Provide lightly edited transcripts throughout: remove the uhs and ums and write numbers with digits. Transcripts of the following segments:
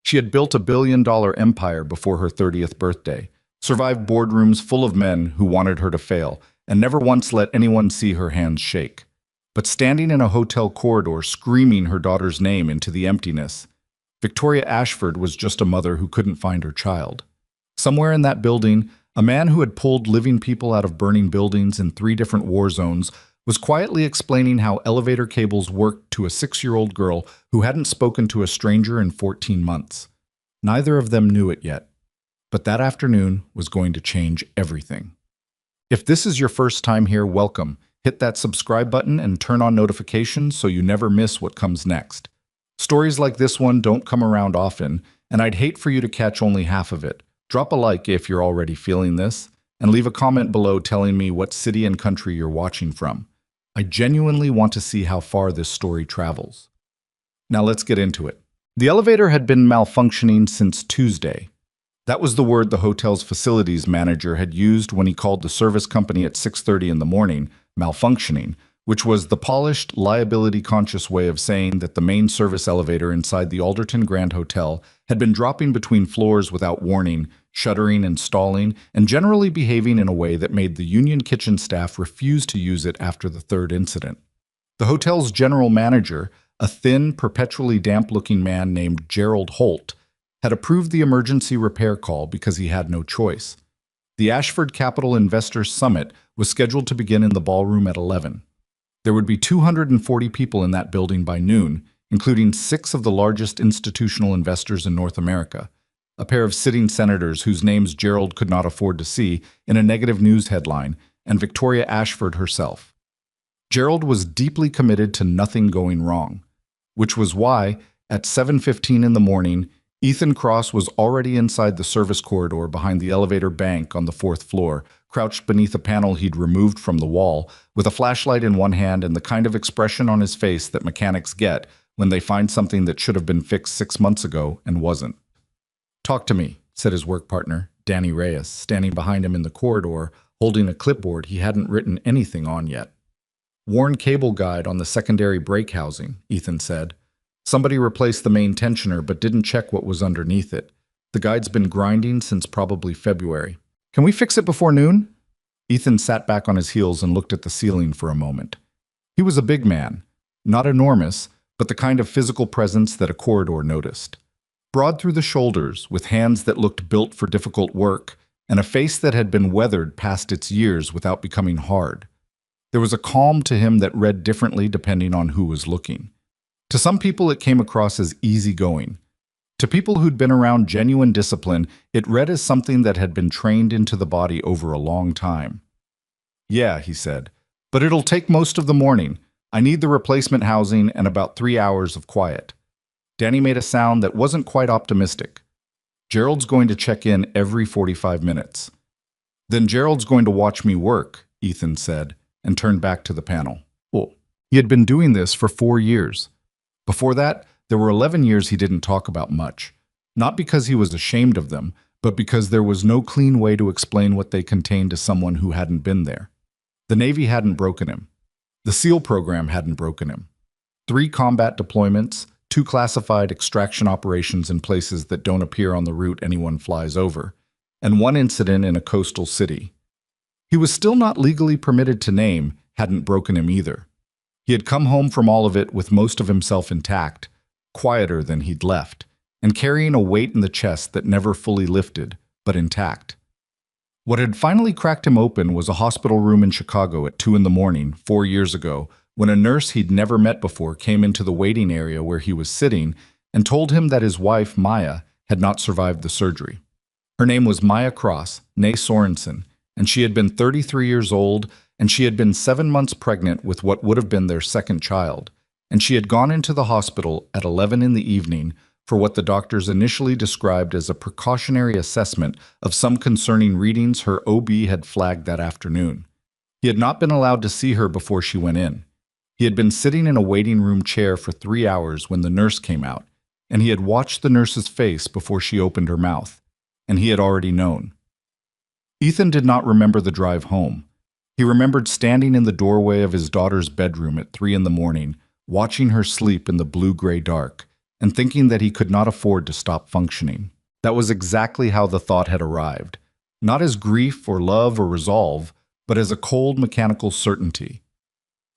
She had built a $1 billion empire before her 30th birthday, survived boardrooms full of men who wanted her to fail, and never once let anyone see her hands shake. But standing in a hotel corridor screaming her daughter's name into the emptiness, Victoria Ashford was just a mother who couldn't find her child. Somewhere in that building, a man who had pulled living people out of burning buildings in 3 different war zones was quietly explaining how elevator cables worked to a 6-year-old girl who hadn't spoken to a stranger in 14 months. Neither of them knew it yet, but that afternoon was going to change everything. If this is your first time here, welcome. Hit that subscribe button and turn on notifications so you never miss what comes next. Stories like this one don't come around often, and I'd hate for you to catch only half of it. Drop a like if you're already feeling this, and leave a comment below telling me what city and country you're watching from. I genuinely want to see how far this story travels. Now let's get into it. The elevator had been malfunctioning since Tuesday. That was the word the hotel's facilities manager had used when he called the service company at 6:30 in the morning, malfunctioning, which was the polished, liability-conscious way of saying that the main service elevator inside the Alderton Grand Hotel had been dropping between floors without warning, shuddering and stalling, and generally behaving in a way that made the union kitchen staff refuse to use it after the 3rd incident. The hotel's general manager, a thin, perpetually damp-looking man named Gerald Holt, had approved the emergency repair call because he had no choice. The Ashford Capital Investors Summit was scheduled to begin in the ballroom at 11. There would be 240 people in that building by noon, including 6 of the largest institutional investors in North America, a pair of sitting senators whose names Gerald could not afford to see in a negative news headline, and Victoria Ashford herself. Gerald was deeply committed to nothing going wrong, which was why, at 7:15 in the morning, Ethan Cross was already inside the service corridor behind the elevator bank on the 4th floor, crouched beneath a panel he'd removed from the wall, with a flashlight in one hand and the kind of expression on his face that mechanics get when they find something that should have been fixed 6 months ago and wasn't. "Talk to me," said his work partner, Danny Reyes, standing behind him in the corridor, holding a clipboard he hadn't written anything on yet. "Worn cable guide on the secondary brake housing," Ethan said. "Somebody replaced the main tensioner but didn't check what was underneath it. The guide's been grinding since probably February. Can we fix it before noon?" Ethan sat back on his heels and looked at the ceiling for a moment. He was a big man, not enormous, but the kind of physical presence that a corridor noticed. Broad through the shoulders, with hands that looked built for difficult work, and a face that had been weathered past its years without becoming hard. There was a calm to him that read differently depending on who was looking. To some people it came across as easygoing. To people who'd been around genuine discipline, it read as something that had been trained into the body over a long time. "Yeah," he said, "but it'll take most of the morning. I need the replacement housing and about 3 hours of quiet." Danny made a sound that wasn't quite optimistic. "Gerald's going to check in every 45 minutes. "Then Gerald's going to watch me work," Ethan said, and turned back to the panel. Well, he had been doing this for 4 years. Before that, there were 11 years he didn't talk about much, not because he was ashamed of them, but because there was no clean way to explain what they contained to someone who hadn't been there. The Navy hadn't broken him. The SEAL program hadn't broken him. 3 combat deployments, 2 classified extraction operations in places that don't appear on the route anyone flies over, and 1 incident in a coastal city. He was still not legally permitted to name, hadn't broken him either. He had come home from all of it with most of himself intact, quieter than he'd left, and carrying a weight in the chest that never fully lifted, but intact. What had finally cracked him open was a hospital room in Chicago at 2 in the morning, 4 years ago, when a nurse he'd never met before came into the waiting area where he was sitting and told him that his wife, Maya, had not survived the surgery. Her name was Maya Cross, née Sorensen, and she had been 33 years old, and she had been 7 months pregnant with what would have been their 2nd child, and she had gone into the hospital at 11 in the evening for what the doctors initially described as a precautionary assessment of some concerning readings her OB had flagged that afternoon. He had not been allowed to see her before she went in. He had been sitting in a waiting room chair for 3 hours when the nurse came out, and he had watched the nurse's face before she opened her mouth, and he had already known. Ethan did not remember the drive home. He remembered standing in the doorway of his daughter's bedroom at 3 in the morning, watching her sleep in the blue-gray dark, and thinking that he could not afford to stop functioning. That was exactly how the thought had arrived, not as grief or love or resolve, but as a cold mechanical certainty.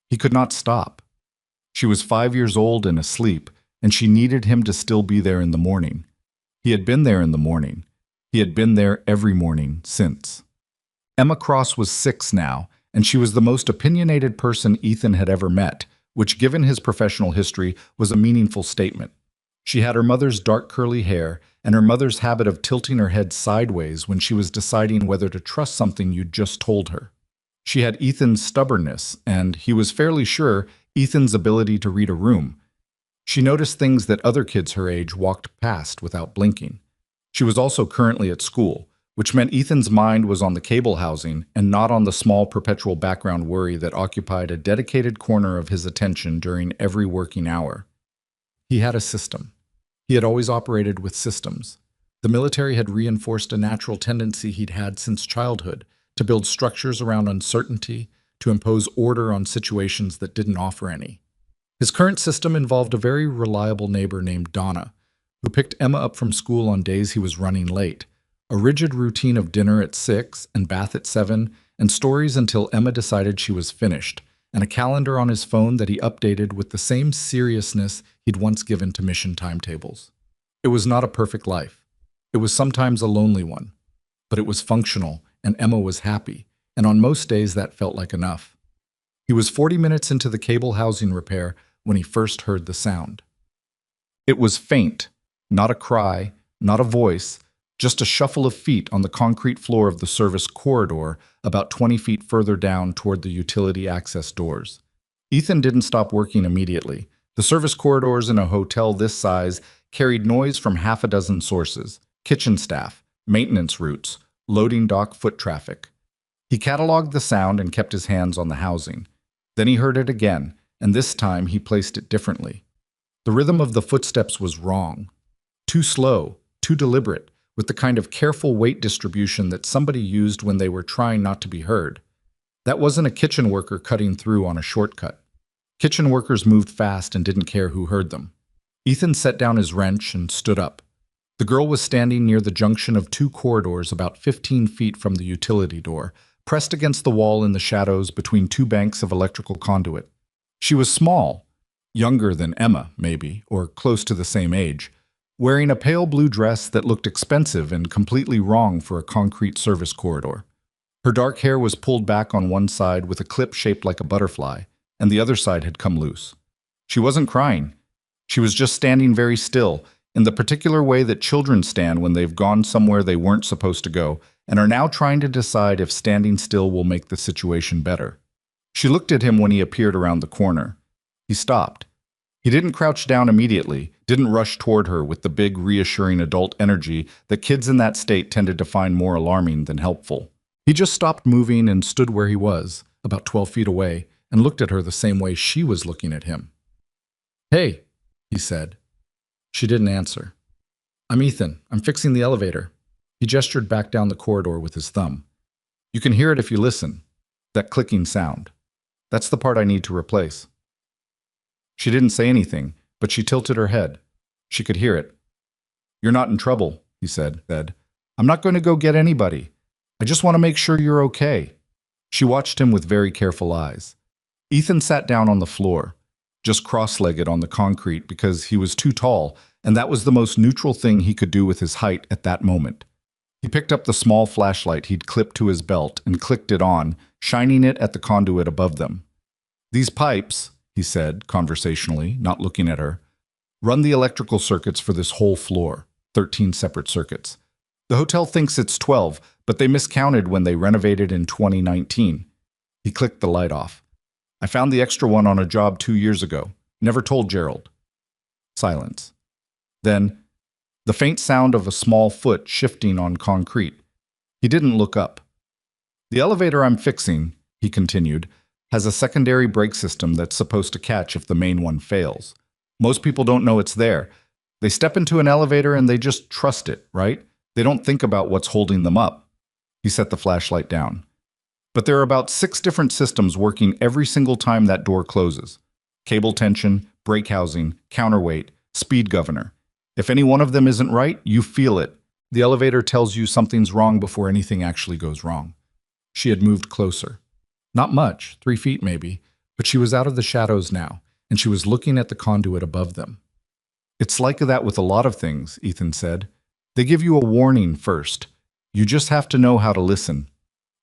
He could not stop. She was 5 years old and asleep, and she needed him to still be there in the morning. He had been there in the morning. He had been there every morning since. Emma Cross was 6 now, and she was the most opinionated person Ethan had ever met, which, given his professional history, was a meaningful statement. She had her mother's dark curly hair and her mother's habit of tilting her head sideways when she was deciding whether to trust something you'd just told her. She had Ethan's stubbornness, and he was fairly sure Ethan's ability to read a room. She noticed things that other kids her age walked past without blinking. She was also currently at school, which meant Ethan's mind was on the cable housing and not on the small perpetual background worry that occupied a dedicated corner of his attention during every working hour. He had a system. He had always operated with systems. The military had reinforced a natural tendency he'd had since childhood to build structures around uncertainty, to impose order on situations that didn't offer any. His current system involved a very reliable neighbor named Donna, who picked Emma up from school on days he was running late, a rigid routine of dinner at 6 and bath at 7, and stories until Emma decided she was finished, and a calendar on his phone that he updated with the same seriousness he'd once given to mission timetables. It was not a perfect life. It was sometimes a lonely one, but it was functional, and Emma was happy, and on most days that felt like enough. He was 40 minutes into the cable housing repair when he first heard the sound. It was faint, not a cry, not a voice, just a shuffle of feet on the concrete floor of the service corridor about 20 feet further down toward the utility access doors. Ethan didn't stop working immediately. The service corridors in a hotel this size carried noise from half a dozen sources: kitchen staff, maintenance routes, loading dock foot traffic. He cataloged the sound and kept his hands on the housing. Then he heard it again, and this time he placed it differently. The rhythm of the footsteps was wrong. Too slow, too deliberate, with the kind of careful weight distribution that somebody used when they were trying not to be heard. That wasn't a kitchen worker cutting through on a shortcut. Kitchen workers moved fast and didn't care who heard them. Ethan set down his wrench and stood up. The girl was standing near the junction of two corridors about 15 feet from the utility door, pressed against the wall in the shadows between two banks of electrical conduit. She was small, younger than Emma, maybe, or close to the same age, wearing a pale blue dress that looked expensive and completely wrong for a concrete service corridor. Her dark hair was pulled back on one side with a clip shaped like a butterfly, and the other side had come loose. She wasn't crying. She was just standing very still, in the particular way that children stand when they've gone somewhere they weren't supposed to go and are now trying to decide if standing still will make the situation better. She looked at him when he appeared around the corner. He stopped. He didn't crouch down immediately, didn't rush toward her with the big, reassuring adult energy that kids in that state tended to find more alarming than helpful. He just stopped moving and stood where he was, about 12 feet away, and looked at her the same way she was looking at him. "Hey," he said. She didn't answer. "I'm Ethan. I'm fixing the elevator." He gestured back down the corridor with his thumb. "You can hear it if you listen. That clicking sound. That's the part I need to replace." She didn't say anything, but she tilted her head. She could hear it. "You're not in trouble," he said. "I'm not going to go get anybody. I just want to make sure you're okay." She watched him with very careful eyes. Ethan sat down on the floor, just cross-legged on the concrete because he was too tall, and that was the most neutral thing he could do with his height at that moment. He picked up the small flashlight he'd clipped to his belt and clicked it on, shining it at the conduit above them. "These pipes," he said, conversationally, not looking at her, "run the electrical circuits for this whole floor, 13 separate circuits. The hotel thinks it's 12, but they miscounted when they renovated in 2019. He clicked the light off. "I found the extra one on a job 2 years ago. Never told Gerald." Silence. Then, the faint sound of a small foot shifting on concrete. He didn't look up. "The elevator I'm fixing," he continued, "has a secondary brake system that's supposed to catch if the main one fails. Most people don't know it's there. They step into an elevator and they just trust it, right? They don't think about what's holding them up." He set the flashlight down. "But there are about 6 different systems working every single time that door closes. Cable tension, brake housing, counterweight, Speed governor. If any one of them isn't right, you feel it. The elevator tells you something's wrong before anything actually goes wrong. She had moved closer. Not much, 3 feet maybe, but she was out of the shadows now, and she was looking at the conduit above them. It's like that with a lot of things, Ethan said. They give you a warning first. You just have to know how to listen.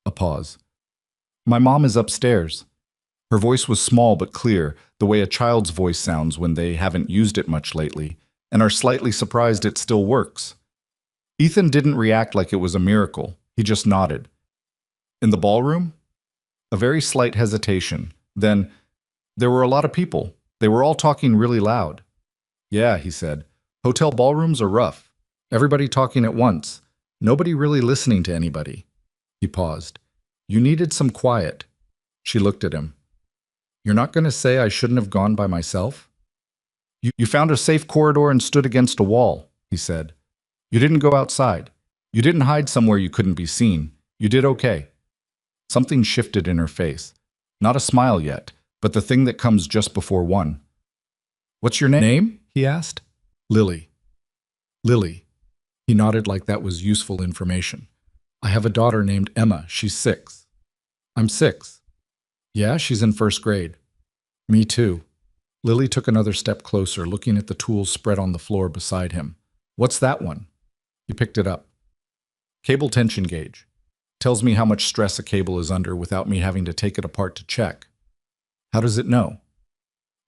A pause. My mom is upstairs. Her voice was small but clear, the way a child's voice sounds when they haven't used it much lately, and are slightly surprised it still works. Ethan didn't react like it was a miracle. He just nodded. In the ballroom? A very slight hesitation. Then, there were a lot of people. They were all talking really loud. Yeah, he said. Hotel ballrooms are rough. Everybody talking at once. Nobody really listening to anybody. He paused. You needed some quiet. She looked at him. You're not going to say I shouldn't have gone by myself? You found a safe corridor and stood against a wall, he said. You didn't go outside. You didn't hide somewhere you couldn't be seen. You did okay. Something shifted in her face. Not a smile yet, but the thing that comes just before one. What's your name? He asked. Lily. Lily. He nodded like that was useful information. I have a daughter named Emma. She's 6. I'm 6. Yeah, she's in 1st grade. Me too. Lily took another step closer, looking at the tools spread on the floor beside him. What's that one? He picked it up. Cable tension gauge. Tells me how much stress a cable is under without me having to take it apart to check. How does it know?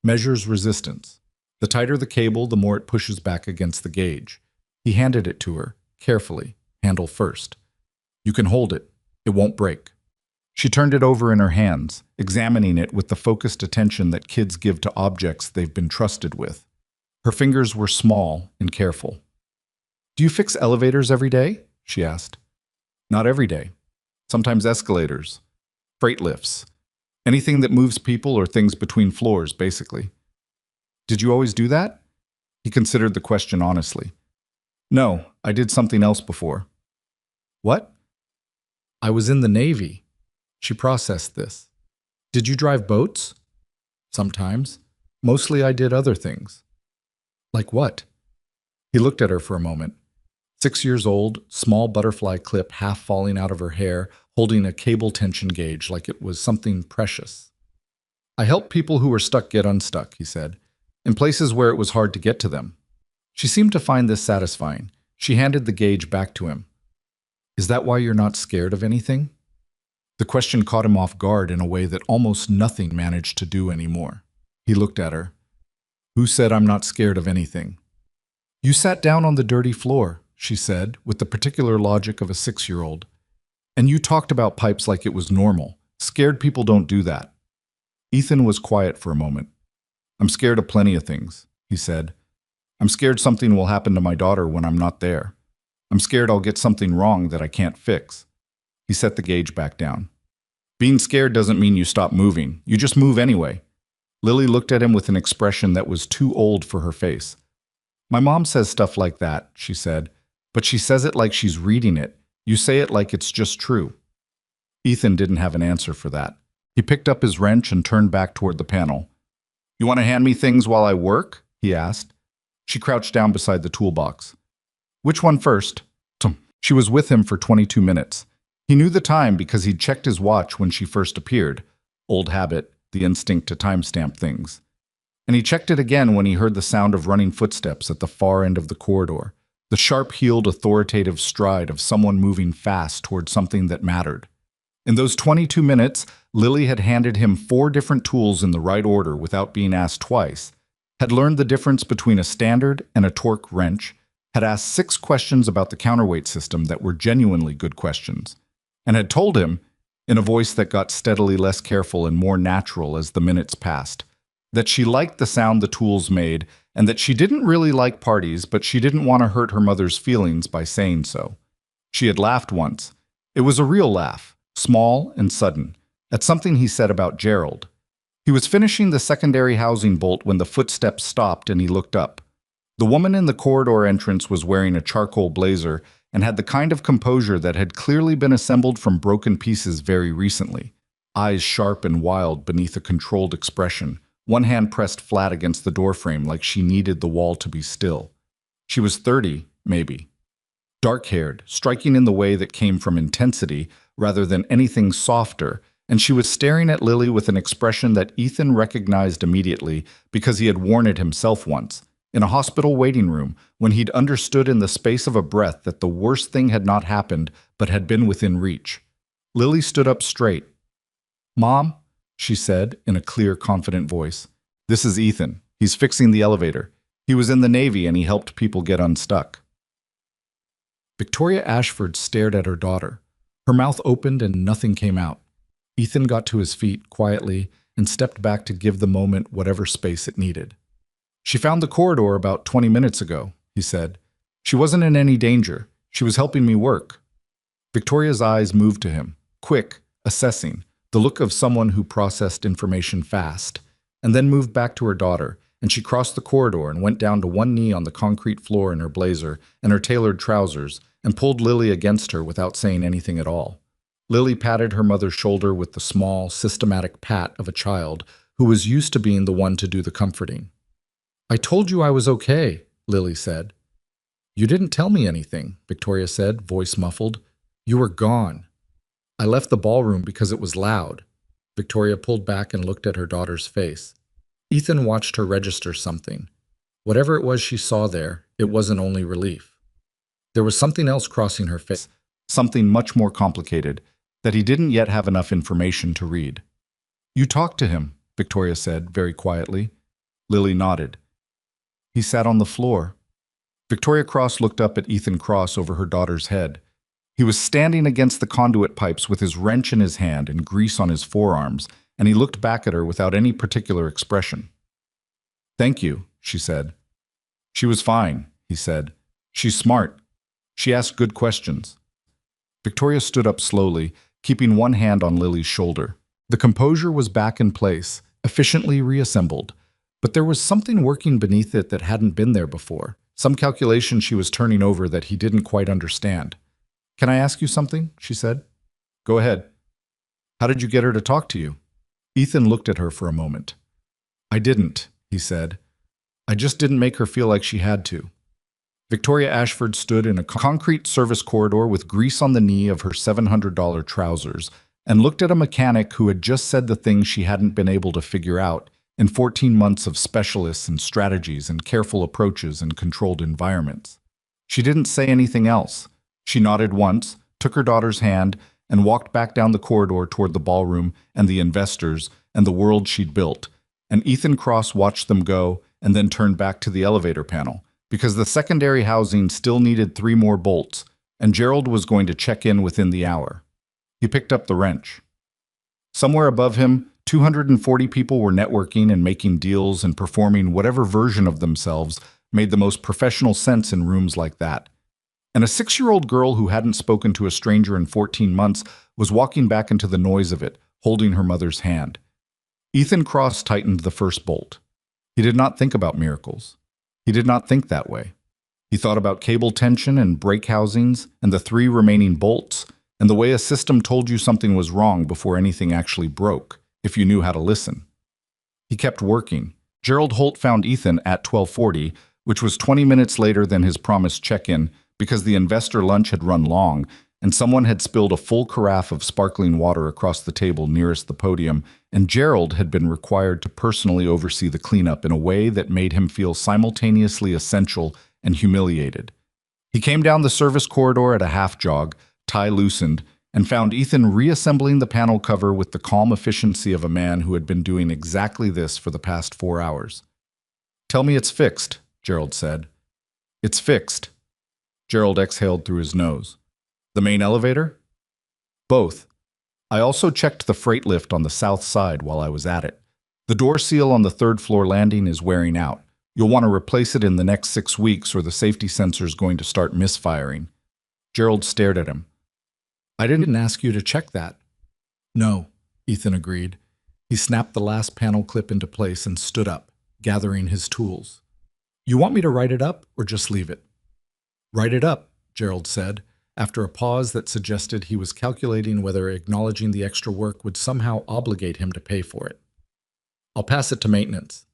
Measures resistance. The tighter the cable, the more it pushes back against the gauge. He handed it to her, carefully, handle first. You can hold it. It won't break. She turned it over in her hands, examining it with the focused attention that kids give to objects they've been trusted with. Her fingers were small and careful. Do you fix elevators every day? She asked. Not every day. Sometimes escalators, freight lifts, anything that moves people or things between floors, basically. Did you always do that? He considered the question honestly. No, I did something else before. What? I was in the Navy. She processed this. Did you drive boats? Sometimes. Mostly I did other things. Like what? He looked at her for a moment. 6 years old, small butterfly clip half falling out of her hair, holding a cable tension gauge like it was something precious. I helped people who were stuck get unstuck, he said, in places where it was hard to get to them. She seemed to find this satisfying. She handed the gauge back to him. Is that why you're not scared of anything? The question caught him off guard in a way that almost nothing managed to do anymore. He looked at her. Who said I'm not scared of anything? You sat down on the dirty floor, she said, with the particular logic of a 6-year-old. And you talked about pipes like it was normal. Scared people don't do that. Ethan was quiet for a moment. I'm scared of plenty of things, he said. I'm scared something will happen to my daughter when I'm not there. I'm scared I'll get something wrong that I can't fix. He set the gauge back down. Being scared doesn't mean you stop moving. You just move anyway. Lily looked at him with an expression that was too old for her face. My mom says stuff like that, she said, but she says it like she's reading it. You say it like it's just true. Ethan didn't have an answer for that. He picked up his wrench and turned back toward the panel. You want to hand me things while I work? He asked. She crouched down beside the toolbox. Which one first? She was with him for 22 minutes. He knew the time because he'd checked his watch when she first appeared. Old habit, the instinct to timestamp things. And he checked it again when he heard the sound of running footsteps at the far end of the corridor, the sharp-heeled, authoritative stride of someone moving fast toward something that mattered. In those 22 minutes, Lily had handed him 4 different tools in the right order without being asked twice, had learned the difference between a standard and a torque wrench, had asked 6 questions about the counterweight system that were genuinely good questions, and had told him, in a voice that got steadily less careful and more natural as the minutes passed, that she liked the sound the tools made and that she didn't really like parties, but she didn't want to hurt her mother's feelings by saying so. She had laughed once. It was a real laugh, small and sudden, at something he said about Gerald. He was finishing the secondary housing bolt when the footsteps stopped and he looked up. The woman in the corridor entrance was wearing a charcoal blazer and had the kind of composure that had clearly been assembled from broken pieces very recently, eyes sharp and wild beneath a controlled expression, one hand pressed flat against the doorframe like she needed the wall to be still. She was 30, maybe. Dark-haired, striking in the way that came from intensity rather than anything softer, and she was staring at Lily with an expression that Ethan recognized immediately because he had worn it himself once, in a hospital waiting room, when he'd understood in the space of a breath that the worst thing had not happened but had been within reach. Lily stood up straight. "Mom," she said in a clear, confident voice. "This is Ethan. He's fixing the elevator. He was in the Navy and he helped people get unstuck." Victoria Ashford stared at her daughter. Her mouth opened and nothing came out. Ethan got to his feet quietly and stepped back to give the moment whatever space it needed. "She found the corridor about 20 minutes ago," he said. "She wasn't in any danger. She was helping me work." Victoria's eyes moved to him, quick, assessing, the look of someone who processed information fast, and then moved back to her daughter, and she crossed the corridor and went down to one knee on the concrete floor in her blazer and her tailored trousers, and pulled Lily against her without saying anything at all. Lily patted her mother's shoulder with the small, systematic pat of a child who was used to being the one to do the comforting. "I told you I was okay," Lily said. "You didn't tell me anything," Victoria said, voice muffled. "You were gone." "I left the ballroom because it was loud." Victoria pulled back and looked at her daughter's face. Ethan watched her register something. Whatever it was she saw there, it wasn't only relief. There was something else crossing her face, something much more complicated, that he didn't yet have enough information to read. "You talked to him," Victoria said, very quietly. Lily nodded. "He sat on the floor." Victoria Cross looked up at Ethan Cross over her daughter's head. He was standing against the conduit pipes with his wrench in his hand and grease on his forearms, and he looked back at her without any particular expression. "Thank you," she said. "She was fine," he said. "She's smart. She asked good questions." Victoria stood up slowly, keeping one hand on Lily's shoulder. The composure was back in place, efficiently reassembled, but there was something working beneath it that hadn't been there before, some calculation she was turning over that he didn't quite understand. "Can I ask you something?" she said. "Go ahead." "How did you get her to talk to you?" Ethan looked at her for a moment. "I didn't," he said. "I just didn't make her feel like she had to." Victoria Ashford stood in a concrete service corridor with grease on the knee of her $700 trousers and looked at a mechanic who had just said the things she hadn't been able to figure out in 14 months of specialists and strategies and careful approaches in controlled environments. She didn't say anything else. She nodded once, took her daughter's hand, and walked back down the corridor toward the ballroom and the investors and the world she'd built, and Ethan Cross watched them go and then turned back to the elevator panel, because the secondary housing still needed 3 more bolts, and Gerald was going to check in within the hour. He picked up the wrench. Somewhere above him, 240 people were networking and making deals and performing whatever version of themselves made the most professional sense in rooms like that. And a 6-year-old girl who hadn't spoken to a stranger in 14 months was walking back into the noise of it, holding her mother's hand. Ethan Cross tightened the first bolt. He did not think about miracles. He did not think that way. He thought about cable tension and brake housings and the 3 remaining bolts, and the way a system told you something was wrong before anything actually broke, if you knew how to listen. He kept working. Gerald Holt found Ethan at 12:40, which was 20 minutes later than his promised check-in, because the investor lunch had run long, and someone had spilled a full carafe of sparkling water across the table nearest the podium, and Gerald had been required to personally oversee the cleanup in a way that made him feel simultaneously essential and humiliated. He came down the service corridor at a half-jog, tie loosened, and found Ethan reassembling the panel cover with the calm efficiency of a man who had been doing exactly this for the past 4 hours. "Tell me it's fixed," Gerald said. "It's fixed." Gerald exhaled through his nose. "The main elevator?" "Both. I also checked the freight lift on the south side while I was at it. The door seal on the 3rd floor landing is wearing out. You'll want to replace it in the next 6 weeks or the safety sensor's going to start misfiring." Gerald stared at him. "I didn't ask you to check that." "No," Ethan agreed. He snapped the last panel clip into place and stood up, gathering his tools. "You want me to write it up or just leave it?" "Write it up," Gerald said, after a pause that suggested he was calculating whether acknowledging the extra work would somehow obligate him to pay for it. I'll pass it to maintenance.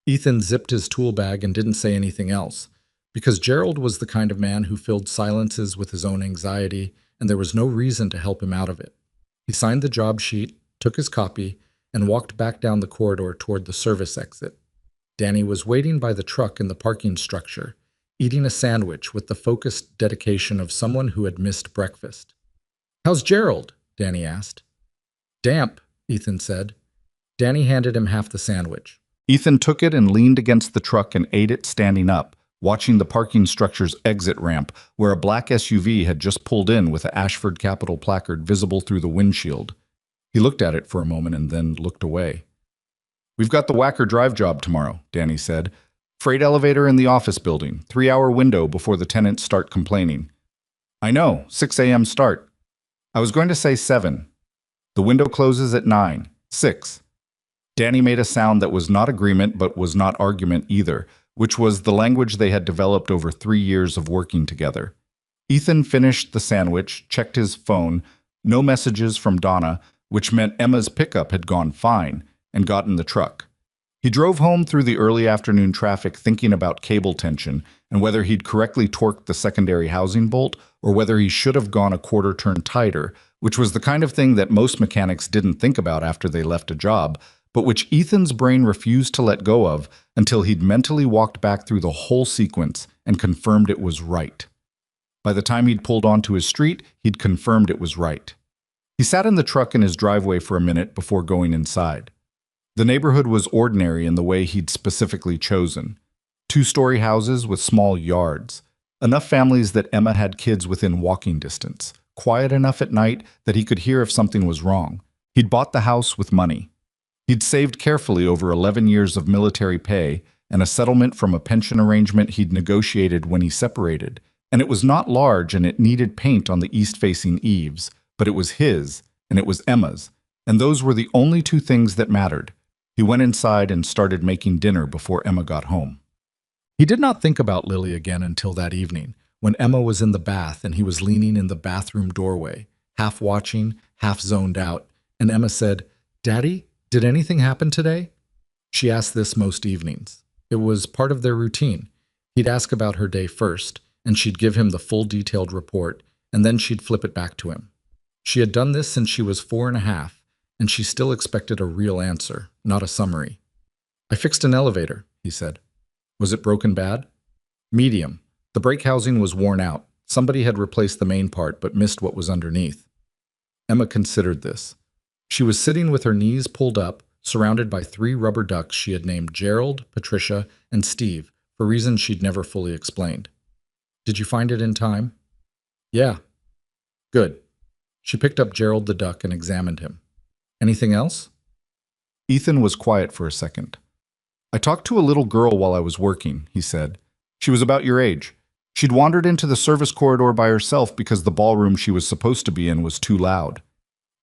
Ethan zipped his tool bag and didn't say anything else, because Gerald was the kind of man who filled silences with his own anxiety, and there was no reason to help him out of it. He signed the job sheet, took his copy, and walked back down the corridor toward the service exit. Danny was waiting by the truck in the parking structure, eating a sandwich with the focused dedication of someone who had missed breakfast. "How's Gerald?" Danny asked. "Damp," Ethan said. Danny handed him half the sandwich. Ethan took it and leaned against the truck and ate it standing up, watching the parking structure's exit ramp, where a black SUV had just pulled in with a Ashford Capital placard visible through the windshield. He looked at it for a moment and then looked away. "We've got the Whacker Drive job tomorrow," Danny said. "Freight elevator in the office building, 3-hour window before the tenants start complaining." "I know, 6 a.m. start." "I was going to say 7. The window closes at 9. 6. Danny made a sound that was not agreement but was not argument either, which was the language they had developed over 3 years of working together. Ethan finished the sandwich, checked his phone, no messages from Donna, which meant Emma's pickup had gone fine, and got in the truck. He drove home through the early afternoon traffic thinking about cable tension and whether he'd correctly torqued the secondary housing bolt or whether he should have gone a quarter turn tighter, which was the kind of thing that most mechanics didn't think about after they left a job, but which Ethan's brain refused to let go of until he'd mentally walked back through the whole sequence and confirmed it was right. By the time he'd pulled onto his street, he'd confirmed it was right. He sat in the truck in his driveway for a minute before going inside. The neighborhood was ordinary in the way he'd specifically chosen. 2-story houses with small yards. Enough families that Emma had kids within walking distance. Quiet enough at night that he could hear if something was wrong. He'd bought the house with money. He'd saved carefully over 11 years of military pay and a settlement from a pension arrangement he'd negotiated when he separated. And it was not large and it needed paint on the east-facing eaves, but it was his and it was Emma's, and those were the only 2 things that mattered. He went inside and started making dinner before Emma got home. He did not think about Lily again until that evening, when Emma was in the bath and he was leaning in the bathroom doorway, half watching, half zoned out, and Emma said, "Daddy, did anything happen today?" She asked this most evenings. It was part of their routine. He'd ask about her day first, and she'd give him the full detailed report, and then she'd flip it back to him. She had done this since she was 4.5, and she still expected a real answer, not a summary. "I fixed an elevator," he said. "Was it broken bad?" "Medium. The brake housing was worn out. Somebody had replaced the main part but missed what was underneath." Emma considered this. She was sitting with her knees pulled up, surrounded by 3 rubber ducks she had named Gerald, Patricia, and Steve, for reasons she'd never fully explained. "Did you find it in time?" "Yeah." "Good." She picked up Gerald the duck and examined him. "Anything else?" Ethan was quiet for a second. "I talked to a little girl while I was working," he said. "She was about your age. She'd wandered into the service corridor by herself because the ballroom she was supposed to be in was too loud."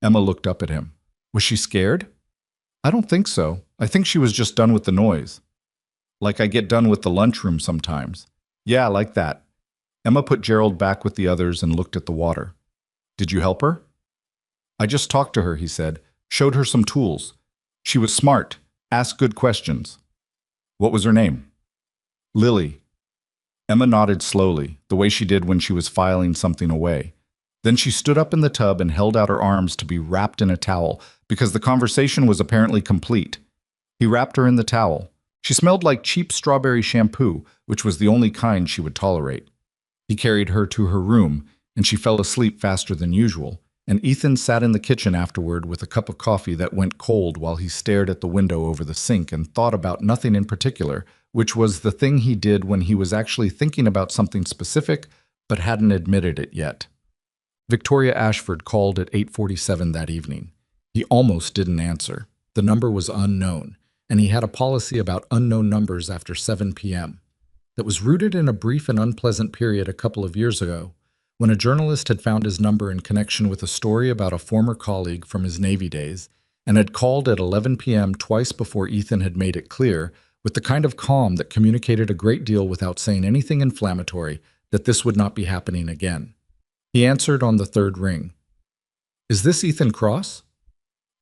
Emma looked up at him. "Was she scared?" "I don't think so. I think she was just done with the noise." "Like I get done with the lunchroom sometimes." "Yeah, like that." Emma put Gerald back with the others and looked at the water. "Did you help her?" "I just talked to her," he said. "Showed her some tools. She was smart, asked good questions." "What was her name?" "Lily." Emma nodded slowly, the way she did when she was filing something away. Then she stood up in the tub and held out her arms to be wrapped in a towel, because the conversation was apparently complete. He wrapped her in the towel. She smelled like cheap strawberry shampoo, which was the only kind she would tolerate. He carried her to her room, and she fell asleep faster than usual, and Ethan sat in the kitchen afterward with a cup of coffee that went cold while he stared at the window over the sink and thought about nothing in particular, which was the thing he did when he was actually thinking about something specific but hadn't admitted it yet. Victoria Ashford called at 8:47 that evening. He almost didn't answer. The number was unknown, and he had a policy about unknown numbers after 7 p.m. that was rooted in a brief and unpleasant period a couple of years ago, when a journalist had found his number in connection with a story about a former colleague from his Navy days and had called at 11 p.m. twice before Ethan had made it clear, with the kind of calm that communicated a great deal without saying anything inflammatory, that this would not be happening again. He answered on the 3rd ring. "Is this Ethan Cross?"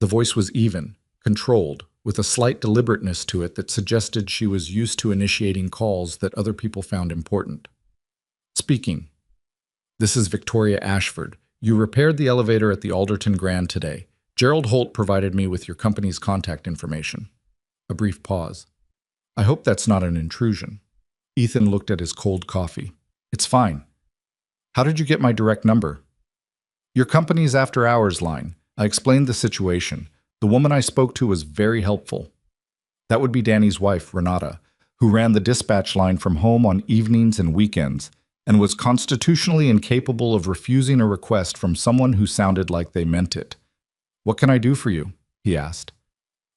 The voice was even, controlled, with a slight deliberateness to it that suggested she was used to initiating calls that other people found important. Speaking. This is Victoria Ashford. You repaired the elevator at the Alderton Grand today. Gerald Holt provided me with your company's contact information. A brief pause. I hope that's not an intrusion. Ethan looked at his cold coffee. It's fine. How did you get my direct number? Your company's after-hours line. I explained the situation. The woman I spoke to was very helpful. That would be Danny's wife, Renata, who ran the dispatch line from home on evenings and weekends, and was constitutionally incapable of refusing a request from someone who sounded like they meant it. What can I do for you? He asked.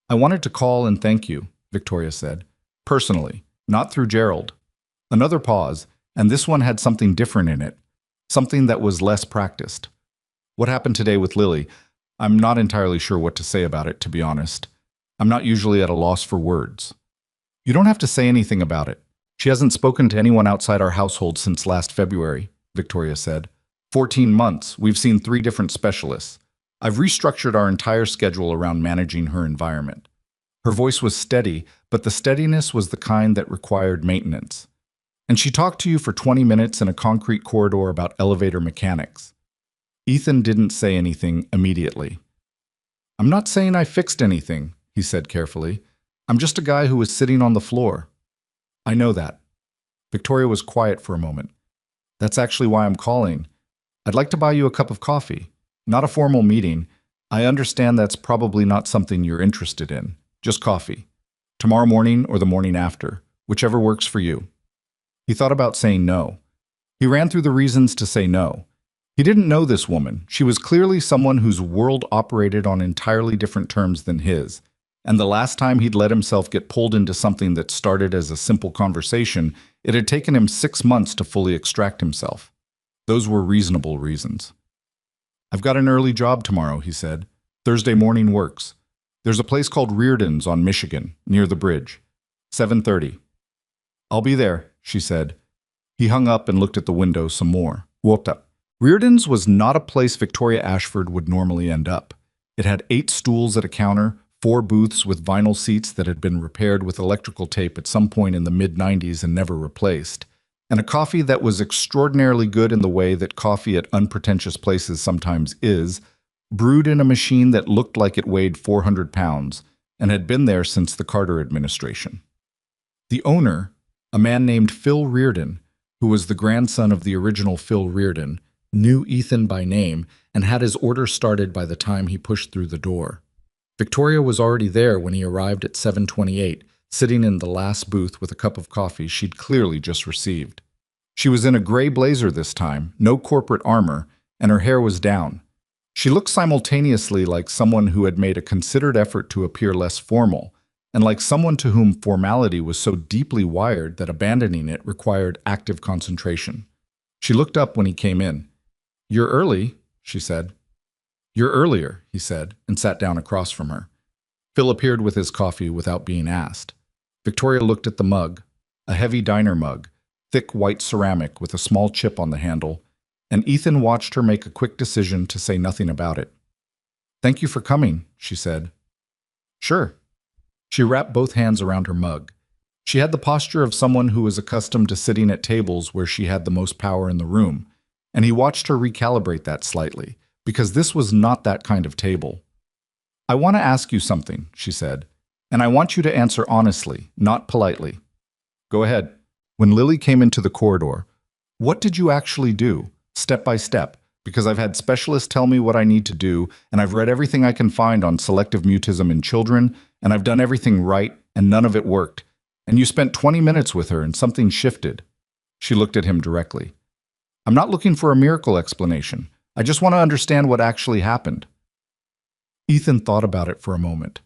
I wanted to call and thank you, Victoria said. Personally, not through Gerald. Another pause, and this one had something different in it, something that was less practiced. What happened today with Lily? I'm not entirely sure what to say about it, to be honest. I'm not usually at a loss for words. You don't have to say anything about it. She hasn't spoken to anyone outside our household since last February, Victoria said. 14 months. We've seen 3 different specialists. I've restructured our entire schedule around managing her environment. Her voice was steady, but the steadiness was the kind that required maintenance. And she talked to you for 20 minutes in a concrete corridor about elevator mechanics. Ethan didn't say anything immediately. I'm not saying I fixed anything, he said carefully. I'm just a guy who was sitting on the floor. I know that. Victoria was quiet for a moment. That's actually why I'm calling. I'd like to buy you a cup of coffee. Not a formal meeting. I understand that's probably not something you're interested in. Just coffee. Tomorrow morning or the morning after, whichever works for you. He thought about saying no. He ran through the reasons to say no. He didn't know this woman. She was clearly someone whose world operated on entirely different terms than his. And the last time he'd let himself get pulled into something that started as a simple conversation, it had taken him 6 months to fully extract himself. Those were reasonable reasons. I've got an early job tomorrow, he said. Thursday morning works. There's a place called Reardon's on Michigan, near the bridge. 7:30. I'll be there, she said. He hung up and looked at the window some more. Whooped up. Reardon's was not a place Victoria Ashford would normally end up. It had 8 stools at a counter, 4 booths with vinyl seats that had been repaired with electrical tape at some point in the mid-90s and never replaced, and a coffee that was extraordinarily good in the way that coffee at unpretentious places sometimes is, brewed in a machine that looked like it weighed 400 pounds and had been there since the Carter administration. The owner, a man named Phil Reardon, who was the grandson of the original Phil Reardon, knew Ethan by name and had his order started by the time he pushed through the door. Victoria was already there when he arrived at 7:28, sitting in the last booth with a cup of coffee she'd clearly just received. She was in a gray blazer this time, no corporate armor, and her hair was down. She looked simultaneously like someone who had made a considered effort to appear less formal, and like someone to whom formality was so deeply wired that abandoning it required active concentration. She looked up when he came in. "You're early," she said. "You're earlier," he said, and sat down across from her. Phil appeared with his coffee without being asked. Victoria looked at the mug, a heavy diner mug, thick white ceramic with a small chip on the handle, and Ethan watched her make a quick decision to say nothing about it. "Thank you for coming," she said. "Sure." She wrapped both hands around her mug. She had the posture of someone who was accustomed to sitting at tables where she had the most power in the room, and he watched her recalibrate that slightly, because this was not that kind of table. "I want to ask you something," she said, "and I want you to answer honestly, not politely." "Go ahead." When Lily came into the corridor, "What did you actually do, step by step? Because I've had specialists tell me what I need to do, and I've read everything I can find on selective mutism in children, and I've done everything right, and none of it worked. And you spent 20 minutes with her, and something shifted." She looked at him directly. "I'm not looking for a miracle explanation. I just want to understand what actually happened." Ethan thought about it for a moment.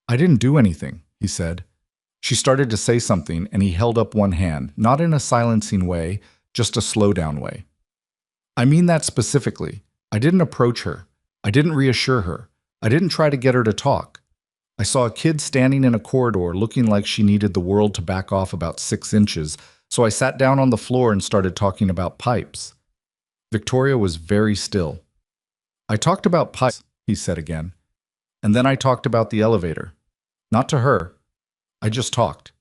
"I didn't do anything," he said. She started to say something, and he held up one hand, not in a silencing way, just a slow-down way. "I mean that specifically. I didn't approach her. I didn't reassure her. I didn't try to get her to talk. I saw a kid standing in a corridor looking like she needed the world to back off about 6 inches, so I sat down on the floor and started talking about pipes." Victoria was very still. "I talked about pipes," he said again. "And then I talked about the elevator." Not to her. I just talked.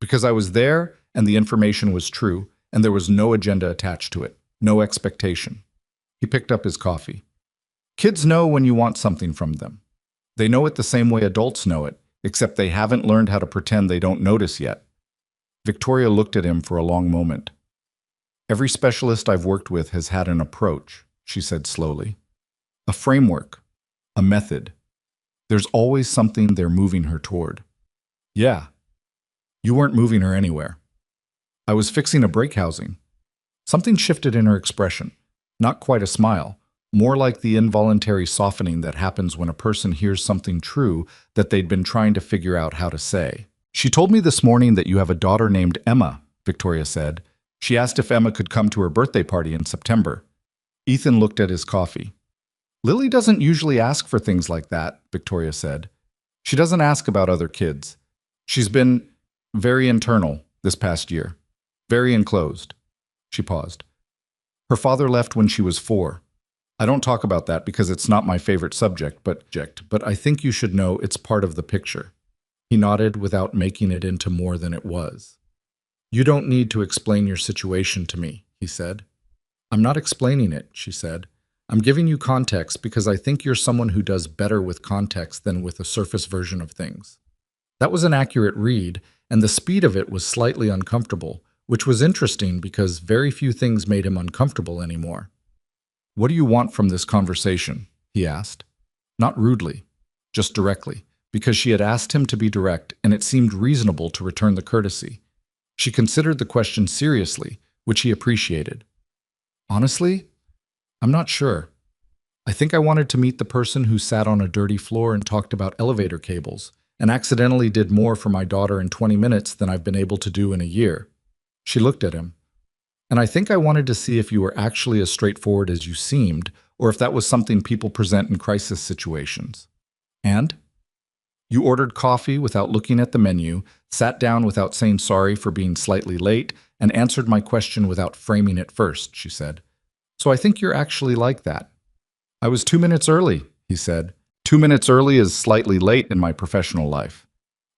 Because I was there and the information was true and there was no agenda attached to it, no expectation. He picked up his coffee. Kids know when you want something from them. They know it the same way adults know it, except they haven't learned how to pretend they don't notice yet. Victoria looked at him for a long moment. Every specialist I've worked with has had an approach, she said slowly. A framework, a method. There's always something they're moving her toward. Yeah, you weren't moving her anywhere. I was fixing a brake housing. Something shifted in her expression. Not quite a smile, more like the involuntary softening that happens when a person hears something true that they'd been trying to figure out how to say. She told me this morning that you have a daughter named Emma, Victoria said. She asked if Emma could come to her birthday party in September. Ethan looked at his coffee. Lily doesn't usually ask for things like that, Victoria said. She doesn't ask about other kids. She's been very internal this past year, very enclosed. She paused. Her father left when she was 4. I don't talk about that because it's not my favorite subject, but I think you should know it's part of the picture. He nodded without making it into more than it was. You don't need to explain your situation to me, he said. I'm not explaining it, she said. I'm giving you context because I think you're someone who does better with context than with a surface version of things. That was an accurate read, and the speed of it was slightly uncomfortable, which was interesting because very few things made him uncomfortable anymore. What do you want from this conversation? He asked. Not rudely, just directly, because she had asked him to be direct, and it seemed reasonable to return the courtesy. She considered the question seriously, which he appreciated. Honestly, I'm not sure. I think I wanted to meet the person who sat on a dirty floor and talked about elevator cables, and accidentally did more for my daughter in 20 minutes than I've been able to do in a year. She looked at him. And I think I wanted to see if you were actually as straightforward as you seemed, or if that was something people present in crisis situations. And? You ordered coffee without looking at the menu, sat down without saying sorry for being slightly late, and answered my question without framing it first, she said. So I think you're actually like that. I was 2 minutes early, he said. 2 minutes early is slightly late in my professional life.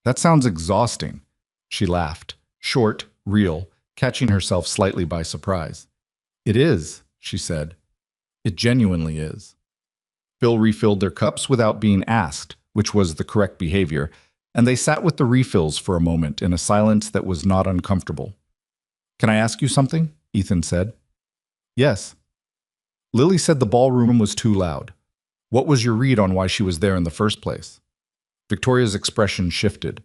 That sounds exhausting. She laughed, short, real, catching herself slightly by surprise. It is, she said. It genuinely is. Phil refilled their cups without being asked, which was the correct behavior, and they sat with the refills for a moment in a silence that was not uncomfortable. Can I ask you something? Ethan said. Yes. Lily said the ballroom was too loud. What was your read on why she was there in the first place? Victoria's expression shifted.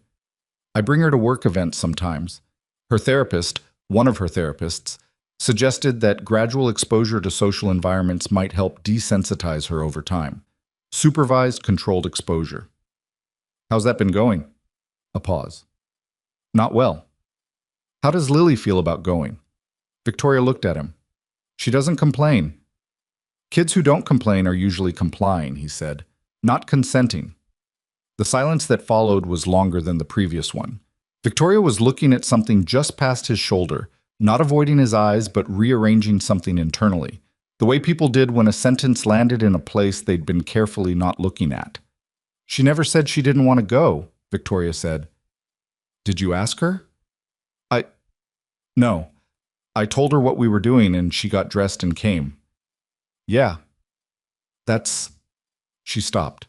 I bring her to work events sometimes. Her therapist, one of her therapists, suggested that gradual exposure to social environments might help desensitize her over time. Supervised, controlled exposure. How's that been going? A pause. Not well. How does Lily feel about going? Victoria looked at him. She doesn't complain. Kids who don't complain are usually complying, he said, not consenting. The silence that followed was longer than the previous one. Victoria was looking at something just past his shoulder, not avoiding his eyes, but rearranging something internally, the way people did when a sentence landed in a place they'd been carefully not looking at. She never said she didn't want to go, Victoria said. Did you ask her? No. I told her what we were doing and she got dressed and came. Yeah. She stopped.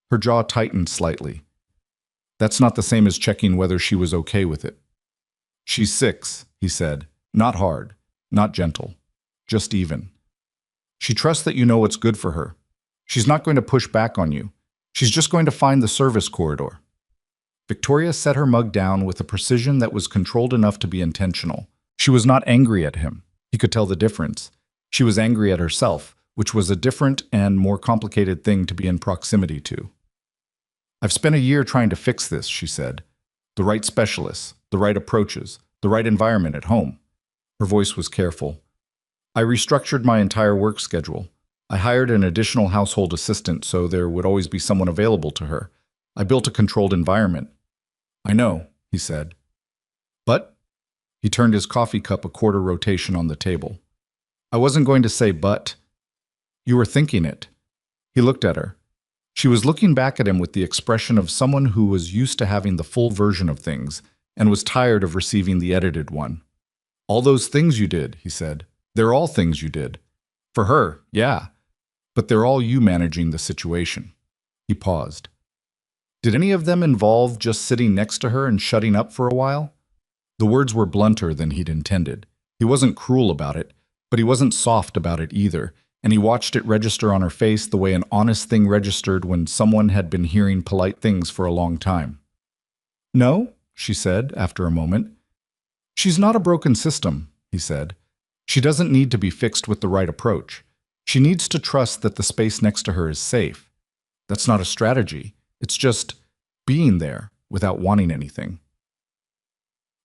Her jaw tightened slightly. That's not the same as checking whether she was okay with it. She's 6, he said. Not hard, not gentle, just even. She trusts that you know what's good for her. She's not going to push back on you. She's just going to find the service corridor. Victoria set her mug down with a precision that was controlled enough to be intentional. She was not angry at him. He could tell the difference. She was angry at herself, which was a different and more complicated thing to be in proximity to. I've spent a year trying to fix this, she said. The right specialists, the right approaches, the right environment at home. Her voice was careful. I restructured my entire work schedule. I hired an additional household assistant so there would always be someone available to her. I built a controlled environment. I know, he said. But? He turned his coffee cup a quarter rotation on the table. I wasn't going to say but. You were thinking it. He looked at her. She was looking back at him with the expression of someone who was used to having the full version of things and was tired of receiving the edited one. All those things you did, he said. They're all things you did. For her, yeah. But they're all you managing the situation. He paused. Did any of them involve just sitting next to her and shutting up for a while? The words were blunter than he'd intended. He wasn't cruel about it, but he wasn't soft about it either, and he watched it register on her face the way an honest thing registered when someone had been hearing polite things for a long time. No, she said after a moment. She's not a broken system, he said. She doesn't need to be fixed with the right approach. She needs to trust that the space next to her is safe. That's not a strategy. It's just being there without wanting anything.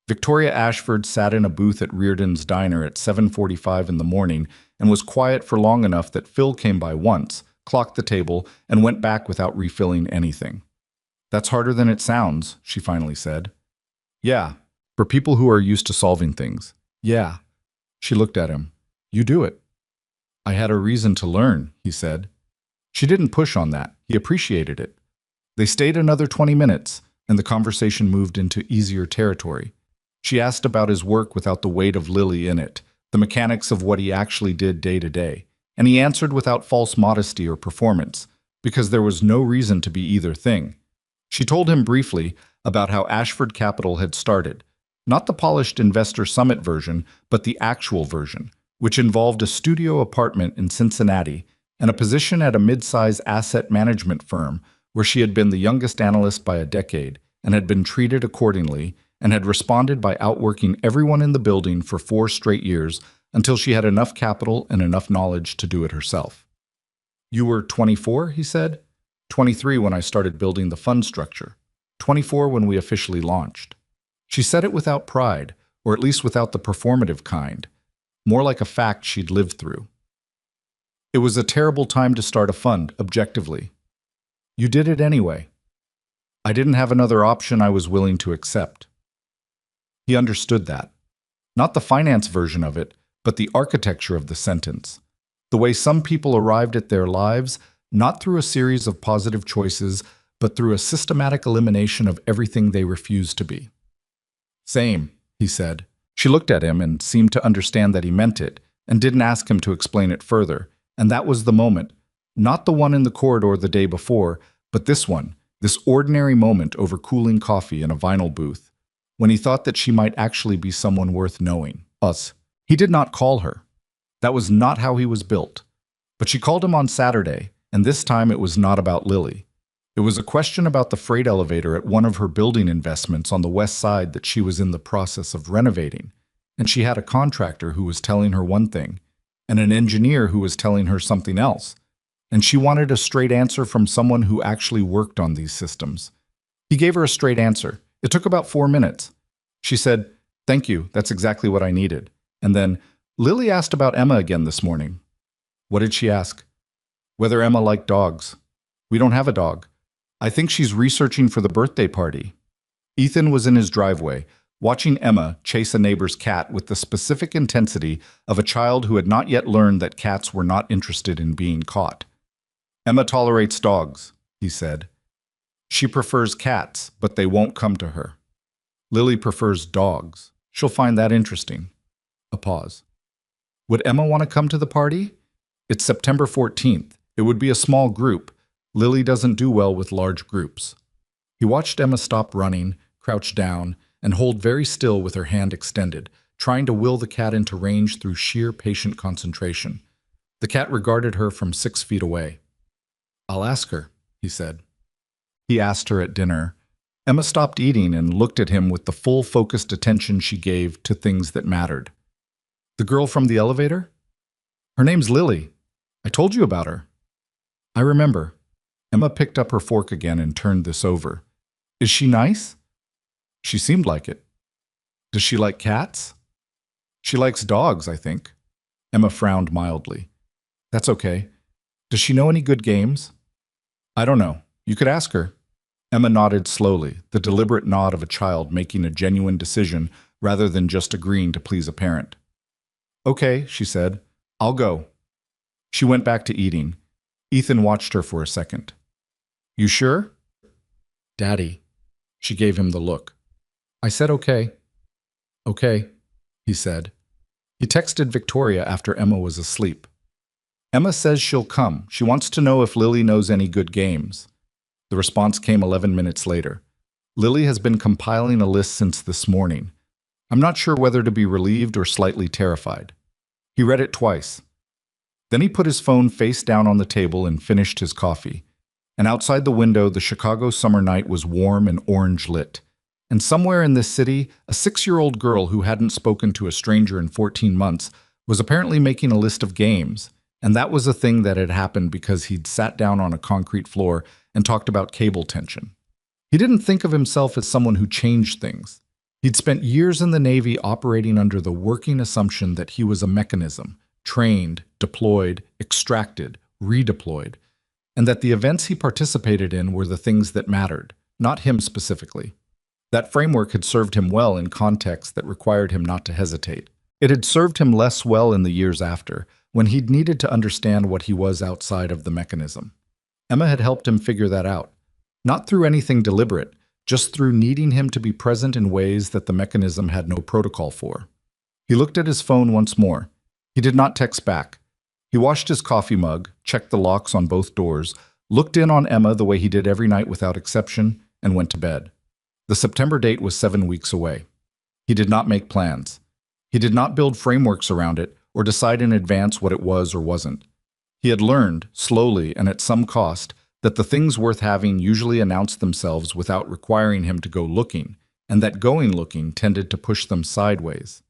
Victoria Ashford sat in a booth at Reardon's diner at 7:45 in the morning and was quiet for long enough that Phil came by once, clocked the table, and went back without refilling anything. That's harder than it sounds, she finally said. Yeah, for people who are used to solving things. Yeah. She looked at him. You do it. I had a reason to learn, he said. She didn't push on that. He appreciated it. They stayed another 20 minutes, and the conversation moved into easier territory. She asked about his work without the weight of Lily in it, the mechanics of what he actually did day to day, and he answered without false modesty or performance, because there was no reason to be either thing. She told him briefly about how Ashford Capital had started, not the polished investor summit version, but the actual version, which involved a studio apartment in Cincinnati and a position at a mid-size asset management firm where she had been the youngest analyst by a decade and had been treated accordingly and had responded by outworking everyone in the building for 4 straight years until she had enough capital and enough knowledge to do it herself. You were 24, he said. 23 when I started building the fund structure. 24 when we officially launched. She said it without pride, or at least without the performative kind, more like a fact she'd lived through. It was a terrible time to start a fund, objectively. You did it anyway. I didn't have another option I was willing to accept. He understood that. Not the finance version of it, but the architecture of the sentence. The way some people arrived at their lives, not through a series of positive choices, but through a systematic elimination of everything they refused to be. Same, he said. She looked at him and seemed to understand that he meant it, and didn't ask him to explain it further. And that was the moment. Not the one in the corridor the day before, but this one, this ordinary moment over cooling coffee in a vinyl booth, when he thought that she might actually be someone worth knowing. Us. He did not call her. That was not how he was built. But she called him on Saturday, and this time it was not about Lily. It was a question about the freight elevator at one of her building investments on the west side that she was in the process of renovating, and she had a contractor who was telling her one thing, and an engineer who was telling her something else, and she wanted a straight answer from someone who actually worked on these systems. He gave her a straight answer. It took about 4 minutes. She said, "Thank you, that's exactly what I needed." And then, "Lily asked about Emma again this morning." What did she ask? Whether Emma liked dogs. We don't have a dog. I think she's researching for the birthday party. Ethan was in his driveway, watching Emma chase a neighbor's cat with the specific intensity of a child who had not yet learned that cats were not interested in being caught. Emma tolerates dogs, he said. She prefers cats, but they won't come to her. Lily prefers dogs. She'll find that interesting. A pause. Would Emma want to come to the party? It's September 14th. It would be a small group. Lily doesn't do well with large groups. He watched Emma stop running, crouch down, and hold very still with her hand extended, trying to will the cat into range through sheer patient concentration. The cat regarded her from 6 feet away. I'll ask her, he said. He asked her at dinner. Emma stopped eating and looked at him with the full focused attention she gave to things that mattered. The girl from the elevator? Her name's Lily. I told you about her. I remember. Emma picked up her fork again and turned this over. Is she nice? She seemed like it. Does she like cats? She likes dogs, I think. Emma frowned mildly. That's okay. Does she know any good games? I don't know. You could ask her. Emma nodded slowly, the deliberate nod of a child making a genuine decision rather than just agreeing to please a parent. Okay, she said. I'll go. She went back to eating. Ethan watched her for a second. You sure? Daddy. She gave him the look. I said okay. Okay, he said. He texted Victoria after Emma was asleep. Emma says she'll come. She wants to know if Lily knows any good games. The response came 11 minutes later. Lily has been compiling a list since this morning. I'm not sure whether to be relieved or slightly terrified. He read it twice. Then he put his phone face down on the table and finished his coffee. And outside the window, the Chicago summer night was warm and orange lit. And somewhere in this city, a 6-year-old girl who hadn't spoken to a stranger in 14 months was apparently making a list of games. And that was a thing that had happened because he'd sat down on a concrete floor and talked about cable tension. He didn't think of himself as someone who changed things. He'd spent years in the Navy operating under the working assumption that he was a mechanism, trained, deployed, extracted, redeployed, and that the events he participated in were the things that mattered, not him specifically. That framework had served him well in contexts that required him not to hesitate. It had served him less well in the years after, when he'd needed to understand what he was outside of the mechanism. Emma had helped him figure that out, not through anything deliberate, just through needing him to be present in ways that the mechanism had no protocol for. He looked at his phone once more. He did not text back. He washed his coffee mug, checked the locks on both doors, looked in on Emma the way he did every night without exception, and went to bed. The September date was 7 weeks away. He did not make plans. He did not build frameworks around it or decide in advance what it was or wasn't. He had learned, slowly and at some cost, that the things worth having usually announced themselves without requiring him to go looking, and that going looking tended to push them sideways.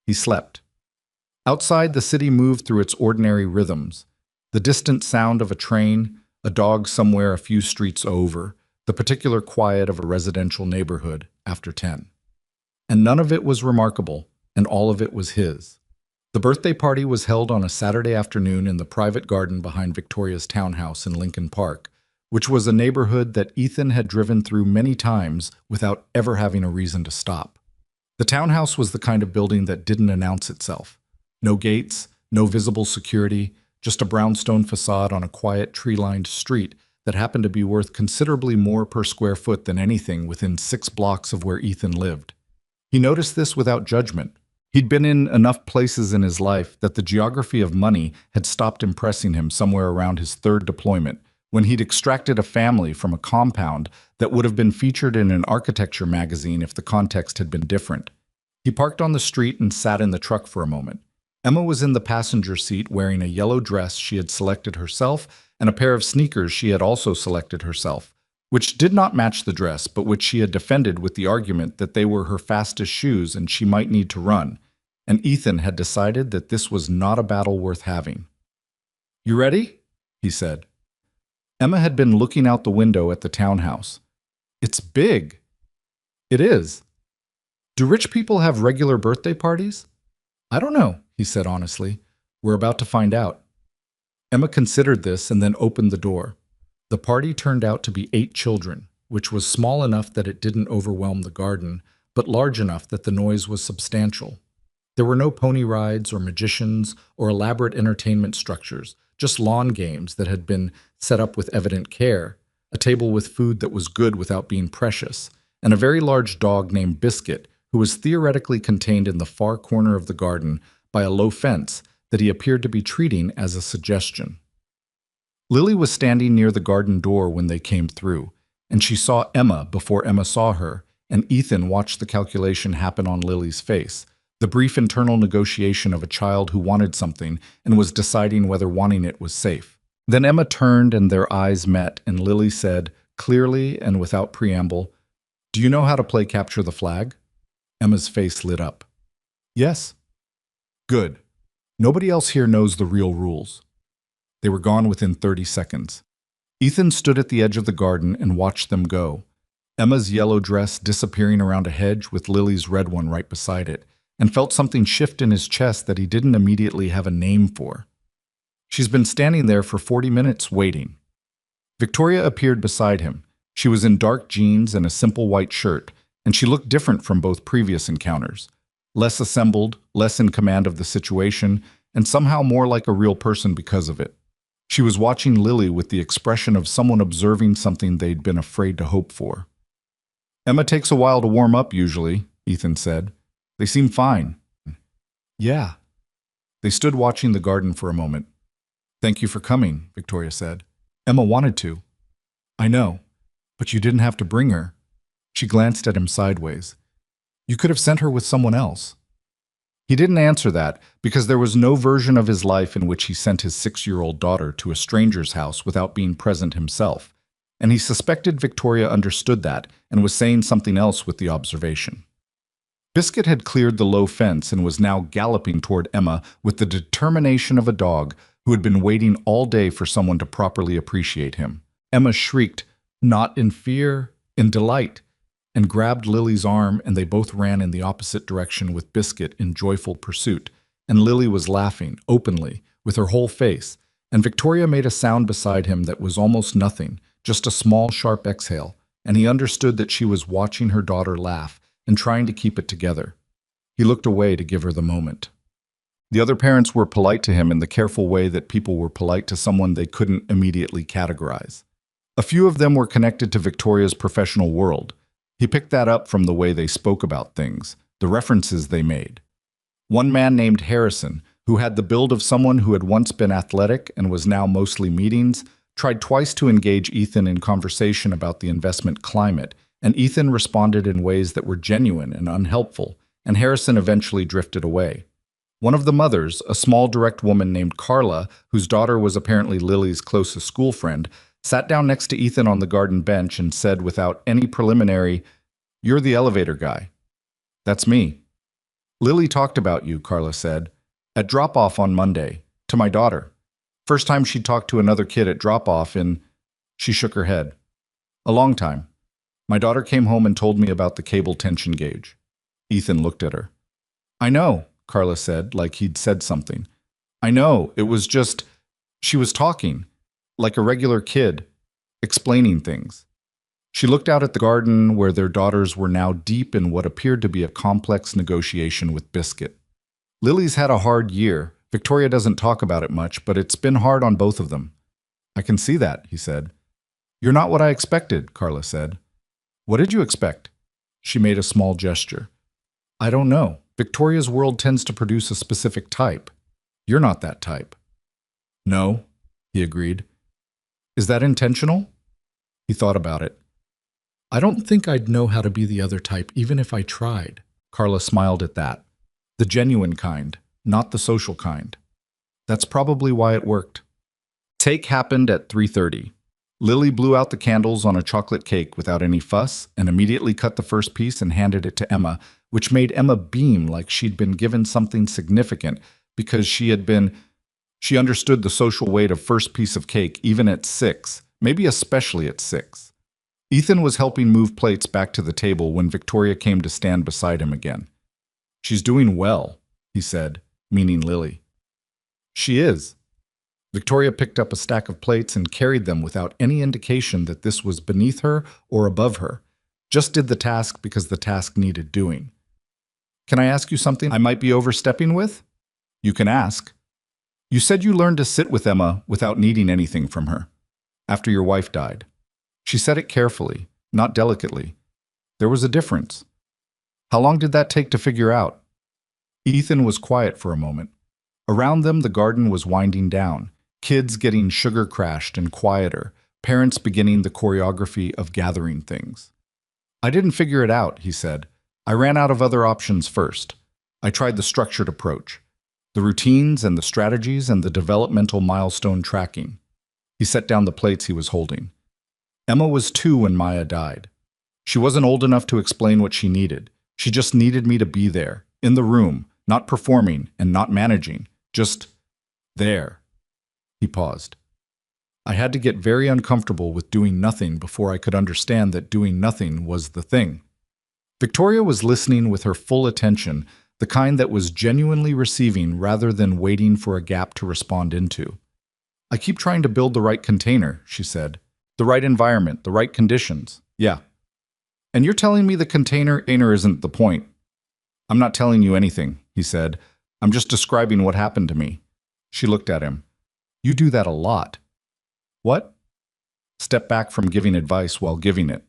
He slept. Outside, the city moved through its ordinary rhythms. The distant sound of a train, a dog somewhere a few streets over, the particular quiet of a residential neighborhood after 10. And none of it was remarkable, and all of it was his. The birthday party was held on a Saturday afternoon in the private garden behind Victoria's townhouse in Lincoln Park, which was a neighborhood that Ethan had driven through many times without ever having a reason to stop. The townhouse was the kind of building that didn't announce itself. No gates, no visible security, just a brownstone facade on a quiet tree-lined street that happened to be worth considerably more per square foot than anything within 6 blocks of where Ethan lived. He noticed this without judgment. He'd been in enough places in his life that the geography of money had stopped impressing him somewhere around his 3rd deployment, when he'd extracted a family from a compound that would have been featured in an architecture magazine if the context had been different. He parked on the street and sat in the truck for a moment. Emma was in the passenger seat wearing a yellow dress she had selected herself and a pair of sneakers she had also selected herself, which did not match the dress but which she had defended with the argument that they were her fastest shoes and she might need to run, and Ethan had decided that this was not a battle worth having. "You ready?" he said. Emma had been looking out the window at the townhouse. "It's big." "It is." "Do rich people have regular birthday parties?" "I don't know," he said honestly. "We're about to find out." Emma considered this and then opened the door. The party turned out to be 8 children, which was small enough that it didn't overwhelm the garden, but large enough that the noise was substantial. There were no pony rides or magicians or elaborate entertainment structures, just lawn games that had been set up with evident care, a table with food that was good without being precious, and a very large dog named Biscuit, who was theoretically contained in the far corner of the garden by a low fence that he appeared to be treating as a suggestion. Lily was standing near the garden door when they came through, and she saw Emma before Emma saw her, and Ethan watched the calculation happen on Lily's face, the brief internal negotiation of a child who wanted something and was deciding whether wanting it was safe. Then Emma turned and their eyes met, and Lily said, clearly and without preamble, "Do you know how to play capture the flag?" Emma's face lit up. "Yes." "Good. Nobody else here knows the real rules." They were gone within 30 seconds. Ethan stood at the edge of the garden and watched them go, Emma's yellow dress disappearing around a hedge with Lily's red one right beside it, and felt something shift in his chest that he didn't immediately have a name for. "She's been standing there for 40 minutes waiting." Victoria appeared beside him. She was in dark jeans and a simple white shirt, and she looked different from both previous encounters. Less assembled, less in command of the situation, and somehow more like a real person because of it. She was watching Lily with the expression of someone observing something they'd been afraid to hope for. "Emma takes a while to warm up, usually," Ethan said. "They seem fine." "Yeah." They stood watching the garden for a moment. "Thank you for coming," Victoria said. "Emma wanted to." "I know, but you didn't have to bring her." She glanced at him sideways. "You could have sent her with someone else." He didn't answer that because there was no version of his life in which he sent his 6-year-old daughter to a stranger's house without being present himself, and he suspected Victoria understood that and was saying something else with the observation. Biscuit had cleared the low fence and was now galloping toward Emma with the determination of a dog who had been waiting all day for someone to properly appreciate him. Emma shrieked, not in fear, in delight, and grabbed Lily's arm, and they both ran in the opposite direction with Biscuit in joyful pursuit. And Lily was laughing, openly, with her whole face, and Victoria made a sound beside him that was almost nothing, just a small, sharp exhale, and he understood that she was watching her daughter laugh and trying to keep it together. He looked away to give her the moment. The other parents were polite to him in the careful way that people were polite to someone they couldn't immediately categorize. A few of them were connected to Victoria's professional world. He picked that up from the way they spoke about things, the references they made. One man named Harrison, who had the build of someone who had once been athletic and was now mostly meetings, tried twice to engage Ethan in conversation about the investment climate, and Ethan responded in ways that were genuine and unhelpful, and Harrison eventually drifted away. One of the mothers, a small direct woman named Carla, whose daughter was apparently Lily's closest school friend, sat down next to Ethan on the garden bench and said without any preliminary, "You're the elevator guy." "That's me." "Lily talked about you," Carla said, "at drop-off on Monday, to my daughter. First time she'd talked to another kid at drop-off in—" She shook her head. "A long time. My daughter came home and told me about the cable tension gauge." Ethan looked at her. "I know," Carla said, like he'd said something. "I know, it was just, she was talking, like a regular kid, explaining things." She looked out at the garden where their daughters were now deep in what appeared to be a complex negotiation with Biscuit. "Lily's had a hard year. Victoria doesn't talk about it much, but it's been hard on both of them." "I can see that," he said. "You're not what I expected," Carla said. "What did you expect?" She made a small gesture. "I don't know. Victoria's world tends to produce a specific type. You're not that type." "No," he agreed. "Is that intentional?" He thought about it. "I don't think I'd know how to be the other type even if I tried." Carla smiled at that. "The genuine kind, not the social kind. That's probably why it worked." Take happened at 3:30. Lily blew out the candles on a chocolate cake without any fuss and immediately cut the first piece and handed it to Emma, which made Emma beam like she'd been given something significant because she understood the social weight of first piece of cake even at 6, maybe especially at 6. Ethan was helping move plates back to the table when Victoria came to stand beside him again. "She's doing well," he said, meaning Lily. "She is." Victoria picked up a stack of plates and carried them without any indication that this was beneath her or above her, just did the task because the task needed doing. "Can I ask you something I might be overstepping with?" "You can ask." "You said you learned to sit with Emma without needing anything from her, after your wife died." She said it carefully, not delicately. There was a difference. "How long did that take to figure out?" Ethan was quiet for a moment. Around them, the garden was winding down, kids getting sugar crashed and quieter, parents beginning the choreography of gathering things. "I didn't figure it out," he said. "I ran out of other options first. I tried the structured approach, the routines and the strategies and the developmental milestone tracking." He set down the plates he was holding. "Emma was 2 when Maya died. She wasn't old enough to explain what she needed. She just needed me to be there, in the room, not performing and not managing, just there." He paused. "I had to get very uncomfortable with doing nothing before I could understand that doing nothing was the thing." Victoria was listening with her full attention, the kind that was genuinely receiving rather than waiting for a gap to respond into. "I keep trying to build the right container," she said. "The right environment, the right conditions. Yeah. And you're telling me the container isn't the point." "I'm not telling you anything," he said. "I'm just describing what happened to me." She looked at him. "You do that a lot. What? Step back from giving advice while giving it.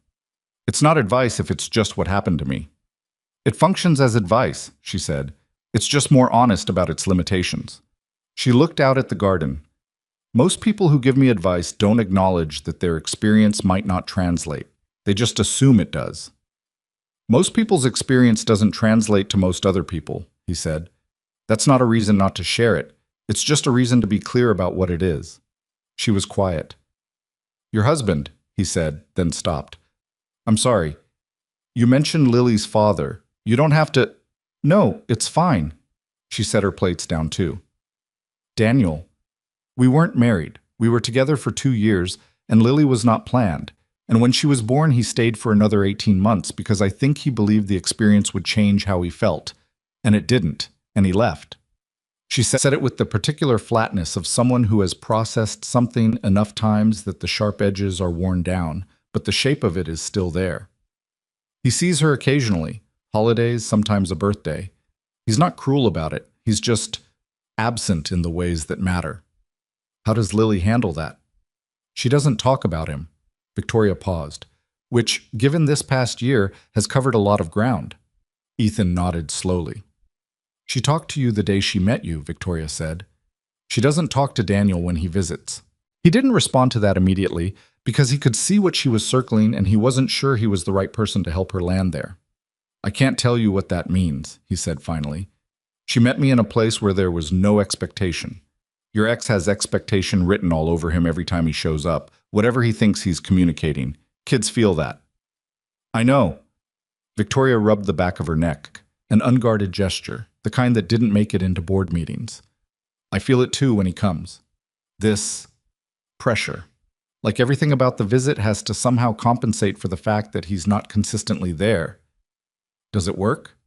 It's not advice if it's just what happened to me. It functions as advice, she said. It's just more honest about its limitations. She looked out at the garden. Most people who give me advice don't acknowledge that their experience might not translate. They just assume it does. Most people's experience doesn't translate to most other people, he said. That's not a reason not to share it. It's just a reason to be clear about what it is. She was quiet. Your husband, he said, then stopped. I'm sorry. You mentioned Lily's father. You don't have to… No, it's fine. She set her plates down too. Daniel, we weren't married. We were together for 2 years, and Lily was not planned. And when she was born, he stayed for another 18 months because I think he believed the experience would change how he felt. And it didn't, and he left. She said it with the particular flatness of someone who has processed something enough times that the sharp edges are worn down, but the shape of it is still there. He sees her occasionally, holidays, sometimes a birthday. He's not cruel about it. He's just absent in the ways that matter. How does Lily handle that? She doesn't talk about him. Victoria paused, which, given this past year, has covered a lot of ground. Ethan nodded slowly. She talked to you the day she met you, Victoria said. She doesn't talk to Daniel when he visits. He didn't respond to that immediately because he could see what she was circling and he wasn't sure he was the right person to help her land there. I can't tell you what that means, he said finally. She met me in a place where there was no expectation. Your ex has expectation written all over him every time he shows up, whatever he thinks he's communicating. Kids feel that. I know. Victoria rubbed the back of her neck, an unguarded gesture, the kind that didn't make it into board meetings. I feel it too when he comes. This pressure. Like everything about the visit has to somehow compensate for the fact that he's not consistently there. Does it work?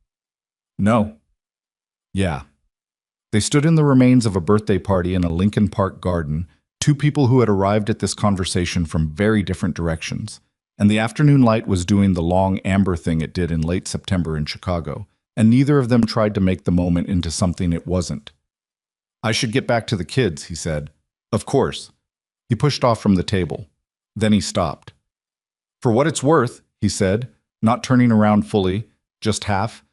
No. Yeah. They stood in the remains of a birthday party in a Lincoln Park garden, two people who had arrived at this conversation from very different directions, and the afternoon light was doing the long amber thing it did in late September in Chicago, and neither of them tried to make the moment into something it wasn't. I should get back to the kids, he said. Of course. He pushed off from the table. Then he stopped. For what it's worth, he said, not turning around fully, just half.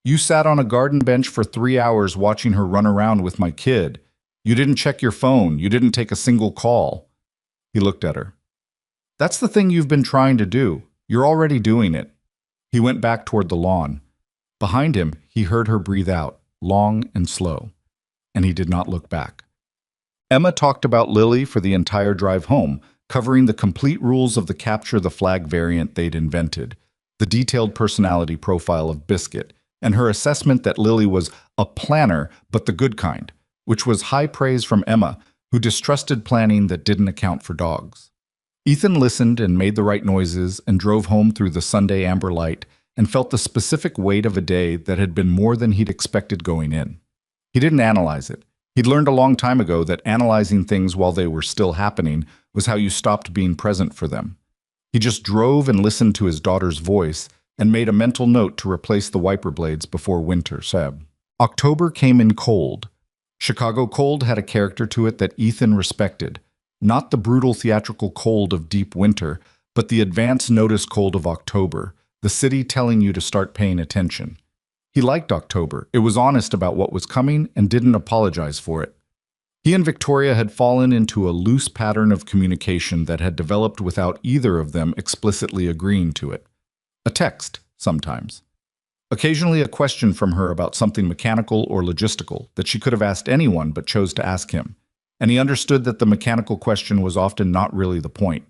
You sat on a garden bench for 3 hours watching her run around with my kid. You didn't check your phone. You didn't take a single call. He looked at her. That's the thing you've been trying to do. You're already doing it. He went back toward the lawn. Behind him, he heard her breathe out, long and slow, and he did not look back. Emma talked about Lily for the entire drive home, covering the complete rules of the capture the flag variant they'd invented, the detailed personality profile of Biscuit, and her assessment that Lily was a planner, but the good kind, which was high praise from Emma, who distrusted planning that didn't account for dogs. Ethan listened and made the right noises and drove home through the Sunday amber light and felt the specific weight of a day that had been more than he'd expected going in. He didn't analyze it. He'd learned a long time ago that analyzing things while they were still happening was how you stopped being present for them. He just drove and listened to his daughter's voice and made a mental note to replace the wiper blades before winter set. October came in cold. Chicago cold had a character to it that Ethan respected, not the brutal theatrical cold of deep winter, but the advance notice cold of October, the city telling you to start paying attention. He liked October. It was honest about what was coming and didn't apologize for it. He and Victoria had fallen into a loose pattern of communication that had developed without either of them explicitly agreeing to it. A text, sometimes. Occasionally a question from her about something mechanical or logistical that she could have asked anyone but chose to ask him, and he understood that the mechanical question was often not really the point.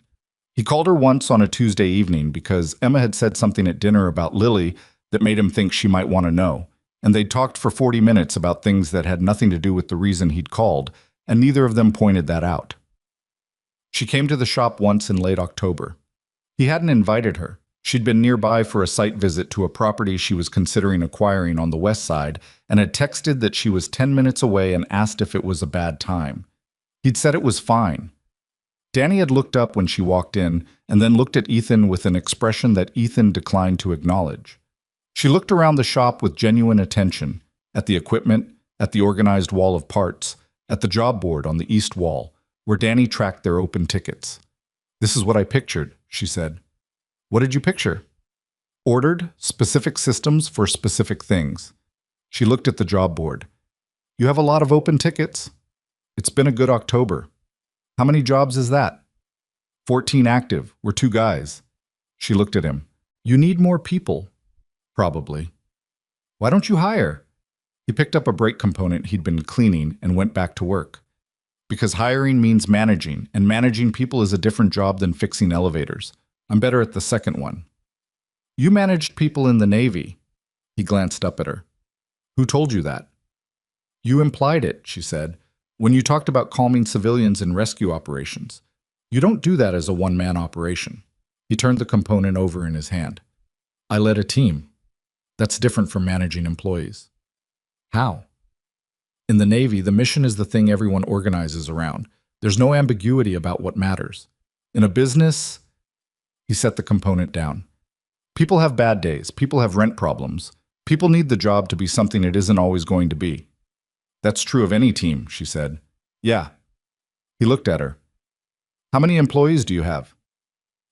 He called her once on a Tuesday evening because Emma had said something at dinner about Lily that made him think she might want to know, and they'd talked for 40 minutes about things that had nothing to do with the reason he'd called, and neither of them pointed that out. She came to the shop once in late October. He hadn't invited her. She'd been nearby for a site visit to a property she was considering acquiring on the west side and had texted that she was 10 minutes away and asked if it was a bad time. He'd said it was fine. Danny had looked up when she walked in and then looked at Ethan with an expression that Ethan declined to acknowledge. She looked around the shop with genuine attention, at the equipment, at the organized wall of parts, at the job board on the east wall, where Danny tracked their open tickets. "This is what I pictured," she said. "What did you picture?" "Ordered specific systems for specific things." She looked at the job board. "You have a lot of open tickets." "It's been a good October." "How many jobs is that?" 14 active. We're 2 guys. She looked at him. "You need more people." "Probably." "Why don't you hire?" He picked up a brake component he'd been cleaning and went back to work. "Because hiring means managing, and managing people is a different job than fixing elevators. I'm better at the second one." "You managed people in the Navy." He glanced up at her. "Who told you that?" "You implied it," she said, "when you talked about calming civilians in rescue operations. You don't do that as a one-man operation." He turned the component over in his hand. "I led a team. That's different from managing employees." "How?" "In the Navy, the mission is the thing everyone organizes around. There's no ambiguity about what matters. In a business," he set the component down, "people have bad days, people have rent problems. People need the job to be something it isn't always going to be." "That's true of any team," she said. "Yeah." He looked at her. "How many employees do you have?"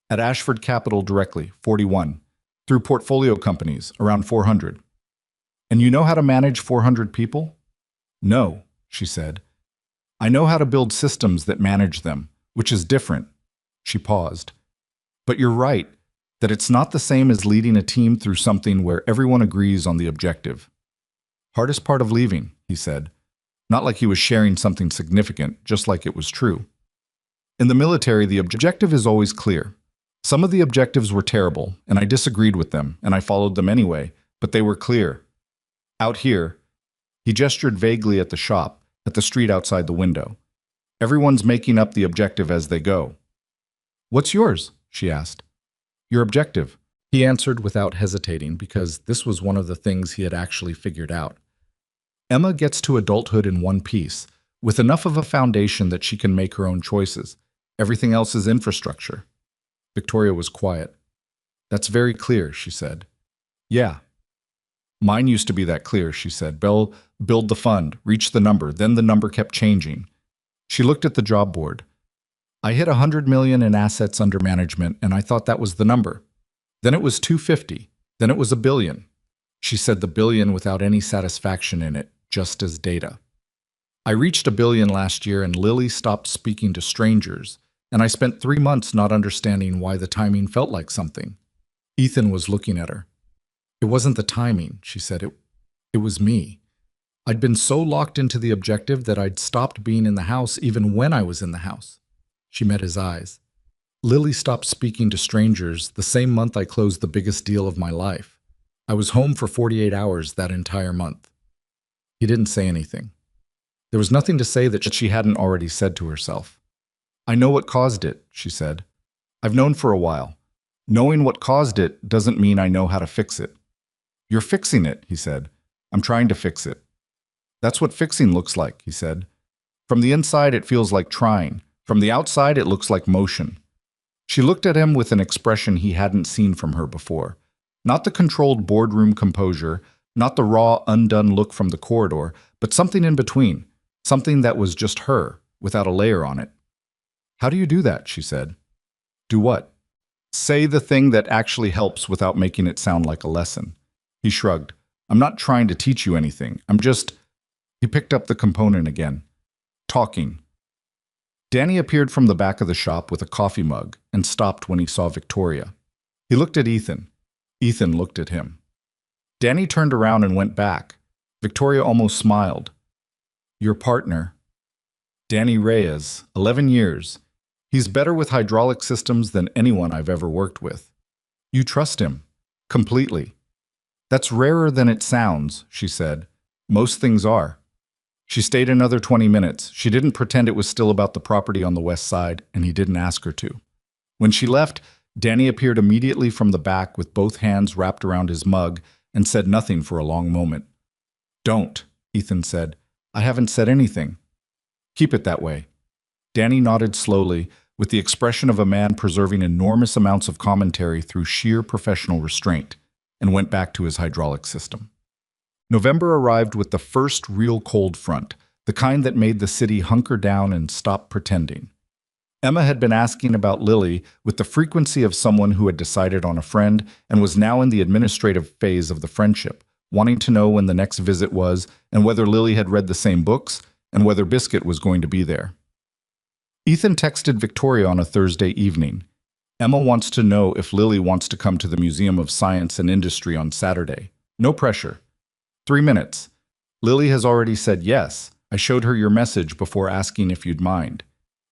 "At Ashford Capital directly, 41. Through portfolio companies, around 400. "And you know how to manage 400 people?" "No," she said. "I know how to build systems that manage them, which is different." She paused. "But you're right, that it's not the same as leading a team through something where everyone agrees on the objective." "Hardest part of leaving," he said. Not like he was sharing something significant, just like it was true. "In the military, the objective is always clear. Some of the objectives were terrible, and I disagreed with them, and I followed them anyway, but they were clear. Out here," he gestured vaguely at the shop, at the street outside the window, "everyone's making up the objective as they go." "What's yours?" she asked. "Your objective," he answered without hesitating, because this was one of the things he had actually figured out. "Emma gets to adulthood in one piece, with enough of a foundation that she can make her own choices. Everything else is infrastructure." Victoria was quiet. "That's very clear," she said. "Yeah." "Mine used to be that clear," she said. "Build the fund, reach the number, then the number kept changing." She looked at the job board. "I hit 100 million in assets under management, and I thought that was the number. Then it was 250, then it was a billion." She said the billion without any satisfaction in it, just as data. "I reached a billion last year, and Lily stopped speaking to strangers, and I spent 3 months not understanding why the timing felt like something." Ethan was looking at her. "It wasn't the timing," she said. It was me. I'd been so locked into the objective that I'd stopped being in the house even when I was in the house." She met his eyes. "Lily stopped speaking to strangers the same month I closed the biggest deal of my life. I was home for 48 hours that entire month." He didn't say anything. There was nothing to say that she hadn't already said to herself. "I know what caused it," she said. "I've known for a while. Knowing what caused it doesn't mean I know how to fix it." "You're fixing it," he said. "I'm trying to fix it." "That's what fixing looks like," he said. "From the inside, it feels like trying. From the outside, it looks like motion." She looked at him with an expression he hadn't seen from her before. Not the controlled boardroom composure, not the raw, undone look from the corridor, but something in between, something that was just her, without a layer on it. "How do you do that?" she said. "Do what?" "Say the thing that actually helps without making it sound like a lesson." He shrugged. "I'm not trying to teach you anything. I'm just—" He picked up the component again. "Talking." Danny appeared from the back of the shop with a coffee mug and stopped when he saw Victoria. He looked at Ethan. Ethan looked at him. Danny turned around and went back. Victoria almost smiled. "Your partner." "Danny Reyes, 11 years. He's better with hydraulic systems than anyone I've ever worked with." "You trust him?" "Completely." "That's rarer than it sounds," she said. "Most things are." She stayed another 20 minutes. She didn't pretend it was still about the property on the west side, and he didn't ask her to. When she left, Danny appeared immediately from the back with both hands wrapped around his mug and said nothing for a long moment. "Don't," Ethan said. "I haven't said anything." "Keep it that way." Danny nodded slowly, with the expression of a man preserving enormous amounts of commentary through sheer professional restraint, and went back to his hydraulic system. November arrived with the first real cold front, the kind that made the city hunker down and stop pretending. Emma had been asking about Lily with the frequency of someone who had decided on a friend and was now in the administrative phase of the friendship, wanting to know when the next visit was and whether Lily had read the same books and whether Biscuit was going to be there. Ethan texted Victoria on a Thursday evening. Emma wants to know if Lily wants to come to the Museum of Science and Industry on Saturday. No pressure. 3 minutes. Lily has already said yes. I showed her your message before asking if you'd mind.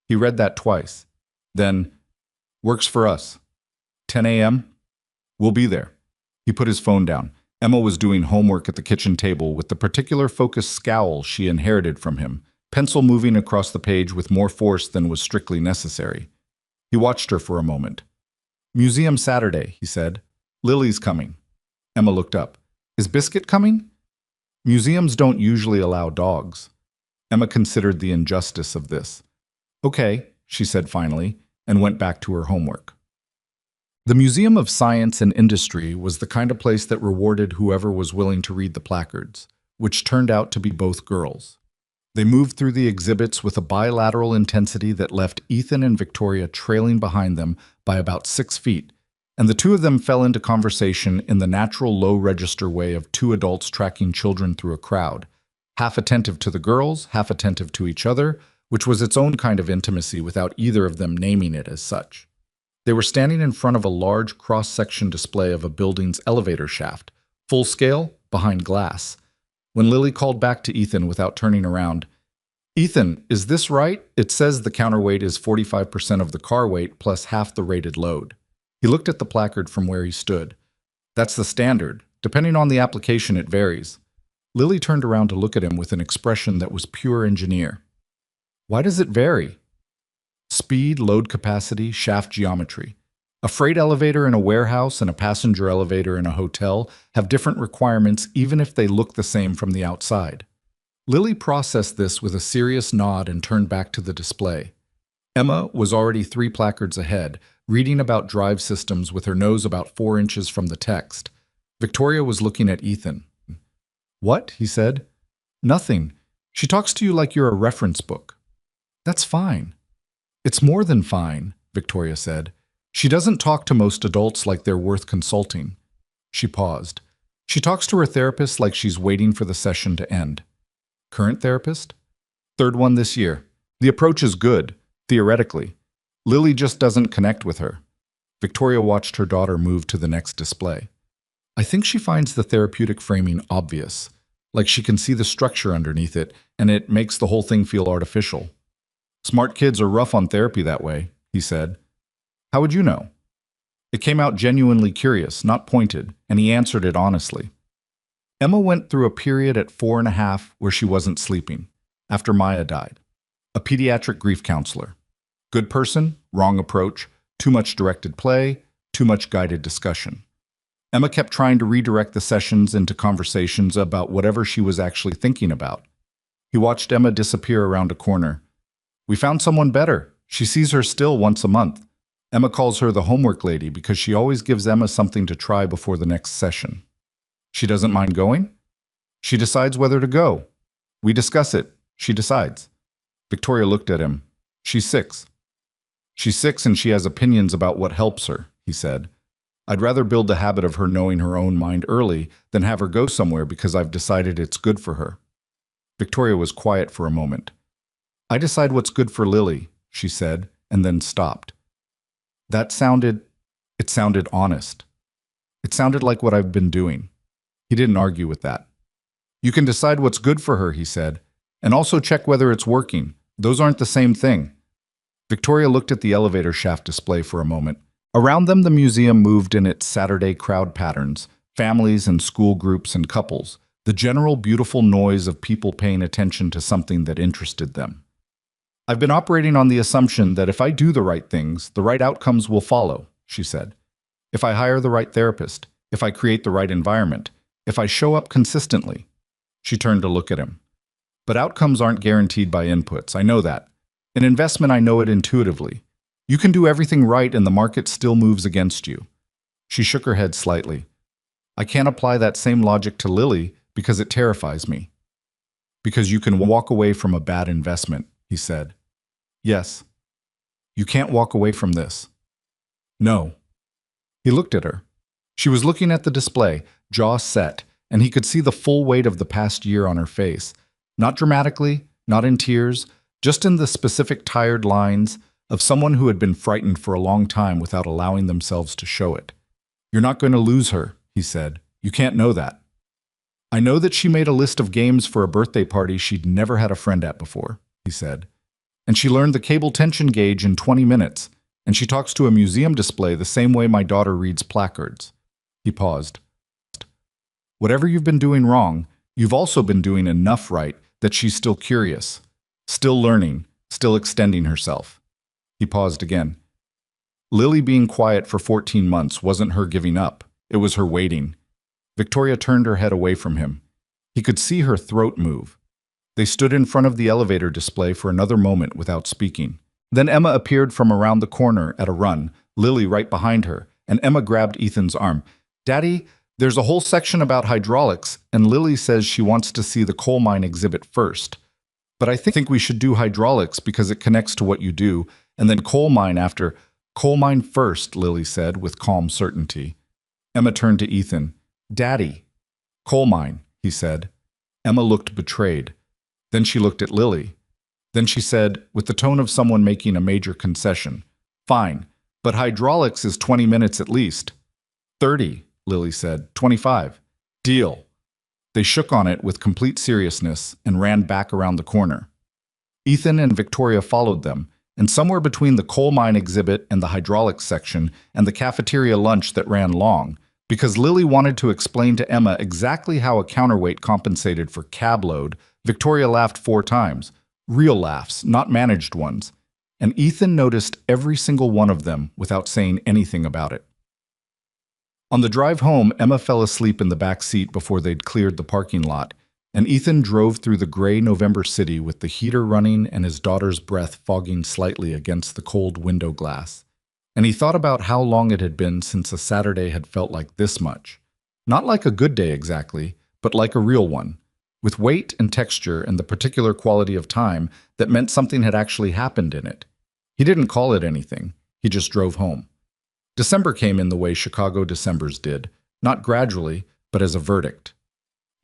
He read that twice. Then, works for us. 10 a.m.? We'll be there. He put his phone down. Emma was doing homework at the kitchen table with the particular focused scowl she inherited from him, pencil moving across the page with more force than was strictly necessary. He watched her for a moment. Museum Saturday, he said. Lily's coming. Emma looked up. Is Biscuit coming? Museums don't usually allow dogs. Emma considered the injustice of this. Okay, she said finally, and went back to her homework. The Museum of Science and Industry was the kind of place that rewarded whoever was willing to read the placards, which turned out to be both girls. They moved through the exhibits with a bilateral intensity that left Ethan and Victoria trailing behind them by about 6 feet, and the two of them fell into conversation in the natural low-register way of two adults tracking children through a crowd, half attentive to the girls, half attentive to each other, which was its own kind of intimacy without either of them naming it as such. They were standing in front of a large cross-section display of a building's elevator shaft, full scale, behind glass. When Lily called back to Ethan without turning around, "Ethan, is this right? It says the counterweight is 45% of the car weight plus half the rated load." He looked at the placard from where he stood. "That's the standard. Depending on the application, it varies." Lily turned around to look at him with an expression that was pure engineer. "Why does it vary?" "Speed, load capacity, shaft geometry. A freight elevator in a warehouse and a passenger elevator in a hotel have different requirements even if they look the same from the outside." Lily processed this with a serious nod and turned back to the display. Emma was already 3 placards ahead, reading about drive systems with her nose about 4 inches from the text. Victoria was looking at Ethan. "What?" he said. "Nothing. She talks to you like you're a reference book." "That's fine." "It's more than fine," Victoria said. "She doesn't talk to most adults like they're worth consulting." She paused. "She talks to her therapist like she's waiting for the session to end." "Current therapist?" "Third one this year. The approach is good, theoretically. Lily just doesn't connect with her." Victoria watched her daughter move to the next display. "I think she finds the therapeutic framing obvious, like she can see the structure underneath it, and it makes the whole thing feel artificial." "Smart kids are rough on therapy that way," he said. "How would you know?" It came out genuinely curious, not pointed, and he answered it honestly. Emma went through a period at 4.5 where she wasn't sleeping, after Maya died. A pediatric grief counselor. Good person, wrong approach, too much directed play, too much guided discussion. Emma kept trying to redirect the sessions into conversations about whatever she was actually thinking about. He watched Emma disappear around a corner. "We found someone better. She sees her still once a month. Emma calls her the homework lady because she always gives Emma something to try before the next session. She doesn't mind going? She decides whether to go. We discuss it. She decides." Victoria looked at him. "She's 6. She's 6 and she has opinions about what helps her," he said. "I'd rather build the habit of her knowing her own mind early than have her go somewhere because I've decided it's good for her." Victoria was quiet for a moment. "I decide what's good for Lily," she said, and then stopped. It sounded honest. It sounded like what I've been doing. He didn't argue with that. "You can decide what's good for her," he said, "and also check whether it's working. Those aren't the same thing." Victoria looked at the elevator shaft display for a moment. Around them, the museum moved in its Saturday crowd patterns, families and school groups and couples, the general beautiful noise of people paying attention to something that interested them. "I've been operating on the assumption that if I do the right things, the right outcomes will follow," she said. "If I hire the right therapist, if I create the right environment, if I show up consistently." She turned to look at him. "But outcomes aren't guaranteed by inputs. I know that. In investment, I know it intuitively. You can do everything right and the market still moves against you." She shook her head slightly. "I can't apply that same logic to Lily because it terrifies me." Because you can walk away from a bad investment, he said. Yes. You can't walk away from this. No. He looked at her. She was looking at the display, jaw set, and he could see the full weight of the past year on her face. Not dramatically, not in tears, just in the specific tired lines of someone who had been frightened for a long time without allowing themselves to show it. You're not going to lose her, he said. You can't know that. I know that she made a list of games for a birthday party she'd never had a friend at before, he said. And she learned the cable tension gauge in 20 minutes, and she talks to a museum display the same way my daughter reads placards. He paused. Whatever you've been doing wrong, you've also been doing enough right that she's still curious, still learning, still extending herself. He paused again. Lily being quiet for 14 months wasn't her giving up. It was her waiting. Victoria turned her head away from him. He could see her throat move. They stood in front of the elevator display for another moment without speaking. Then Emma appeared from around the corner at a run, Lily right behind her, and Emma grabbed Ethan's arm. Daddy, there's a whole section about hydraulics, and Lily says she wants to see the coal mine exhibit first. But I think we should do hydraulics because it connects to what you do, and then coal mine after. Coal mine first, Lily said with calm certainty. Emma turned to Ethan. Daddy. Coal mine, he said. Emma looked betrayed. Then she looked at Lily. Then she said, with the tone of someone making a major concession, Fine, but hydraulics is 20 minutes at least. 30, Lily said. 25. Deal. They shook on it with complete seriousness and ran back around the corner. Ethan and Victoria followed them, and somewhere between the coal mine exhibit and the hydraulics section and the cafeteria lunch that ran long, because Lily wanted to explain to Emma exactly how a counterweight compensated for cab load, Victoria laughed 4 times. Real laughs, not managed ones. And Ethan noticed every single one of them without saying anything about it. On the drive home, Emma fell asleep in the back seat before they'd cleared the parking lot, and Ethan drove through the gray November city with the heater running and his daughter's breath fogging slightly against the cold window glass. And he thought about how long it had been since a Saturday had felt like this much. Not like a good day exactly, but like a real one, with weight and texture and the particular quality of time that meant something had actually happened in it. He didn't call it anything. He just drove home. December came in the way Chicago Decembers did, not gradually, but as a verdict.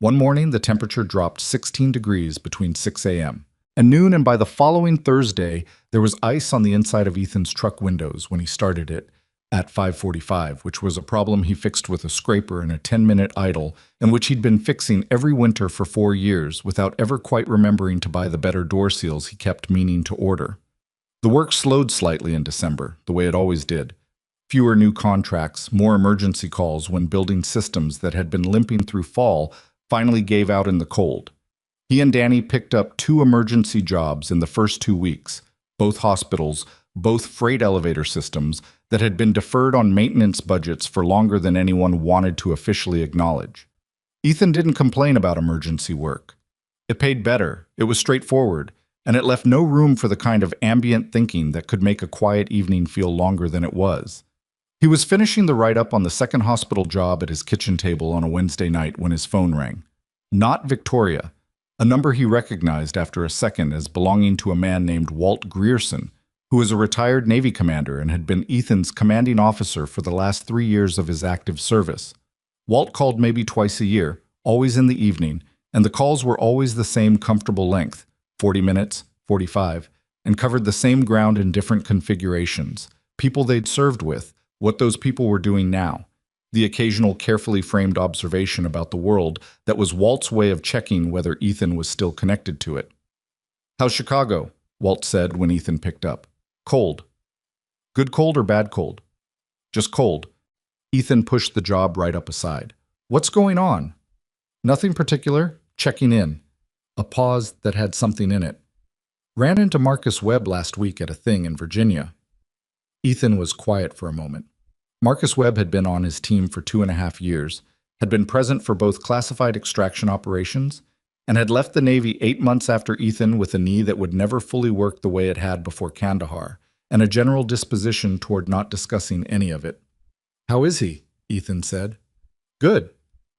One morning, the temperature dropped 16 degrees between 6 a.m. and noon, and by the following Thursday, there was ice on the inside of Ethan's truck windows when he started it at 5:45, which was a problem he fixed with a scraper and a 10-minute idle, and which he'd been fixing every winter for 4 years without ever quite remembering to buy the better door seals he kept meaning to order. The work slowed slightly in December, the way it always did. Fewer new contracts, more emergency calls when building systems that had been limping through fall finally gave out in the cold. He and Danny picked up 2 emergency jobs in the first 2 weeks, both hospitals, both freight elevator systems that had been deferred on maintenance budgets for longer than anyone wanted to officially acknowledge. Ethan didn't complain about emergency work. It paid better, it was straightforward, and it left no room for the kind of ambient thinking that could make a quiet evening feel longer than it was. He was finishing the write-up on the second hospital job at his kitchen table on a Wednesday night when his phone rang. Not Victoria, a number he recognized after a second as belonging to a man named Walt Grierson, who was a retired Navy commander and had been Ethan's commanding officer for the last 3 years of his active service. Walt called maybe twice a year, always in the evening, and the calls were always the same comfortable length, 40 minutes, 45, and covered the same ground in different configurations, people they'd served with, what those people were doing now, the occasional carefully framed observation about the world that was Walt's way of checking whether Ethan was still connected to it. "How's Chicago?" Walt said when Ethan picked up. "Cold." "Good cold or bad cold?" "Just cold." Ethan pushed the job right up aside. "What's going on?" "Nothing particular. Checking in." A pause that had something in it. "Ran into Marcus Webb last week at a thing in Virginia." Ethan was quiet for a moment. Marcus Webb had been on his team for 2.5 years, had been present for both classified extraction operations, and had left the Navy 8 months after Ethan with a knee that would never fully work the way it had before Kandahar, and a general disposition toward not discussing any of it. "How is he?" Ethan said. "Good.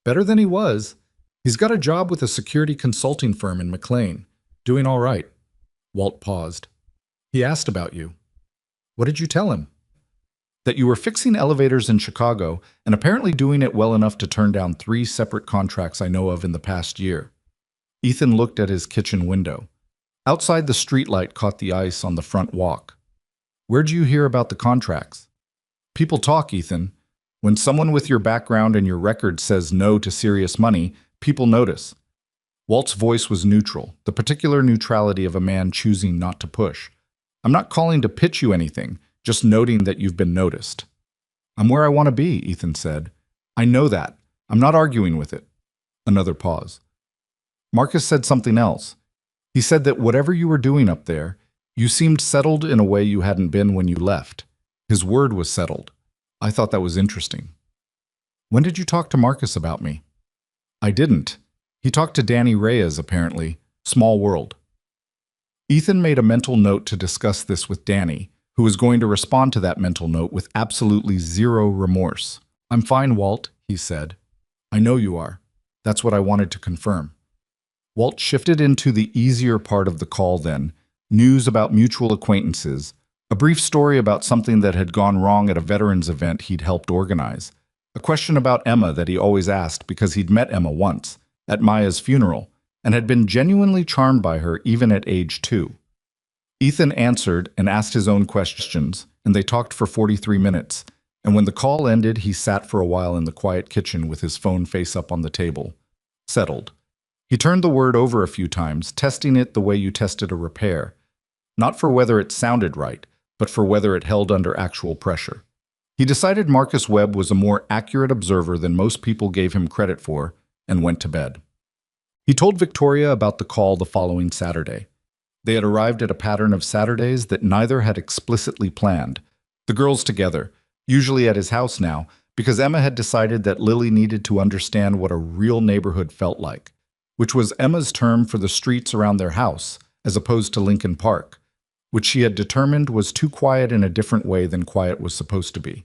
Better than he was." He's got a job with a security consulting firm in McLean. Doing all right. Walt paused. He asked about you. What did you tell him? That you were fixing elevators in Chicago and apparently doing it well enough to turn down 3 separate contracts I know of in the past year. Ethan looked at his kitchen window. Outside, the streetlight caught the ice on the front walk. Where'd you hear about the contracts? People talk, Ethan. When someone with your background and your record says no to serious money, people notice. Walt's voice was neutral, the particular neutrality of a man choosing not to push. I'm not calling to pitch you anything, just noting that you've been noticed. I'm where I want to be, Ethan said. I know that. I'm not arguing with it. Another pause. Marcus said something else. He said that whatever you were doing up there, you seemed settled in a way you hadn't been when you left. His word was settled. I thought that was interesting. When did you talk to Marcus about me? I didn't. He talked to Danny Reyes, apparently. Small world. Ethan made a mental note to discuss this with Danny, who was going to respond to that mental note with absolutely zero remorse. I'm fine, Walt, he said. I know you are. That's what I wanted to confirm. Walt shifted into the easier part of the call then, news about mutual acquaintances, a brief story about something that had gone wrong at a veterans event he'd helped organize, a question about Emma that he always asked because he'd met Emma once, at Maya's funeral, and had been genuinely charmed by her even at age 2. Ethan answered and asked his own questions, and they talked for 43 minutes, and when the call ended, he sat for a while in the quiet kitchen with his phone face up on the table. Settled. He turned the word over a few times, testing it the way you tested a repair, not for whether it sounded right, but for whether it held under actual pressure. He decided Marcus Webb was a more accurate observer than most people gave him credit for, and went to bed. He told Victoria about the call the following Saturday. They had arrived at a pattern of Saturdays that neither had explicitly planned. The girls together, usually at his house now, because Emma had decided that Lily needed to understand what a real neighborhood felt like, which was Emma's term for the streets around their house, as opposed to Lincoln Park, which she had determined was too quiet in a different way than quiet was supposed to be.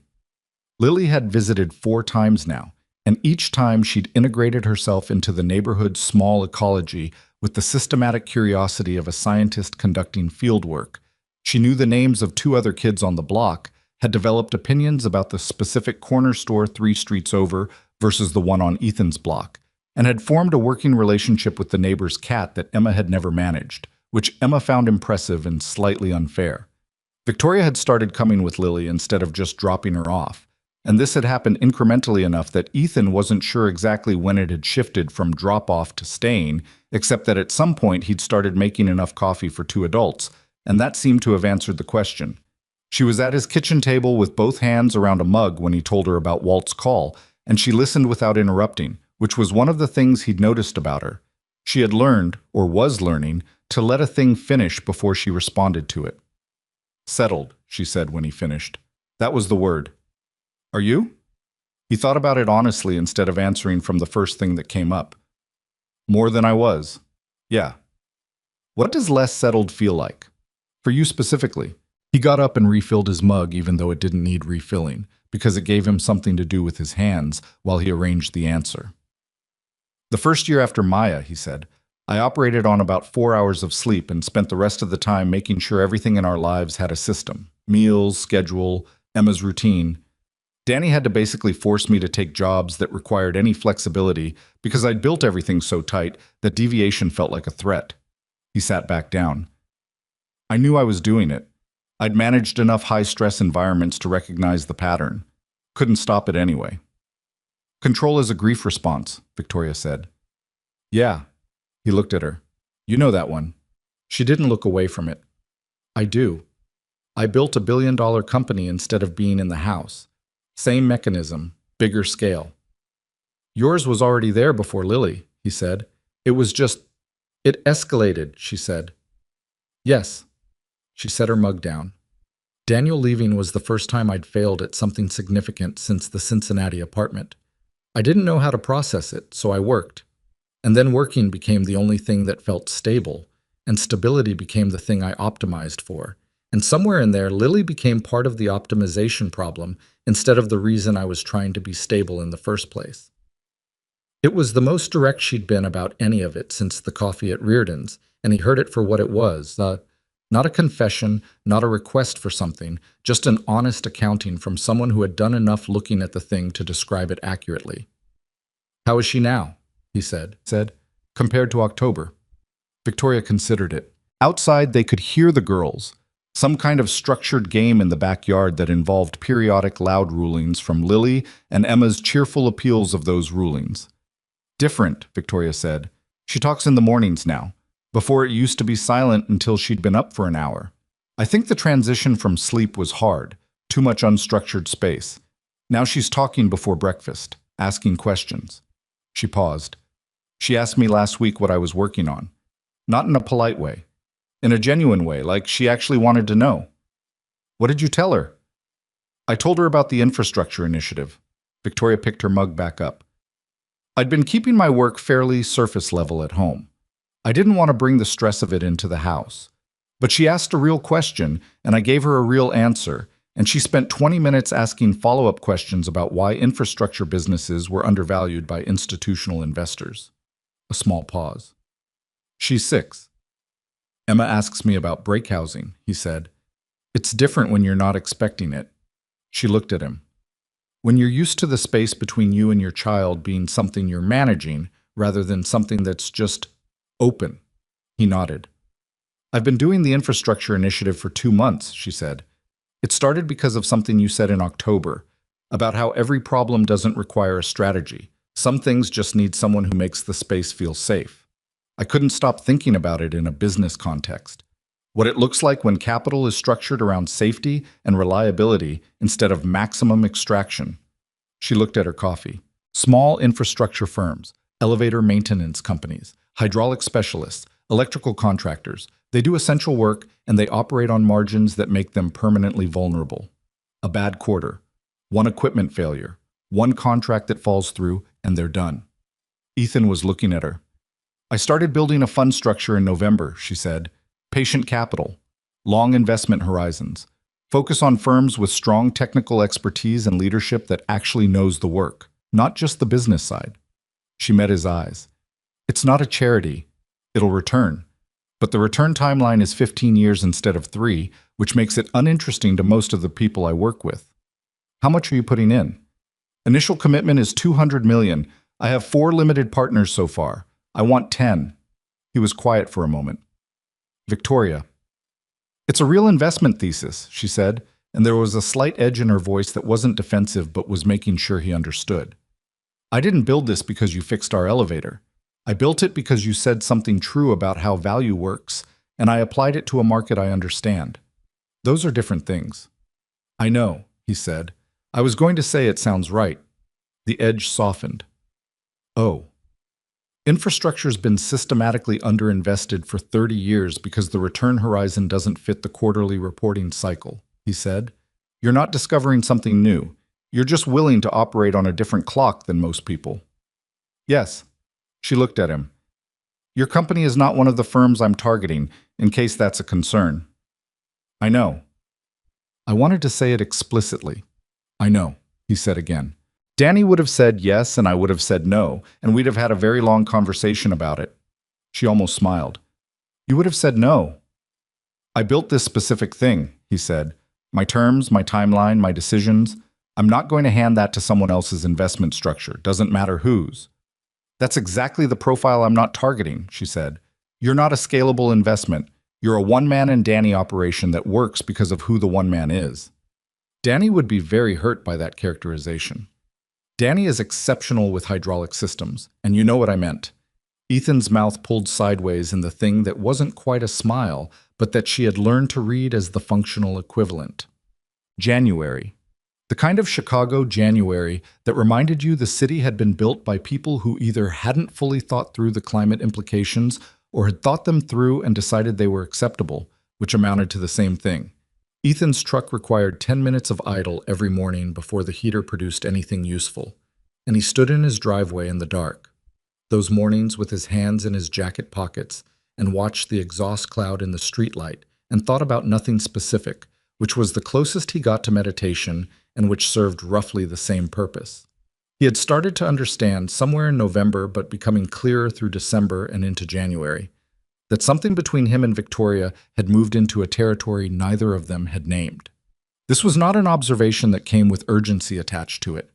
Lily had visited 4 times now, and each time she'd integrated herself into the neighborhood's small ecology with the systematic curiosity of a scientist conducting fieldwork. She knew the names of 2 other kids on the block, had developed opinions about the specific corner store 3 streets over versus the one on Ethan's block, and had formed a working relationship with the neighbor's cat that Emma had never managed, which Emma found impressive and slightly unfair. Victoria had started coming with Lily instead of just dropping her off, and this had happened incrementally enough that Ethan wasn't sure exactly when it had shifted from drop-off to staying, except that at some point he'd started making enough coffee for 2 adults, and that seemed to have answered the question. She was at his kitchen table with both hands around a mug when he told her about Walt's call, and she listened without interrupting, which was one of the things he'd noticed about her. She had learned, or was learning, to let a thing finish before she responded to it. Settled, she said when he finished. That was the word. Are you? He thought about it honestly instead of answering from the first thing that came up. More than I was. Yeah. What does less settled feel like? For you specifically. He got up and refilled his mug even though it didn't need refilling, because it gave him something to do with his hands while he arranged the answer. The first year after Maya, he said, I operated on about 4 hours of sleep and spent the rest of the time making sure everything in our lives had a system. Meals, schedule, Emma's routine. Danny had to basically force me to take jobs that required any flexibility because I'd built everything so tight that deviation felt like a threat. He sat back down. I knew I was doing it. I'd managed enough high-stress environments to recognize the pattern. Couldn't stop it anyway. Control is a grief response, Victoria said. Yeah. He looked at her. You know that one. She didn't look away from it. I do. I built a billion-dollar company instead of being in the house. Same mechanism, bigger scale. Yours was already there before Lily, he said. It escalated, she said. Yes. She set her mug down. Daniel leaving was the first time I'd failed at something significant since the Cincinnati apartment. I didn't know how to process it, so I worked. And then working became the only thing that felt stable, and stability became the thing I optimized for. And somewhere in there, Lily became part of the optimization problem instead of the reason I was trying to be stable in the first place. It was the most direct she'd been about any of it since the coffee at Reardon's, and he heard it for what it was. Not a confession, not a request for something, just an honest accounting from someone who had done enough looking at the thing to describe it accurately. "How is she now?" he said, "compared to October." Victoria considered it. Outside, they could hear the girls, some kind of structured game in the backyard that involved periodic loud rulings from Lily and Emma's cheerful appeals of those rulings. "Different," Victoria said. "She talks in the mornings now. Before it used to be silent until she'd been up for an hour. I think the transition from sleep was hard, too much unstructured space. Now she's talking before breakfast, asking questions." She paused. "She asked me last week what I was working on. Not in a polite way. In a genuine way, like she actually wanted to know." "What did you tell her?" "I told her about the infrastructure initiative." Victoria picked her mug back up. "I'd been keeping my work fairly surface level at home. I didn't want to bring the stress of it into the house. But she asked a real question, and I gave her a real answer, and she spent 20 minutes asking follow-up questions about why infrastructure businesses were undervalued by institutional investors." A small pause. "She's 6. Emma asks me about break housing," he said. "It's different when you're not expecting it." She looked at him. "When you're used to the space between you and your child being something you're managing, rather than something that's just open." He nodded. "I've been doing the infrastructure initiative for 2 months," she said. "It started because of something you said in October, about how every problem doesn't require a strategy. Some things just need someone who makes the space feel safe. I couldn't stop thinking about it in a business context. What it looks like when capital is structured around safety and reliability instead of maximum extraction." She looked at her coffee. "Small infrastructure firms, elevator maintenance companies, hydraulic specialists, electrical contractors, they do essential work and they operate on margins that make them permanently vulnerable. A bad quarter, one equipment failure, one contract that falls through, and they're done." Ethan was looking at her. "I started building a fund structure in November," she said. "Patient capital, long investment horizons, focus on firms with strong technical expertise and leadership that actually knows the work, not just the business side." She met his eyes. "It's not a charity. It'll return. But the return timeline is 15 years instead of 3, which makes it uninteresting to most of the people I work with." "How much are you putting in?" "Initial commitment is $200 million. I have 4 limited partners so far. I want 10. He was quiet for a moment. "Victoria." "It's a real investment thesis," she said, and there was a slight edge in her voice that wasn't defensive but was making sure he understood. "I didn't build this because you fixed our elevator. I built it because you said something true about how value works, and I applied it to a market I understand. Those are different things." "I know," he said. "I was going to say it sounds right." The edge softened. "Oh. Infrastructure's been systematically underinvested for 30 years because the return horizon doesn't fit the quarterly reporting cycle," he said. "You're not discovering something new. You're just willing to operate on a different clock than most people." "Yes." She looked at him. "Your company is not one of the firms I'm targeting, in case that's a concern." "I know." I wanted to say it explicitly. "I know," he said again. Danny would have said yes and I would have said no, and we'd have had a very long conversation about it. She almost smiled. "You would have said no." "I built this specific thing," he said. "My terms, my timeline, my decisions. I'm not going to hand that to someone else's investment structure, doesn't matter whose." "That's exactly the profile I'm not targeting," she said. "You're not a scalable investment. You're a one-man and Danny operation that works because of who the one man is." Danny would be very hurt by that characterization. Danny is exceptional with hydraulic systems, and you know what I meant. Ethan's mouth pulled sideways in the thing that wasn't quite a smile, but that she had learned to read as the functional equivalent. January. The kind of Chicago January that reminded you the city had been built by people who either hadn't fully thought through the climate implications or had thought them through and decided they were acceptable, which amounted to the same thing. Ethan's truck required 10 minutes of idle every morning before the heater produced anything useful, and he stood in his driveway in the dark. Those mornings with his hands in his jacket pockets and watched the exhaust cloud in the streetlight and thought about nothing specific, which was the closest he got to meditation and which served roughly the same purpose. He had started to understand somewhere in November, but becoming clearer through December and into January, that something between him and Victoria had moved into a territory neither of them had named. This was not an observation that came with urgency attached to it.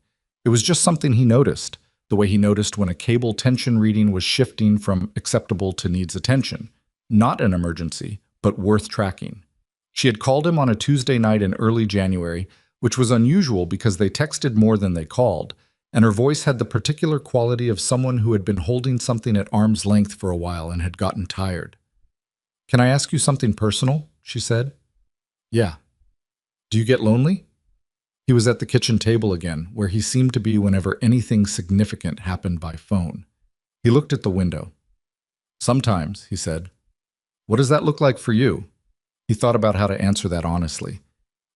It was just something he noticed, the way he noticed when a cable tension reading was shifting from acceptable to needs attention. Not an emergency, but worth tracking. She had called him on a Tuesday night in early January, which was unusual because they texted more than they called, and her voice had the particular quality of someone who had been holding something at arm's length for a while and had gotten tired. "Can I ask you something personal?" she said. "Yeah." "Do you get lonely?" He was at the kitchen table again, where he seemed to be whenever anything significant happened by phone. He looked at the window. "Sometimes," he said. "What does that look like for you?" He thought about how to answer that honestly.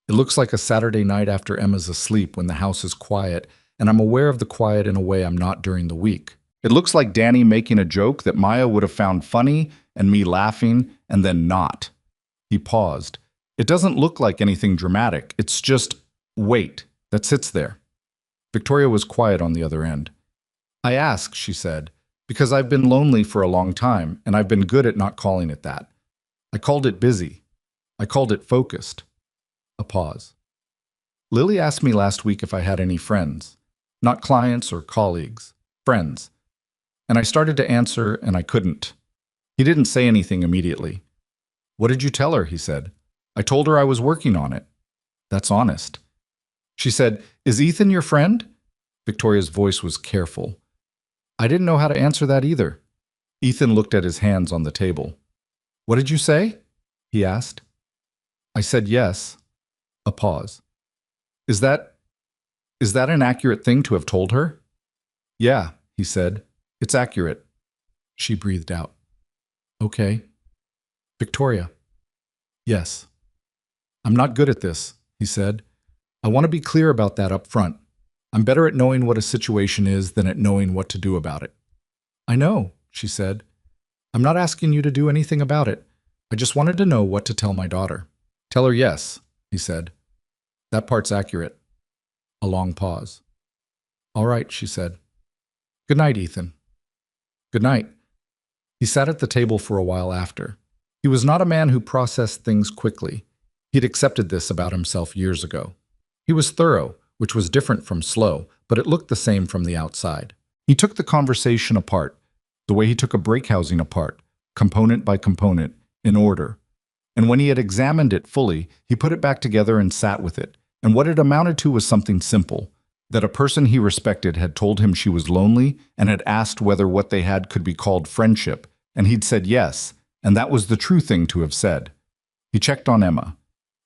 "It looks like a Saturday night after Emma's asleep when the house is quiet, and I'm aware of the quiet in a way I'm not during the week. It looks like Danny making a joke that Maya would have found funny and me laughing and then not." He paused. "It doesn't look like anything dramatic. It's just weight that sits there." Victoria was quiet on the other end. "I ask," she said, "because I've been lonely for a long time, and I've been good at not calling it that. I called it busy. I called it focused." A pause. "Lily asked me last week if I had any friends. Not clients or colleagues. Friends. And I started to answer, and I couldn't." He didn't say anything immediately. "What did you tell her?" he said. "I told her I was working on it." "That's honest." She said, "Is Ethan your friend?" Victoria's voice was careful. "I didn't know how to answer that either." Ethan looked at his hands on the table. "What did you say?" he asked. "I said yes." A pause. Is that an accurate thing to have told her?" "Yeah," he said. "It's accurate." She breathed out. "Okay." "Victoria." "Yes." "I'm not good at this," he said. "I want to be clear about that up front. I'm better at knowing what a situation is than at knowing what to do about it." "I know," she said. "I'm not asking you to do anything about it. I just wanted to know what to tell my daughter." "Tell her yes," he said. "That part's accurate." A long pause. "All right," she said. "Good night, Ethan." "Good night." He sat at the table for a while after. He was not a man who processed things quickly. He'd accepted this about himself years ago. He was thorough, which was different from slow, but it looked the same from the outside. He took the conversation apart, the way he took a break housing apart, component by component, in order. And when he had examined it fully, he put it back together and sat with it. And what it amounted to was something simple, that a person he respected had told him she was lonely and had asked whether what they had could be called friendship, and he'd said yes, and that was the true thing to have said. He checked on Emma.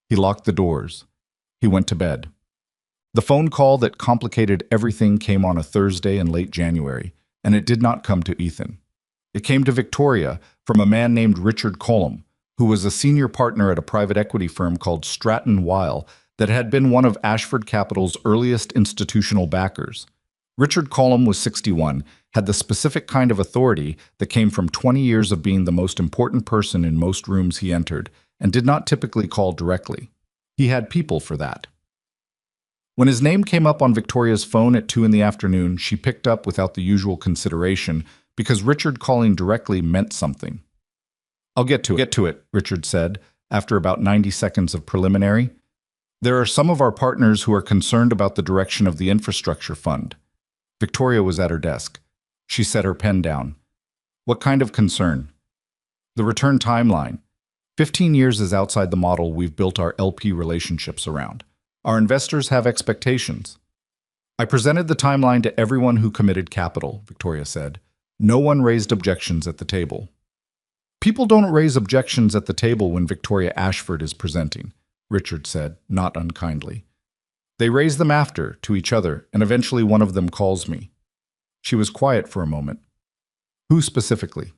He locked the doors. He went to bed. The phone call that complicated everything came on a Thursday in late January, and it did not come to Ethan. It came to Victoria from a man named Richard Cullum, who was a senior partner at a private equity firm called Stratton Weil that had been one of Ashford Capital's earliest institutional backers. Richard Cullum was 61, had the specific kind of authority that came from 20 years of being the most important person in most rooms he entered, and did not typically call directly. He had people for that. When his name came up on Victoria's phone at 2 in the afternoon, she picked up without the usual consideration, because Richard calling directly meant something. "I'll get to it," Richard said, after about 90 seconds of preliminary. "There are some of our partners who are concerned about the direction of the infrastructure fund." Victoria was at her desk. She set her pen down. "What kind of concern?" "The return timeline. 15 years is outside the model we've built our LP relationships around. Our investors have expectations." "I presented the timeline to everyone who committed capital," Victoria said. "No one raised objections at the table." "People don't raise objections at the table when Victoria Ashford is presenting," Richard said, not unkindly. "They raise them after, to each other, and eventually one of them calls me." She was quiet for a moment. "Who specifically?"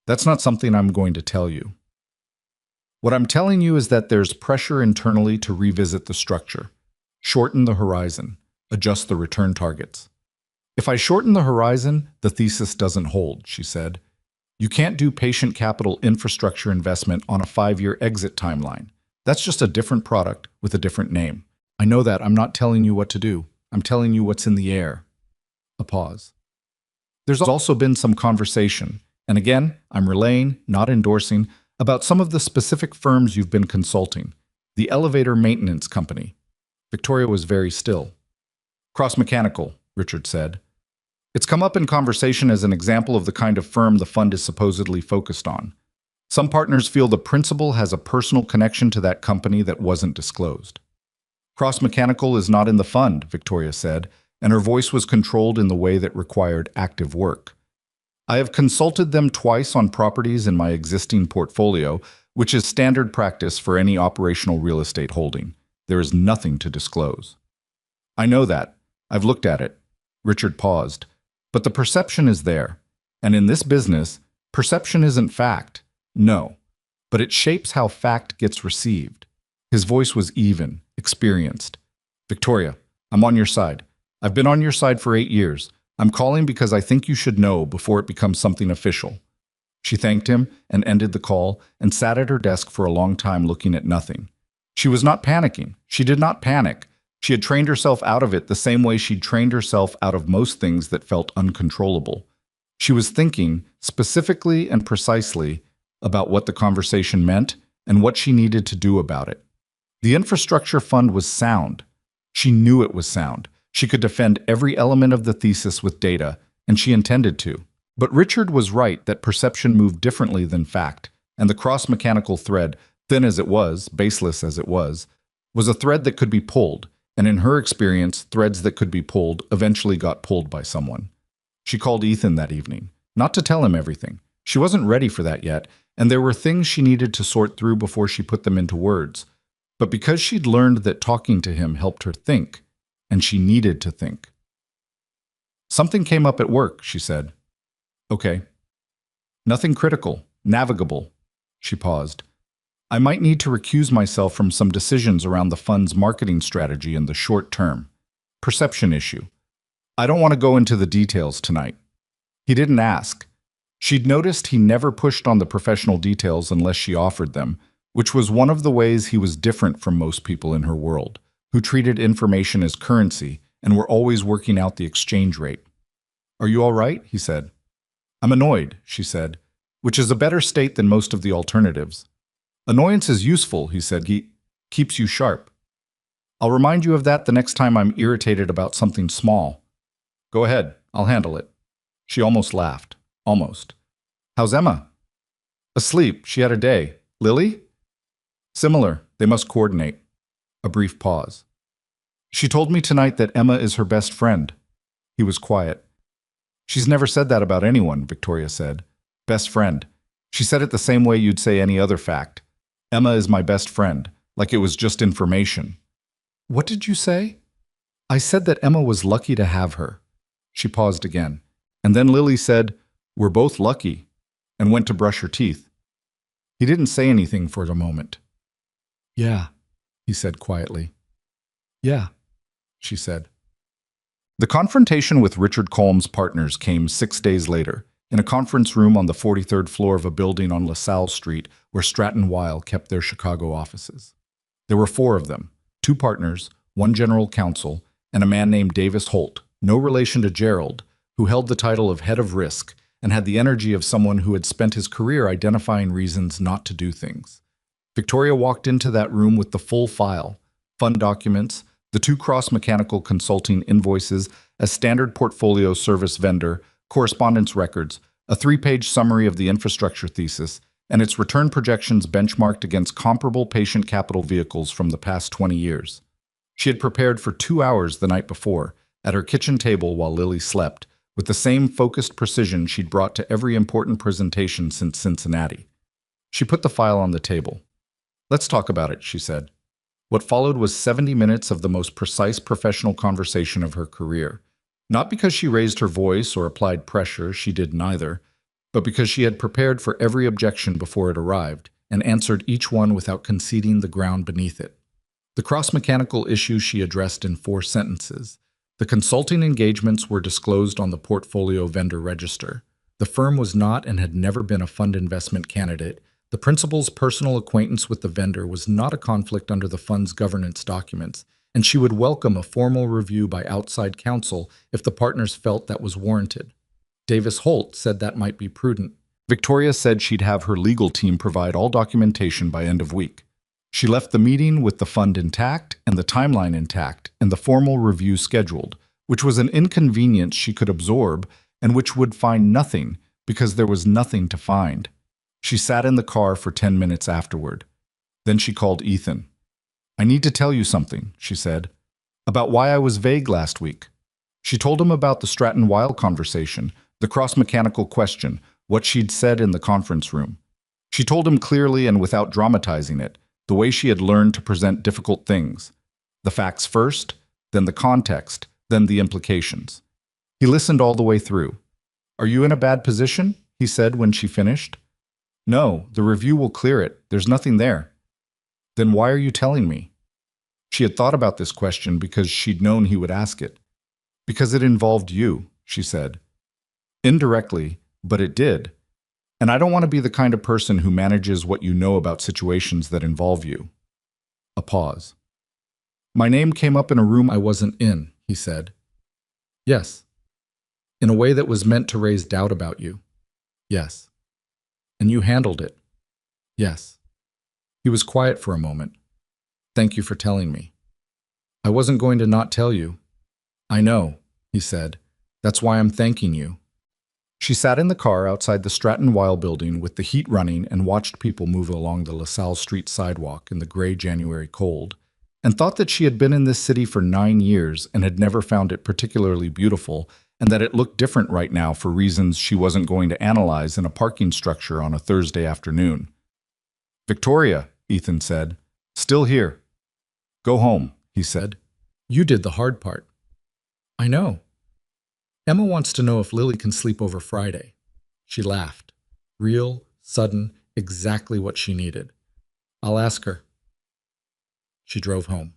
"That's not something I'm going to tell you." "What I'm telling you is that there's pressure internally to revisit the structure, shorten the horizon, adjust the return targets." "If I shorten the horizon, the thesis doesn't hold," she said. "You can't do patient capital infrastructure investment on a 5-year exit timeline. That's just a different product with a different name. I know that. I'm not telling you what to do. I'm telling you what's in the air. A pause. There's also been some conversation, and again, I'm relaying, not endorsing, about some of the specific firms you've been consulting. The elevator maintenance company. Victoria was very still. Cross Mechanical, Richard said. It's come up in conversation as an example of the kind of firm the fund is supposedly focused on. Some partners feel the principal has a personal connection to that company that wasn't disclosed. Cross Mechanical is not in the fund, Victoria said, and her voice was controlled in the way that required active work. I have consulted them twice on properties in my existing portfolio, which is standard practice for any operational real estate holding. There is nothing to disclose. I know that. I've looked at it. Richard paused. But the perception is there. And in this business, perception isn't fact. No. But it shapes how fact gets received. His voice was even, experienced. Victoria, I'm on your side. I've been on your side for 8 years. I'm calling because I think you should know before it becomes something official. She thanked him and ended the call and sat at her desk for a long time looking at nothing. She was not panicking. She did not panic. She had trained herself out of it the same way she'd trained herself out of most things that felt uncontrollable. She was thinking, specifically and precisely, about what the conversation meant and what she needed to do about it. The infrastructure fund was sound. She knew it was sound. She could defend every element of the thesis with data, and she intended to. But Richard was right that perception moved differently than fact, and the cross-mechanical thread, thin as it was, baseless as it was a thread that could be pulled, and in her experience, threads that could be pulled eventually got pulled by someone. She called Ethan that evening, not to tell him everything. She wasn't ready for that yet, and there were things she needed to sort through before she put them into words. But because she'd learned that talking to him helped her think, and she needed to think. Something came up at work, she said. Okay. Nothing critical, navigable. She paused. I might need to recuse myself from some decisions around the fund's marketing strategy in the short term. Perception issue. I don't want to go into the details tonight. He didn't ask. She'd noticed he never pushed on the professional details unless she offered them, which was one of the ways he was different from most people in her world, who treated information as currency and were always working out the exchange rate. Are you all right? He said. I'm annoyed, she said, which is a better state than most of the alternatives. Annoyance is useful, he said. He keeps you sharp. I'll remind you of that the next time I'm irritated about something small. Go ahead, I'll handle it. She almost laughed. Almost. How's Emma? Asleep. She had a day. Lily? Similar. They must coordinate. A brief pause. She told me tonight that Emma is her best friend. He was quiet. She's never said that about anyone, Victoria said. Best friend. She said it the same way you'd say any other fact. Emma is my best friend, like it was just information. What did you say? I said that Emma was lucky to have her. She paused again. And then Lily said, We're both lucky, and went to brush her teeth. He didn't say anything for a moment. Yeah, he said quietly. Yeah, she said. The confrontation with Richard Colm's partners came 6 days later, in a conference room on the 43rd floor of a building on LaSalle Street where Stratton Weil kept their Chicago offices. There were 4 of them, 2 partners, 1 general counsel, and a man named Davis Holt, no relation to Gerald, who held the title of head of risk and had the energy of someone who had spent his career identifying reasons not to do things. Victoria walked into that room with the full file, fund documents, the 2 cross-mechanical consulting invoices, a standard portfolio service vendor, correspondence records, a 3-page summary of the infrastructure thesis, and its return projections benchmarked against comparable patient capital vehicles from the past 20 years. She had prepared for 2 hours the night before, at her kitchen table while Lily slept, with the same focused precision she'd brought to every important presentation since Cincinnati. She put the file on the table. Let's talk about it, she said. What followed was 70 minutes of the most precise professional conversation of her career. Not because she raised her voice or applied pressure, she did neither, but because she had prepared for every objection before it arrived and answered each one without conceding the ground beneath it. The cross-mechanical issue she addressed in 4 sentences. The consulting engagements were disclosed on the portfolio vendor register. The firm was not and had never been a fund investment candidate. The principal's personal acquaintance with the vendor was not a conflict under the fund's governance documents, and she would welcome a formal review by outside counsel if the partners felt that was warranted. Davis Holt said that might be prudent. Victoria said she'd have her legal team provide all documentation by end of week. She left the meeting with the fund intact and the timeline intact and the formal review scheduled, which was an inconvenience she could absorb and which would find nothing because there was nothing to find. She sat in the car for 10 minutes afterward. Then she called Ethan. "I need to tell you something," she said, "about why I was vague last week." She told him about the Stratton-Weil conversation, the cross-mechanical question, what she'd said in the conference room. She told him clearly and without dramatizing it, the way she had learned to present difficult things. The facts first, then the context, then the implications. He listened all the way through. "Are you in a bad position?" he said when she finished. "No, the review will clear it. There's nothing there." "Then why are you telling me?" She had thought about this question because she'd known he would ask it. "Because it involved you," she said. "Indirectly, but it did. And I don't want to be the kind of person who manages what you know about situations that involve you." A pause. "My name came up in a room I wasn't in," he said. "Yes." "In a way that was meant to raise doubt about you." "Yes." "And you handled it." "Yes." He was quiet for a moment. "Thank you for telling me." "I wasn't going to not tell you." "I know," he said. "That's why I'm thanking you." She sat in the car outside the Stratton-Weil building with the heat running and watched people move along the LaSalle Street sidewalk in the gray January cold, and thought that she had been in this city for 9 years and had never found it particularly beautiful, and that it looked different right now for reasons she wasn't going to analyze in a parking structure on a Thursday afternoon. "Victoria," Ethan said. "Still here." "Go home," he said. "You did the hard part." "I know. Emma wants to know if Lily can sleep over Friday." She laughed. Real, sudden, exactly what she needed. "I'll ask her." She drove home.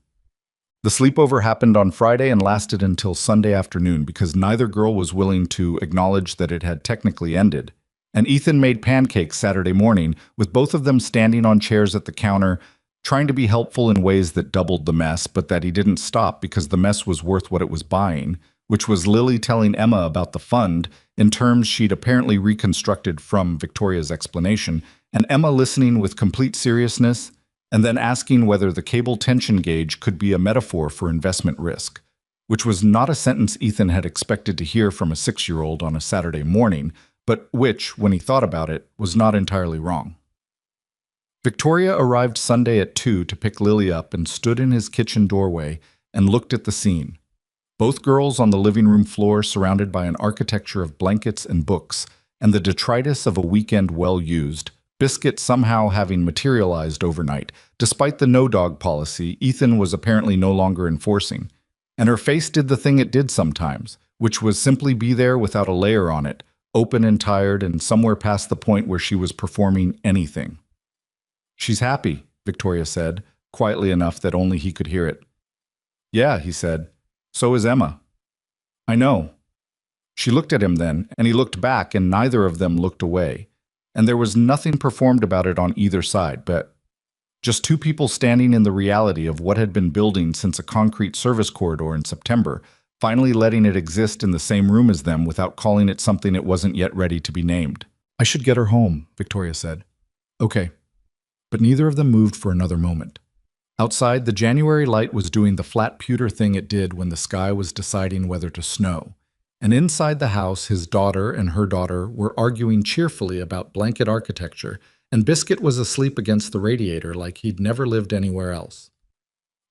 The sleepover happened on Friday and lasted until Sunday afternoon because neither girl was willing to acknowledge that it had technically ended. And Ethan made pancakes Saturday morning, with both of them standing on chairs at the counter, trying to be helpful in ways that doubled the mess, but that he didn't stop because the mess was worth what it was buying, which was Lily telling Emma about the fund in terms she'd apparently reconstructed from Victoria's explanation, and Emma listening with complete seriousness, and then asking whether the cable tension gauge could be a metaphor for investment risk, which was not a sentence Ethan had expected to hear from a 6-year-old on a Saturday morning, but which, when he thought about it, was not entirely wrong. Victoria arrived Sunday at 2 to pick Lily up and stood in his kitchen doorway and looked at the scene. Both girls on the living room floor surrounded by an architecture of blankets and books, and the detritus of a weekend well used, Biscuit somehow having materialized overnight, despite the no-dog policy Ethan was apparently no longer enforcing. And her face did the thing it did sometimes, which was simply be there without a layer on it, open and tired and somewhere past the point where she was performing anything. "She's happy," Victoria said, quietly enough that only he could hear it. "Yeah," he said. "So is Emma." "I know." She looked at him then, and he looked back, and neither of them looked away. And there was nothing performed about it on either side, but just two people standing in the reality of what had been building since a concrete service corridor in September, finally letting it exist in the same room as them without calling it something it wasn't yet ready to be named. "I should get her home," Victoria said. "Okay." But neither of them moved for another moment. Outside, the January light was doing the flat pewter thing it did when the sky was deciding whether to snow. And inside the house, his daughter and her daughter were arguing cheerfully about blanket architecture, and Biscuit was asleep against the radiator like he'd never lived anywhere else.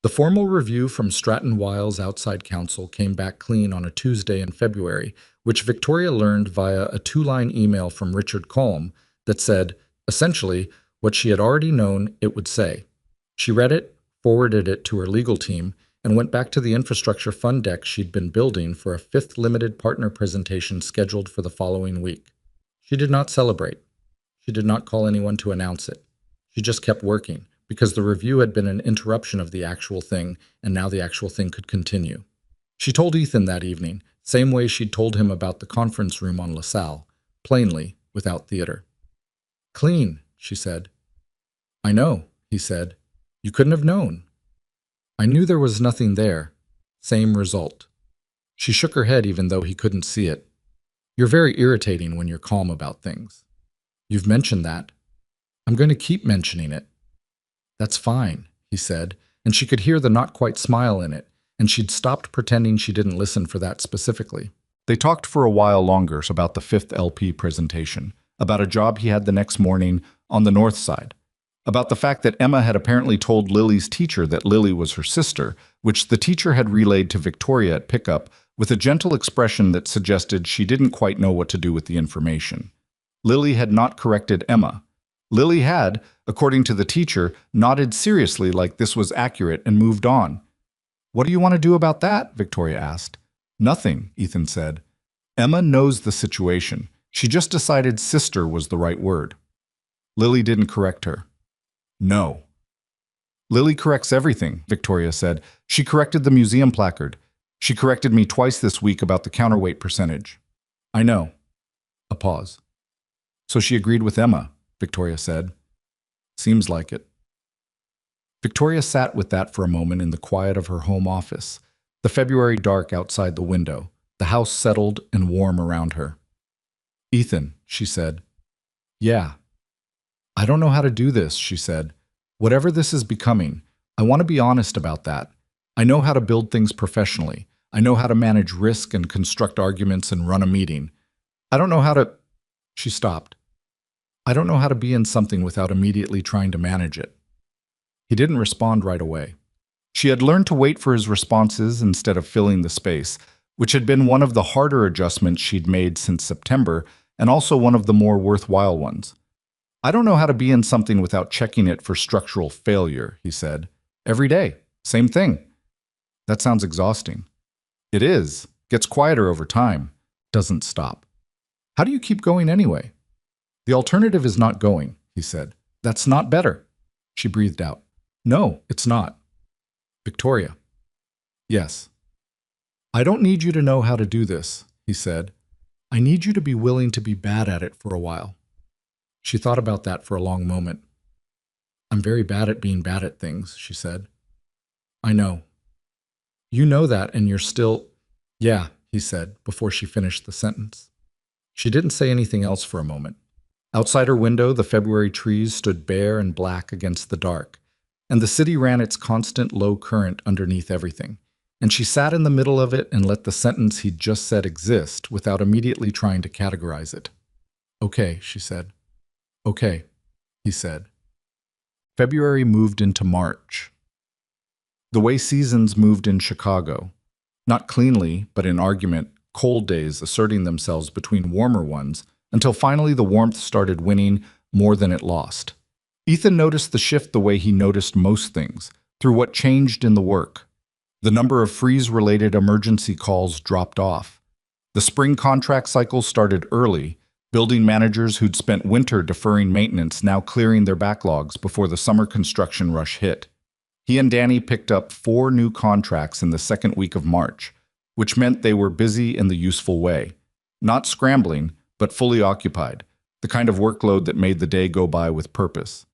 The formal review from Stratton-Weil's outside counsel came back clean on a Tuesday in February, which Victoria learned via a 2-line email from Richard Colm that said, essentially, what she had already known it would say. She read it, forwarded it to her legal team, and went back to the infrastructure fund deck she'd been building for a 5th limited partner presentation scheduled for the following week. She did not celebrate. She did not call anyone to announce it. She just kept working, because the review had been an interruption of the actual thing, and now the actual thing could continue. She told Ethan that evening, same way she'd told him about the conference room on LaSalle, plainly, without theater. "Clean," she said. "I know," he said. "You couldn't have known." I knew there was nothing there. Same result. She shook her head even though he couldn't see it. You're very irritating when you're calm about things. You've mentioned that. I'm going to keep mentioning it. That's fine, he said, and she could hear the not quite smile in it, and she'd stopped pretending she didn't listen for that specifically. They talked for a while longer about the fifth LP presentation, about a job he had the next morning on the north side, about the fact that Emma had apparently told Lily's teacher that Lily was her sister, which the teacher had relayed to Victoria at pickup with a gentle expression that suggested she didn't quite know what to do with the information. Lily had not corrected Emma. Lily had, according to the teacher, nodded seriously like this was accurate and moved on. What do you want to do about that? Victoria asked. Nothing, Ethan said. Emma knows the situation. She just decided sister was the right word. Lily didn't correct her. No. Lily corrects everything, Victoria said. She corrected the museum placard. She corrected me twice this week about the counterweight percentage. I know. A pause. So she agreed with Emma, Victoria said. Seems like it. Victoria sat with that for a moment in the quiet of her home office, the February dark outside the window, the house settled and warm around her. Ethan, she said. Yeah. I don't know how to do this, she said. Whatever this is becoming, I want to be honest about that. I know how to build things professionally. I know how to manage risk and construct arguments and run a meeting. I don't know how to... She stopped. I don't know how to be in something without immediately trying to manage it. He didn't respond right away. She had learned to wait for his responses instead of filling the space, which had been one of the harder adjustments she'd made since September, and also one of the more worthwhile ones. I don't know how to be in something without checking it for structural failure, he said. Every day. Same thing. That sounds exhausting. It is. Gets quieter over time. Doesn't stop. How do you keep going anyway? The alternative is not going, he said. That's not better. She breathed out. No, it's not. Victoria. Yes. I don't need you to know how to do this, he said. I need you to be willing to be bad at it for a while. She thought about that for a long moment. I'm very bad at being bad at things, she said. I know. You know that and you're still... Yeah, he said, before she finished the sentence. She didn't say anything else for a moment. Outside her window, the February trees stood bare and black against the dark, and the city ran its constant low current underneath everything. And she sat in the middle of it and let the sentence he'd just said exist without immediately trying to categorize it. Okay, she said. Okay, he said. February moved into March. The way seasons moved in Chicago. Not cleanly, but in argument, cold days asserting themselves between warmer ones, until finally the warmth started winning more than it lost. Ethan noticed the shift the way he noticed most things, through what changed in the work. The number of freeze-related emergency calls dropped off. The spring contract cycle started early, building managers who'd spent winter deferring maintenance now clearing their backlogs before the summer construction rush hit. He and Danny picked up 4 new contracts in the second week of March, which meant they were busy in the useful way. Not scrambling, but fully occupied, the kind of workload that made the day go by with purpose.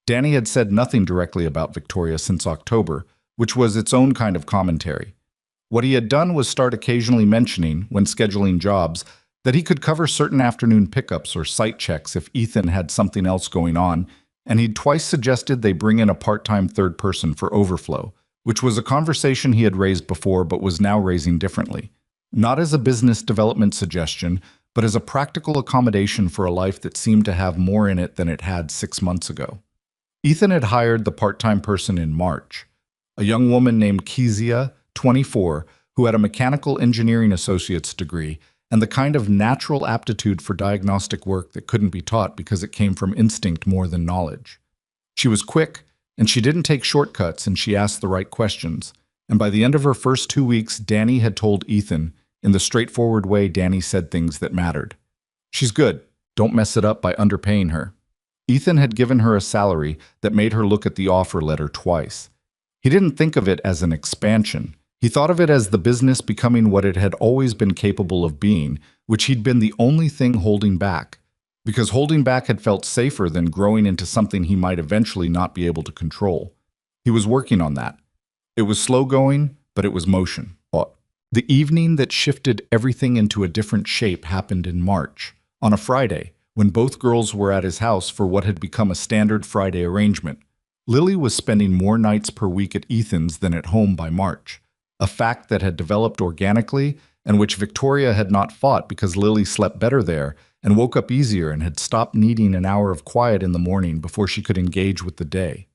Danny had said nothing directly about Victoria since October, which was its own kind of commentary. What he had done was start occasionally mentioning, when scheduling jobs, that he could cover certain afternoon pickups or site checks if Ethan had something else going on, and he'd twice suggested they bring in a part-time third person for overflow, which was a conversation he had raised before but was now raising differently. Not as a business development suggestion, but as a practical accommodation for a life that seemed to have more in it than it had 6 months ago. Ethan had hired the part-time person in March, a young woman named Kezia, 24, who had a mechanical engineering associate's degree and the kind of natural aptitude for diagnostic work that couldn't be taught because it came from instinct more than knowledge. She was quick, and she didn't take shortcuts, and she asked the right questions. And by the end of her first 2 weeks, Danny had told Ethan, in the straightforward way Danny said things that mattered. She's good. Don't mess it up by underpaying her. Ethan had given her a salary that made her look at the offer letter twice. He didn't think of it as an expansion. He thought of it as the business becoming what it had always been capable of being, which he'd been the only thing holding back. Because holding back had felt safer than growing into something he might eventually not be able to control. He was working on that. It was slow going, but it was motion. The evening that shifted everything into a different shape happened in March, on a Friday, when both girls were at his house for what had become a standard Friday arrangement. Lily was spending more nights per week at Ethan's than at home by March, a fact that had developed organically and which Victoria had not fought because Lily slept better there and woke up easier and had stopped needing an hour of quiet in the morning before she could engage with the day.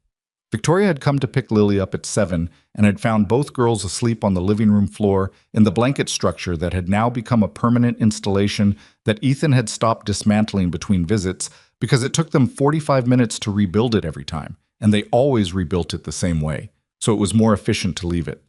Victoria had come to pick Lily up at 7 and had found both girls asleep on the living room floor in the blanket structure that had now become a permanent installation that Ethan had stopped dismantling between visits because it took them 45 minutes to rebuild it every time, and they always rebuilt it the same way, so it was more efficient to leave it.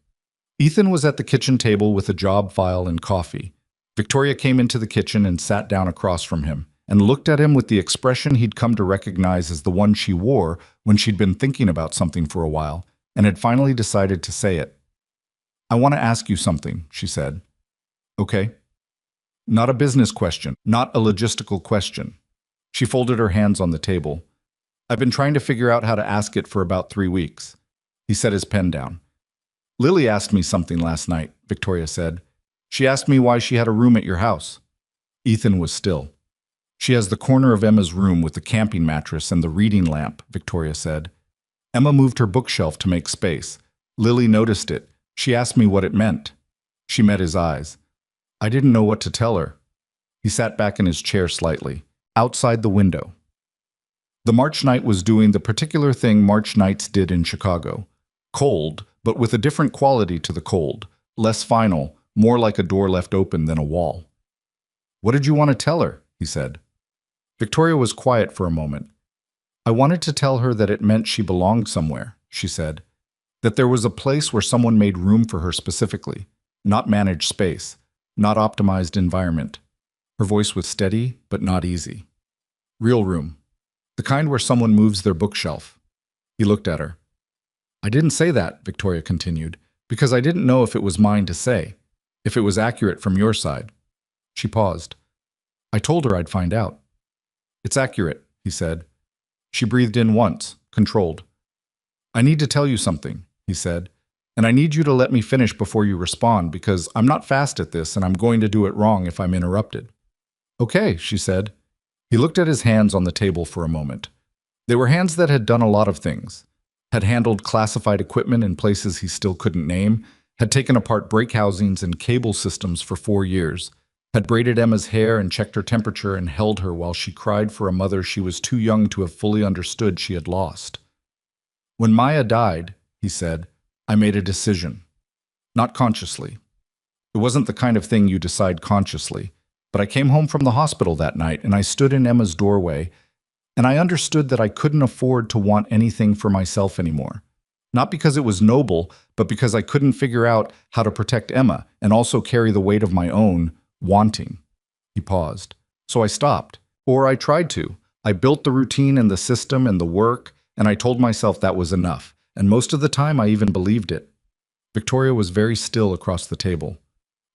Ethan was at the kitchen table with a job file and coffee. Victoria came into the kitchen and sat down across from him, and looked at him with the expression he'd come to recognize as the one she wore when she'd been thinking about something for a while, and had finally decided to say it. "I want to ask you something," she said. "Okay." Not a business question, not a logistical question. She folded her hands on the table. "I've been trying to figure out how to ask it for about 3 weeks." He set his pen down. "Lily asked me something last night," Victoria said. "She asked me why she had a room at your house." Ethan was still. "She has the corner of Emma's room with the camping mattress and the reading lamp," Victoria said. "Emma moved her bookshelf to make space. Lily noticed it. She asked me what it meant." She met his eyes. "I didn't know what to tell her." He sat back in his chair slightly, outside the window. The March night was doing the particular thing March nights did in Chicago. Cold, but with a different quality to the cold. Less final, more like a door left open than a wall. "What did you want to tell her?" he said. Victoria was quiet for a moment. "I wanted to tell her that it meant she belonged somewhere," she said. "That there was a place where someone made room for her specifically. Not managed space, not optimized environment." Her voice was steady, but not easy. "Real room. The kind where someone moves their bookshelf." He looked at her. "I didn't say that," Victoria continued, "because I didn't know if it was mine to say, if it was accurate from your side." She paused. "I told her I'd find out." "It's accurate," he said. She breathed in once, controlled. "I need to tell you something," he said, "and I need you to let me finish before you respond because I'm not fast at this and I'm going to do it wrong if I'm interrupted." "Okay," she said. He looked at his hands on the table for a moment. They were hands that had done a lot of things. Had handled classified equipment in places he still couldn't name, had taken apart brake housings and cable systems for 4 years, had braided Emma's hair and checked her temperature and held her while she cried for a mother she was too young to have fully understood she had lost. "When Maya died," he said, "I made a decision. Not consciously. It wasn't the kind of thing you decide consciously, but I came home from the hospital that night and I stood in Emma's doorway and I understood that I couldn't afford to want anything for myself anymore. Not because it was noble, but because I couldn't figure out how to protect Emma and also carry the weight of my own wanting." He paused. "So I stopped. Or I tried to. I built the routine and the system and the work, and I told myself that was enough. And most of the time I even believed it." Victoria was very still across the table.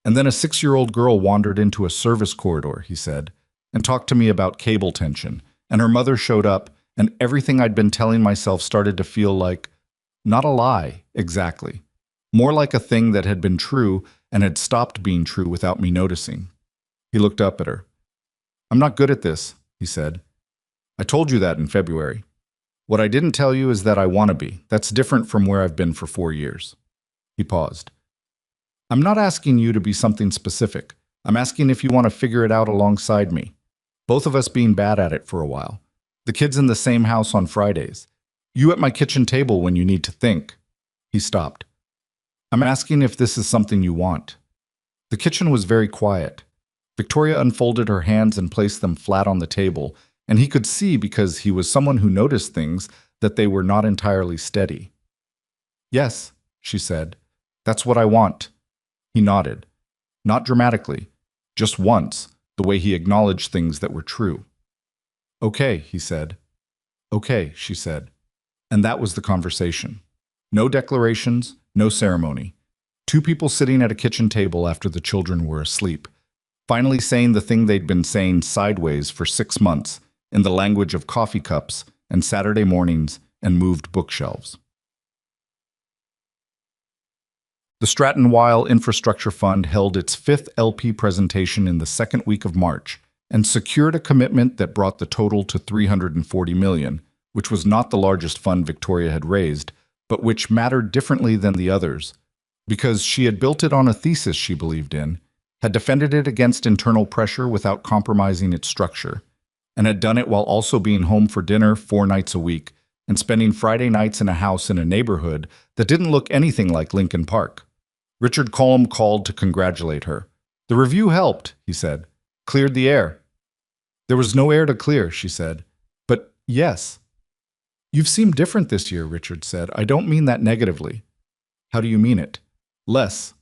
"And then a 6-year-old girl wandered into a service corridor," he said, "and talked to me about cable tension. And her mother showed up, and everything I'd been telling myself started to feel like, not a lie, exactly. More like a thing that had been true and had stopped being true without me noticing." He looked up at her. "I'm not good at this," he said. "I told you that in February. What I didn't tell you is that I want to be. That's different from where I've been for 4 years." He paused. "I'm not asking you to be something specific. I'm asking if you want to figure it out alongside me. Both of us being bad at it for a while. The kids in the same house on Fridays. You at my kitchen table when you need to think." He stopped. "I'm asking if this is something you want." The kitchen was very quiet. Victoria unfolded her hands and placed them flat on the table, and he could see, because he was someone who noticed things, that they were not entirely steady. "Yes," she said. "That's what I want." He nodded. Not dramatically, just once, the way he acknowledged things that were true. "Okay," he said. "Okay," she said. And that was the conversation. No declarations, no ceremony. 2 people sitting at a kitchen table after the children were asleep, finally saying the thing they'd been saying sideways for 6 months, in the language of coffee cups and Saturday mornings and moved bookshelves. The Stratton Weil Infrastructure Fund held its fifth LP presentation in the second week of March and secured a commitment that brought the total to $340 million, which was not the largest fund Victoria had raised, but which mattered differently than the others, because she had built it on a thesis she believed in, had defended it against internal pressure without compromising its structure, and had done it while also being home for dinner 4 nights a week and spending Friday nights in a house in a neighborhood that didn't look anything like Lincoln Park. Richard Cullum called to congratulate her. "The review helped," he said. "Cleared the air." "There was no air to clear," she said. "But yes." "You've seemed different this year," Richard said. "I don't mean that negatively." "How do you mean it?" "Less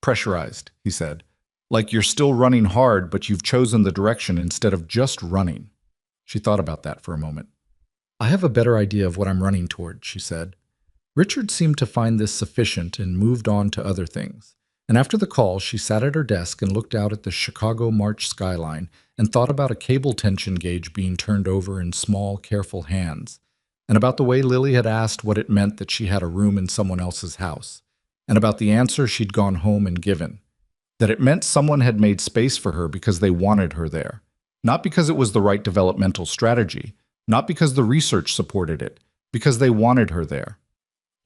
pressurized," he said. "Like you're still running hard, but you've chosen the direction instead of just running." She thought about that for a moment. "I have a better idea of what I'm running toward," she said. Richard seemed to find this sufficient and moved on to other things. And after the call, she sat at her desk and looked out at the Chicago March skyline and thought about a cable tension gauge being turned over in small, careful hands, and about the way Lily had asked what it meant that she had a room in someone else's house, and about the answer she'd gone home and given, that it meant someone had made space for her because they wanted her there, not because it was the right developmental strategy, not because the research supported it, because they wanted her there.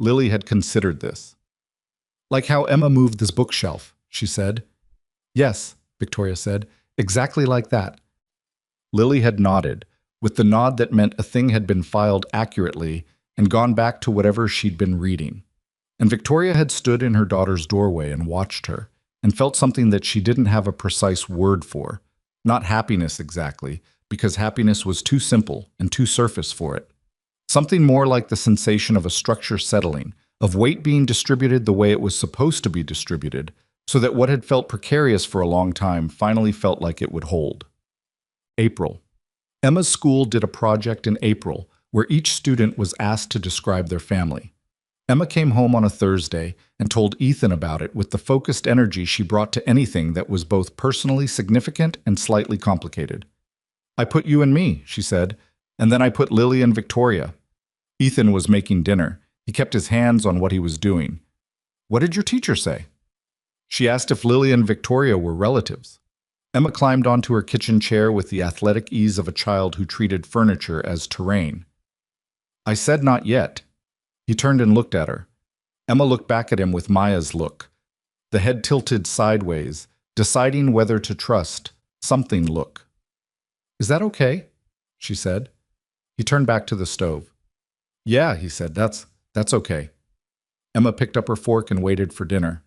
Lily had considered this. "Like how Emma moved this bookshelf," she said. "Yes," Victoria said, "exactly like that." Lily had nodded, with the nod that meant a thing had been filed accurately and gone back to whatever she'd been reading. And Victoria had stood in her daughter's doorway and watched her, and felt something that she didn't have a precise word for. Not happiness exactly, because happiness was too simple and too surface for it. Something more like the sensation of a structure settling, of weight being distributed the way it was supposed to be distributed, so that what had felt precarious for a long time finally felt like it would hold. April. Emma's school did a project in April where each student was asked to describe their family. Emma came home on a Thursday and told Ethan about it with the focused energy she brought to anything that was both personally significant and slightly complicated. "I put you and me," she said, "and then I put Lily and Victoria." Ethan was making dinner. He kept his hands on what he was doing. "What did your teacher say?" She asked if Lily and Victoria were relatives. Emma climbed onto her kitchen chair with the athletic ease of a child who treated furniture as terrain. "I said not yet." He turned and looked at her. Emma looked back at him with Maya's look, the head tilted sideways, deciding whether to trust something look. "Is that okay?" she said. He turned back to the stove. "Yeah," he said, that's okay." Emma picked up her fork and waited for dinner.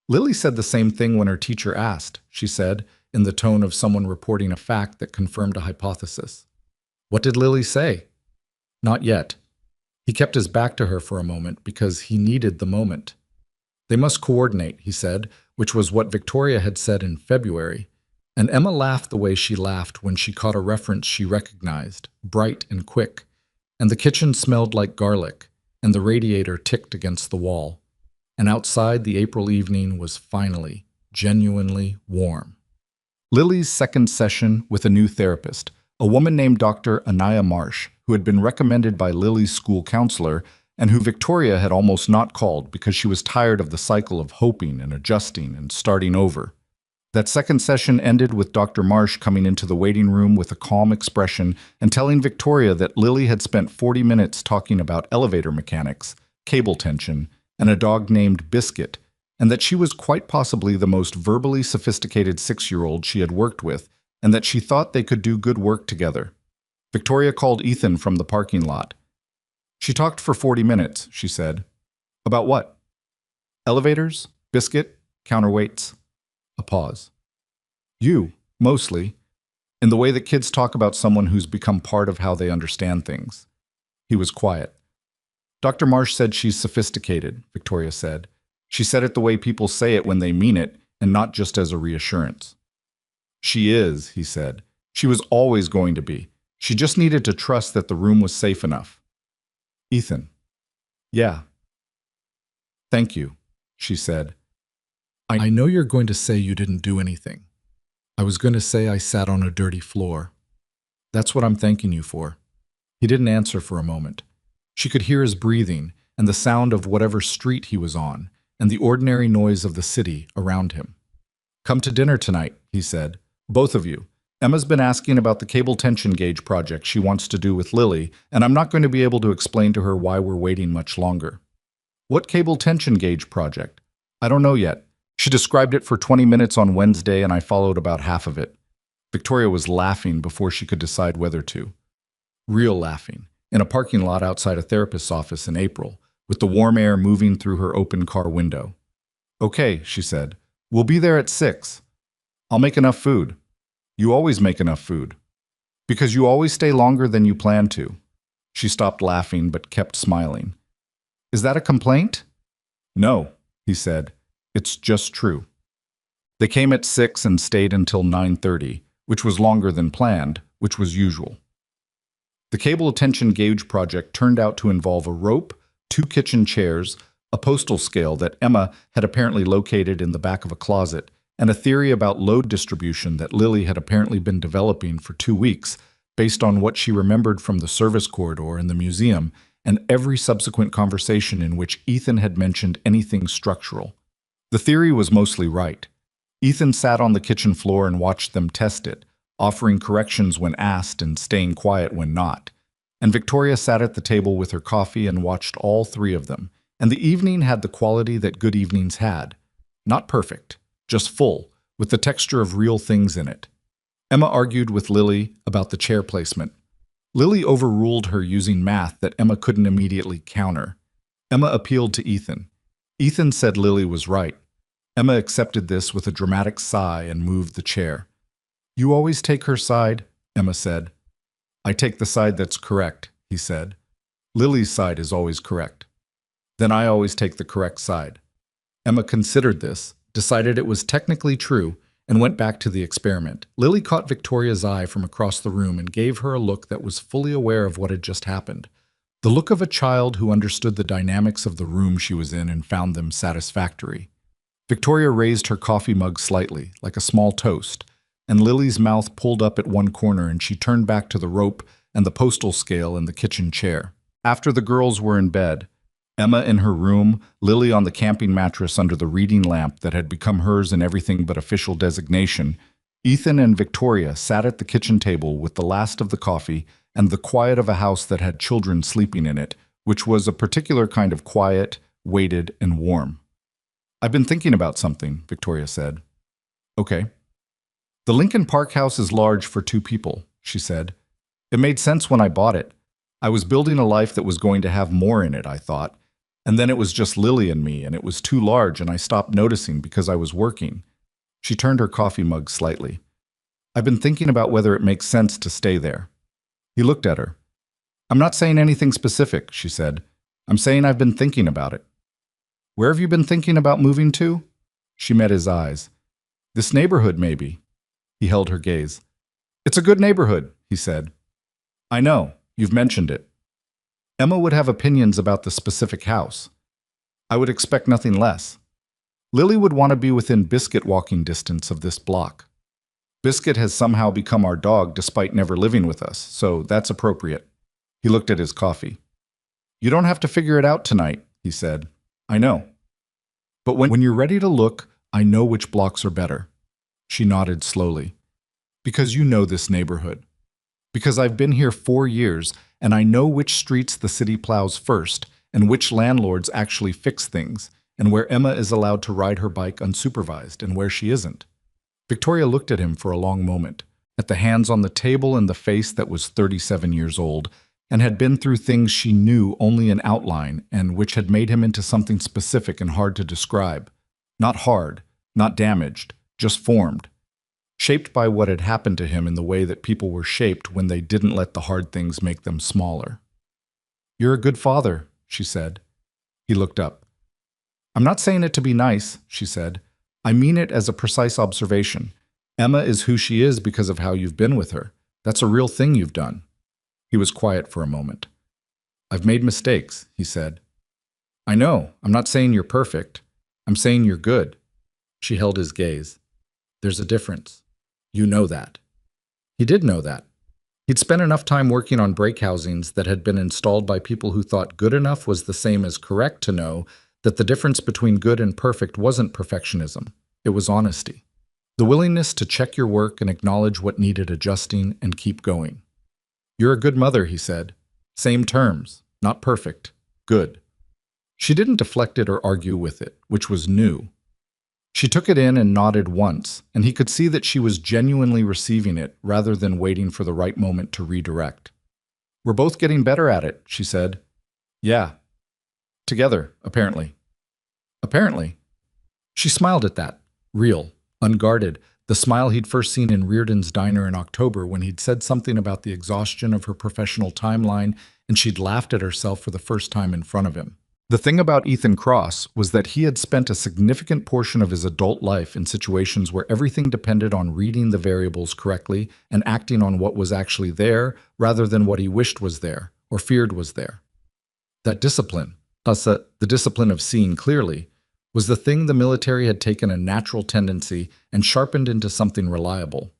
"Lily said the same thing when her teacher asked," she said, in the tone of someone reporting a fact that confirmed a hypothesis. "What did Lily say?" "Not yet." He kept his back to her for a moment because he needed the moment. "They must coordinate," he said, which was what Victoria had said in February. And Emma laughed the way she laughed when she caught a reference she recognized, bright and quick. And the kitchen smelled like garlic, and the radiator ticked against the wall. And outside, the April evening was finally, genuinely warm. Lily's second session with a new therapist, a woman named Dr. Anaya Marsh, who had been recommended by Lily's school counselor and who Victoria had almost not called because she was tired of the cycle of hoping and adjusting and starting over. That second session ended with Dr. Marsh coming into the waiting room with a calm expression and telling Victoria that Lily had spent 40 minutes talking about elevator mechanics, cable tension, and a dog named Biscuit, and that she was quite possibly the most verbally sophisticated 6-year-old she had worked with, and that she thought they could do good work together. Victoria called Ethan from the parking lot. "She talked for 40 minutes, she said. "About what?" "Elevators, Biscuit, counterweights." A pause. "You, mostly, in the way that kids talk about someone who's become part of how they understand things." He was quiet. "Dr. Marsh said she's sophisticated," Victoria said. "She said it the way people say it when they mean it, and not just as a reassurance." "She is," he said. "She was always going to be. She just needed to trust that the room was safe enough." "Ethan." "Yeah." "Thank you," she said. I know you're going to say you didn't do anything. I was going to say I sat on a dirty floor. That's what I'm thanking you for." He didn't answer for a moment. She could hear his breathing and the sound of whatever street he was on, and the ordinary noise of the city around him. "Come to dinner tonight," he said. "Both of you. Emma's been asking about the cable tension gauge project she wants to do with Lily, and I'm not going to be able to explain to her why we're waiting much longer." "What cable tension gauge project?" "I don't know yet. She described it for 20 minutes on Wednesday, and I followed about half of it." Victoria was laughing before she could decide whether to. Real laughing, in a parking lot outside a therapist's office in April, with the warm air moving through her open car window. "Okay," she said. "We'll be there at 6. I'll make enough food." "You always make enough food." "Because you always stay longer than you plan to." She stopped laughing but kept smiling. "Is that a complaint?" "No," he said. "It's just true." They came at 6 and stayed until 9:30, which was longer than planned, which was usual. The cable tension gauge project turned out to involve a rope, 2 kitchen chairs, a postal scale that Emma had apparently located in the back of a closet, and a theory about load distribution that Lily had apparently been developing for 2 weeks, based on what she remembered from the service corridor in the museum and every subsequent conversation in which Ethan had mentioned anything structural. The theory was mostly right. Ethan sat on the kitchen floor and watched them test it, offering corrections when asked and staying quiet when not. And Victoria sat at the table with her coffee and watched all 3 of them, and the evening had the quality that good evenings had. Not perfect, just full, with the texture of real things in it. Emma argued with Lily about the chair placement. Lily overruled her using math that Emma couldn't immediately counter. Emma appealed to Ethan. Ethan said Lily was right. Emma accepted this with a dramatic sigh and moved the chair. "You always take her side," Emma said. "I take the side that's correct," he said. "Lily's side is always correct." "Then I always take the correct side." Emma considered this, decided it was technically true, and went back to the experiment. Lily caught Victoria's eye from across the room and gave her a look that was fully aware of what had just happened. The look of a child who understood the dynamics of the room she was in and found them satisfactory. Victoria raised her coffee mug slightly, like a small toast, and Lily's mouth pulled up at one corner and she turned back to the rope and the postal scale and the kitchen chair. After the girls were in bed, Emma in her room, Lily on the camping mattress under the reading lamp that had become hers in everything but official designation, Ethan and Victoria sat at the kitchen table with the last of the coffee and the quiet of a house that had children sleeping in it, which was a particular kind of quiet, weighted, and warm. "I've been thinking about something," Victoria said. "Okay." "The Lincoln Park house is large for 2 people, she said. "It made sense when I bought it. I was building a life that was going to have more in it, I thought. And then it was just Lily and me, and it was too large, and I stopped noticing because I was working." She turned her coffee mug slightly. "I've been thinking about whether it makes sense to stay there." He looked at her. "I'm not saying anything specific," she said. "I'm saying I've been thinking about it." "Where have you been thinking about moving to?" She met his eyes. "This neighborhood, maybe." He held her gaze. "It's a good neighborhood," he said. "I know. You've mentioned it." Emma would have opinions about the specific house. I would expect nothing less. Lily would want to be within Biscuit walking distance of this block. Biscuit has somehow become our dog despite never living with us, so that's appropriate. He looked at his coffee. "You don't have to figure it out tonight," he said. "I know. But when you're ready to look, I know which blocks are better." She nodded slowly. "Because you know this neighborhood. Because I've been here 4 years, and I know which streets the city plows first, and which landlords actually fix things, and where Emma is allowed to ride her bike unsupervised, and where she isn't." Victoria looked at him for a long moment, at the hands on the table and the face that was 37 years old, and had been through things she knew only in outline and which had made him into something specific and hard to describe. Not hard, not damaged, just formed. Shaped by what had happened to him in the way that people were shaped when they didn't let the hard things make them smaller. "You're a good father," she said. He looked up. "I'm not saying it to be nice," she said. "I mean it as a precise observation. Emma is who she is because of how you've been with her. That's a real thing you've done." He was quiet for a moment. "I've made mistakes," he said. "I know. I'm not saying you're perfect. I'm saying you're good." She held his gaze. "There's a difference. You know that." He did know that. He'd spent enough time working on break housings that had been installed by people who thought good enough was the same as correct to know That the difference between good and perfect wasn't perfectionism, it was honesty. The willingness to check your work and acknowledge what needed adjusting and keep going. "You're a good mother," he said. Same terms, not perfect, good. She didn't deflect it or argue with it, which was new. She took it in and nodded once, and he could see that she was genuinely receiving it rather than waiting for the right moment to redirect. "We're both getting better at it," she said. "Yeah. Together, apparently." "Apparently." She smiled at that, real, unguarded, the smile he'd first seen in Reardon's diner in October when he'd said something about the exhaustion of her professional timeline and she'd laughed at herself for the first time in front of him. The thing about Ethan Cross was that he had spent a significant portion of his adult life in situations where everything depended on reading the variables correctly and acting on what was actually there rather than what he wished was there or feared was there. That discipline, the discipline of seeing clearly, was the thing the military had taken a natural tendency and sharpened into something reliable.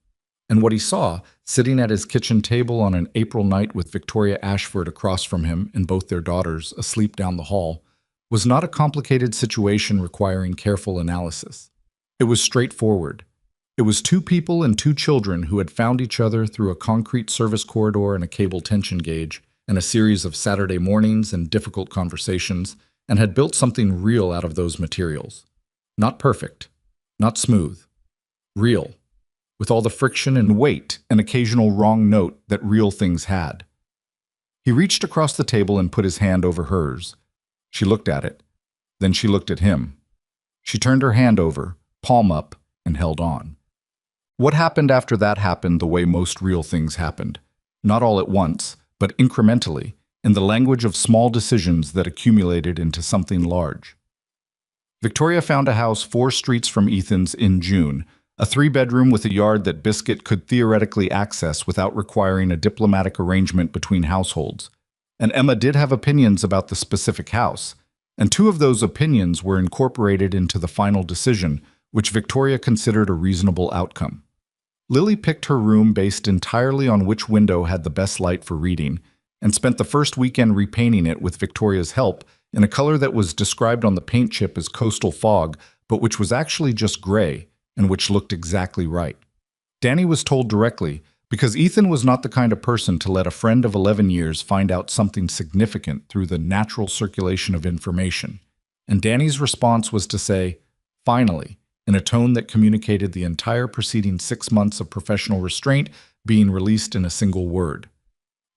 And what he saw, sitting at his kitchen table on an April night with Victoria Ashford across from him and both their daughters asleep down the hall, was not a complicated situation requiring careful analysis. It was straightforward. It was two people and two children who had found each other through a concrete service corridor and a cable tension gauge, and a series of Saturday mornings and difficult conversations, and had built something real out of those materials. Not perfect, not smooth, real, with all the friction and weight and occasional wrong note that real things had. He reached across the table and put his hand over hers. She looked at it. Then she looked at him. She turned her hand over, palm up, and held on. What happened after that happened the way most real things happened. Not all at once, but incrementally, in the language of small decisions that accumulated into something large. Victoria found a house 4 streets from Ethan's in June, a 3-bedroom with a yard that Biscuit could theoretically access without requiring a diplomatic arrangement between households. And Emma did have opinions about the specific house, and 2 of those opinions were incorporated into the final decision, which Victoria considered a reasonable outcome. Lily picked her room based entirely on which window had the best light for reading, and spent the first weekend repainting it with Victoria's help in a color that was described on the paint chip as coastal fog, but which was actually just gray, and which looked exactly right. Danny was told directly, because Ethan was not the kind of person to let a friend of 11 years find out something significant through the natural circulation of information. And Danny's response was to say, "Finally," in a tone that communicated the entire preceding 6 months of professional restraint being released in a single word.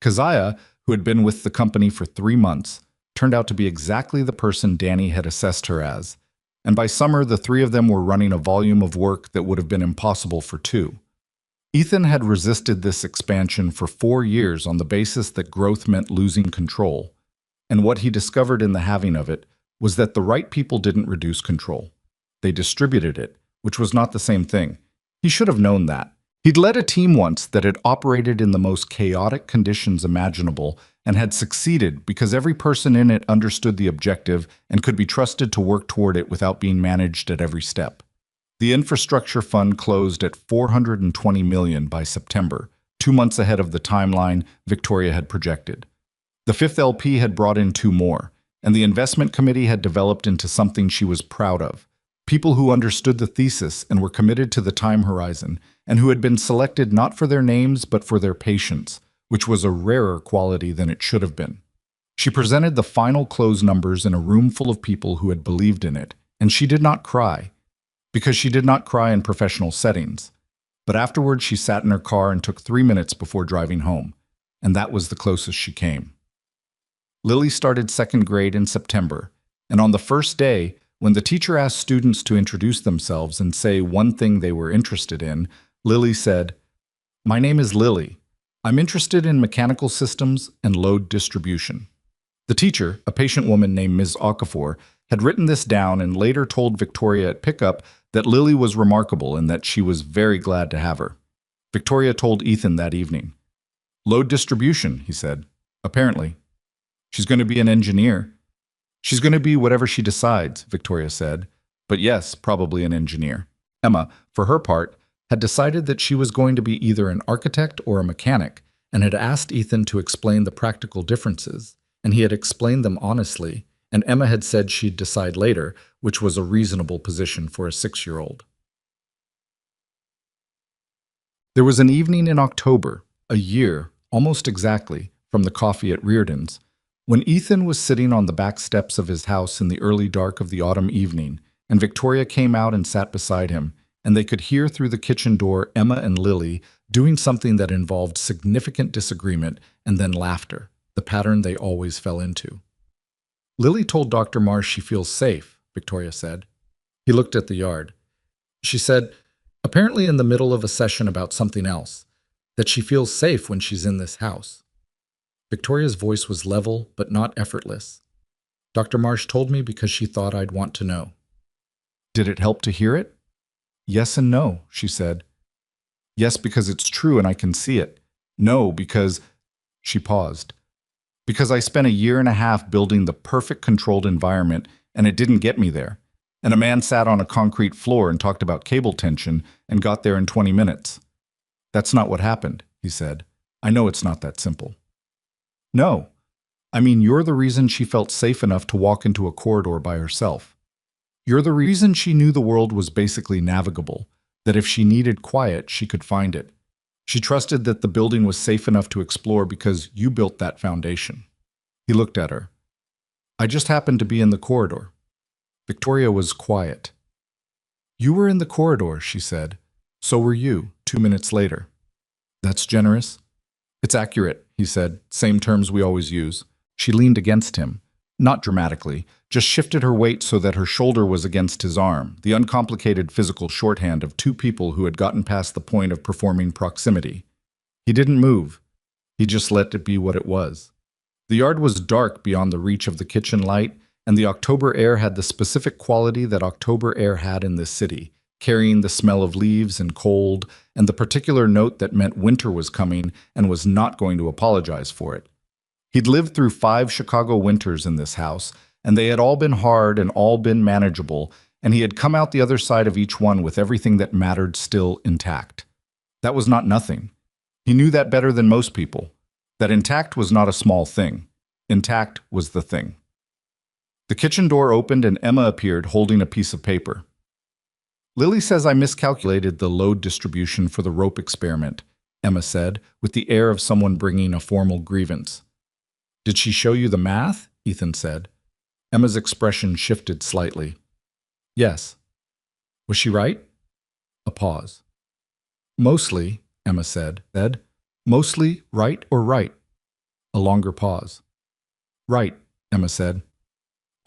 Keziah, who had been with the company for 3 months, turned out to be exactly the person Danny had assessed her as, and by summer the 3 of them were running a volume of work that would have been impossible for 2. Ethan had resisted this expansion for 4 years on the basis that growth meant losing control, and what he discovered in the having of it was that the right people didn't reduce control. They distributed it, which was not the same thing. He should have known that. He'd led a team once that had operated in the most chaotic conditions imaginable and had succeeded because every person in it understood the objective and could be trusted to work toward it without being managed at every step. The infrastructure fund closed at $420 million by September, 2 months ahead of the timeline Victoria had projected. The 5th LP had brought in 2 more, and the investment committee had developed into something she was proud of. People who understood the thesis and were committed to the time horizon, and who had been selected not for their names but for their patience, which was a rarer quality than it should have been. She presented the final close numbers in a room full of people who had believed in it, and she did not cry, because she did not cry in professional settings. But afterwards she sat in her car and took 3 minutes before driving home, and that was the closest she came. Lily started 2nd grade in September, and on the first day, when the teacher asked students to introduce themselves and say one thing they were interested in, Lily said, "My name is Lily. I'm interested in mechanical systems and load distribution." The teacher, a patient woman named Ms. Okafor, had written this down and later told Victoria at pickup that Lily was remarkable and that she was very glad to have her. Victoria told Ethan that evening. "Load distribution," he said. "Apparently. She's going to be an engineer." "She's going to be whatever she decides," Victoria said. "But yes, probably an engineer." Emma, for her part, had decided that she was going to be either an architect or a mechanic, and had asked Ethan to explain the practical differences, and he had explained them honestly, and Emma had said she'd decide later, which was a reasonable position for a 6-year-old. There was an evening in October, a year, almost exactly, from the coffee at Reardon's, when Ethan was sitting on the back steps of his house in the early dark of the autumn evening, and Victoria came out and sat beside him, and they could hear through the kitchen door Emma and Lily doing something that involved significant disagreement and then laughter, the pattern they always fell into. Lily told Dr. Marsh she feels safe, Victoria said. He looked at the yard. She said, apparently in the middle of a session about something else, that she feels safe when she's in this house. Victoria's voice was level but not effortless. Dr. Marsh told me because she thought I'd want to know. Did it help to hear it? Yes and no, she said. Yes, because it's true and I can see it. No, because... She paused. Because I spent a year and a half building the perfect controlled environment and it didn't get me there. And a man sat on a concrete floor and talked about cable tension and got there in 20 minutes. That's not what happened, he said. I know it's not that simple. No. I mean, you're the reason she felt safe enough to walk into a corridor by herself. You're the reason she knew the world was basically navigable, that if she needed quiet, she could find it. She trusted that the building was safe enough to explore because you built that foundation. He looked at her. I just happened to be in the corridor. Victoria was quiet. You were in the corridor, she said. So were you, 2 minutes later. That's generous. It's accurate, he said, same terms we always use. She leaned against him, not dramatically, just shifted her weight so that her shoulder was against his arm, the uncomplicated physical shorthand of two people who had gotten past the point of performing proximity. He didn't move. He just let it be what it was. The yard was dark beyond the reach of the kitchen light, and the October air had the specific quality that October air had in this city, carrying the smell of leaves and cold, and the particular note that meant winter was coming and was not going to apologize for it. He'd lived through 5 Chicago winters in this house, and they had all been hard and all been manageable, and he had come out the other side of each one with everything that mattered still intact. That was not nothing. He knew that better than most people, that intact was not a small thing. Intact was the thing. The kitchen door opened and Emma appeared holding a piece of paper. Lily says I miscalculated the load distribution for the rope experiment, Emma said, with the air of someone bringing a formal grievance. Did she show you the math? Ethan said. Emma's expression shifted slightly. Yes. Was she right? A pause. Mostly, Emma said. Mostly right or right? A longer pause. Right, Emma said.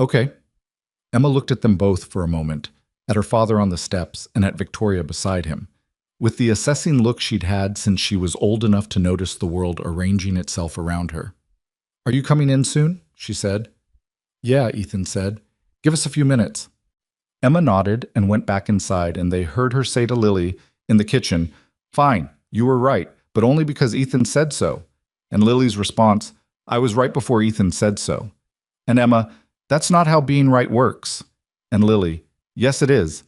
Okay. Emma looked at them both for a moment, at her father on the steps and at Victoria beside him, with the assessing look she'd had since she was old enough to notice the world arranging itself around her. Are you coming in soon? She said. Yeah, Ethan said. Give us a few minutes. Emma nodded and went back inside, and they heard her say to Lily, in the kitchen, Fine, you were right, but only because Ethan said so. And Lily's response, I was right before Ethan said so. And Emma, that's not how being right works. And Lily, yes it is.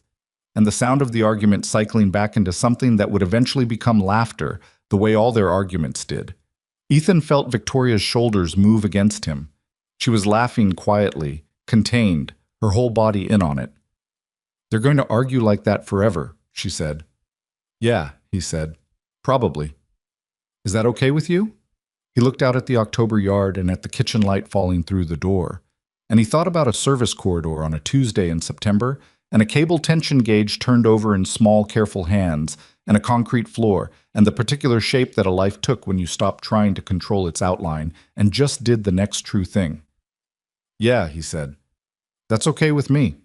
And the sound of the argument cycling back into something that would eventually become laughter, the way all their arguments did. Ethan felt Victoria's shoulders move against him. She was laughing quietly, contained, her whole body in on it. They're going to argue like that forever, she said. Yeah, he said. Probably. Is that okay with you? He looked out at the October yard and at the kitchen light falling through the door, and he thought about a service corridor on a Tuesday in September, and a cable tension gauge turned over in small, careful hands, and a concrete floor, and the particular shape that a life took when you stopped trying to control its outline and just did the next true thing. Yeah, he said. That's okay with me.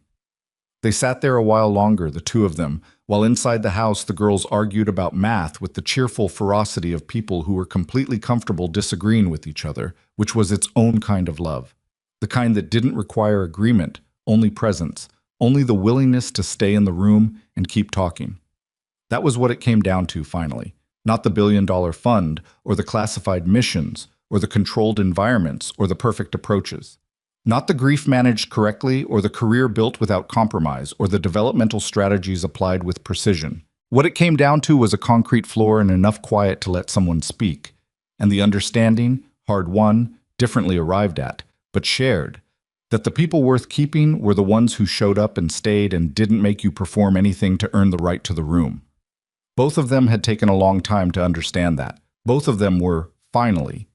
They sat there a while longer, the two of them, while inside the house the girls argued about math with the cheerful ferocity of people who were completely comfortable disagreeing with each other, which was its own kind of love. The kind that didn't require agreement, only presence, only the willingness to stay in the room and keep talking. That was what it came down to finally, not the billion-dollar fund or the classified missions or the controlled environments or the perfect approaches. Not the grief managed correctly or the career built without compromise or the developmental strategies applied with precision. What it came down to was a concrete floor and enough quiet to let someone speak, and the understanding, hard won, differently arrived at, but shared, That the people worth keeping were the ones who showed up and stayed and didn't make you perform anything to earn the right to the room. Both of them had taken a long time to understand that. Both of them were, finally,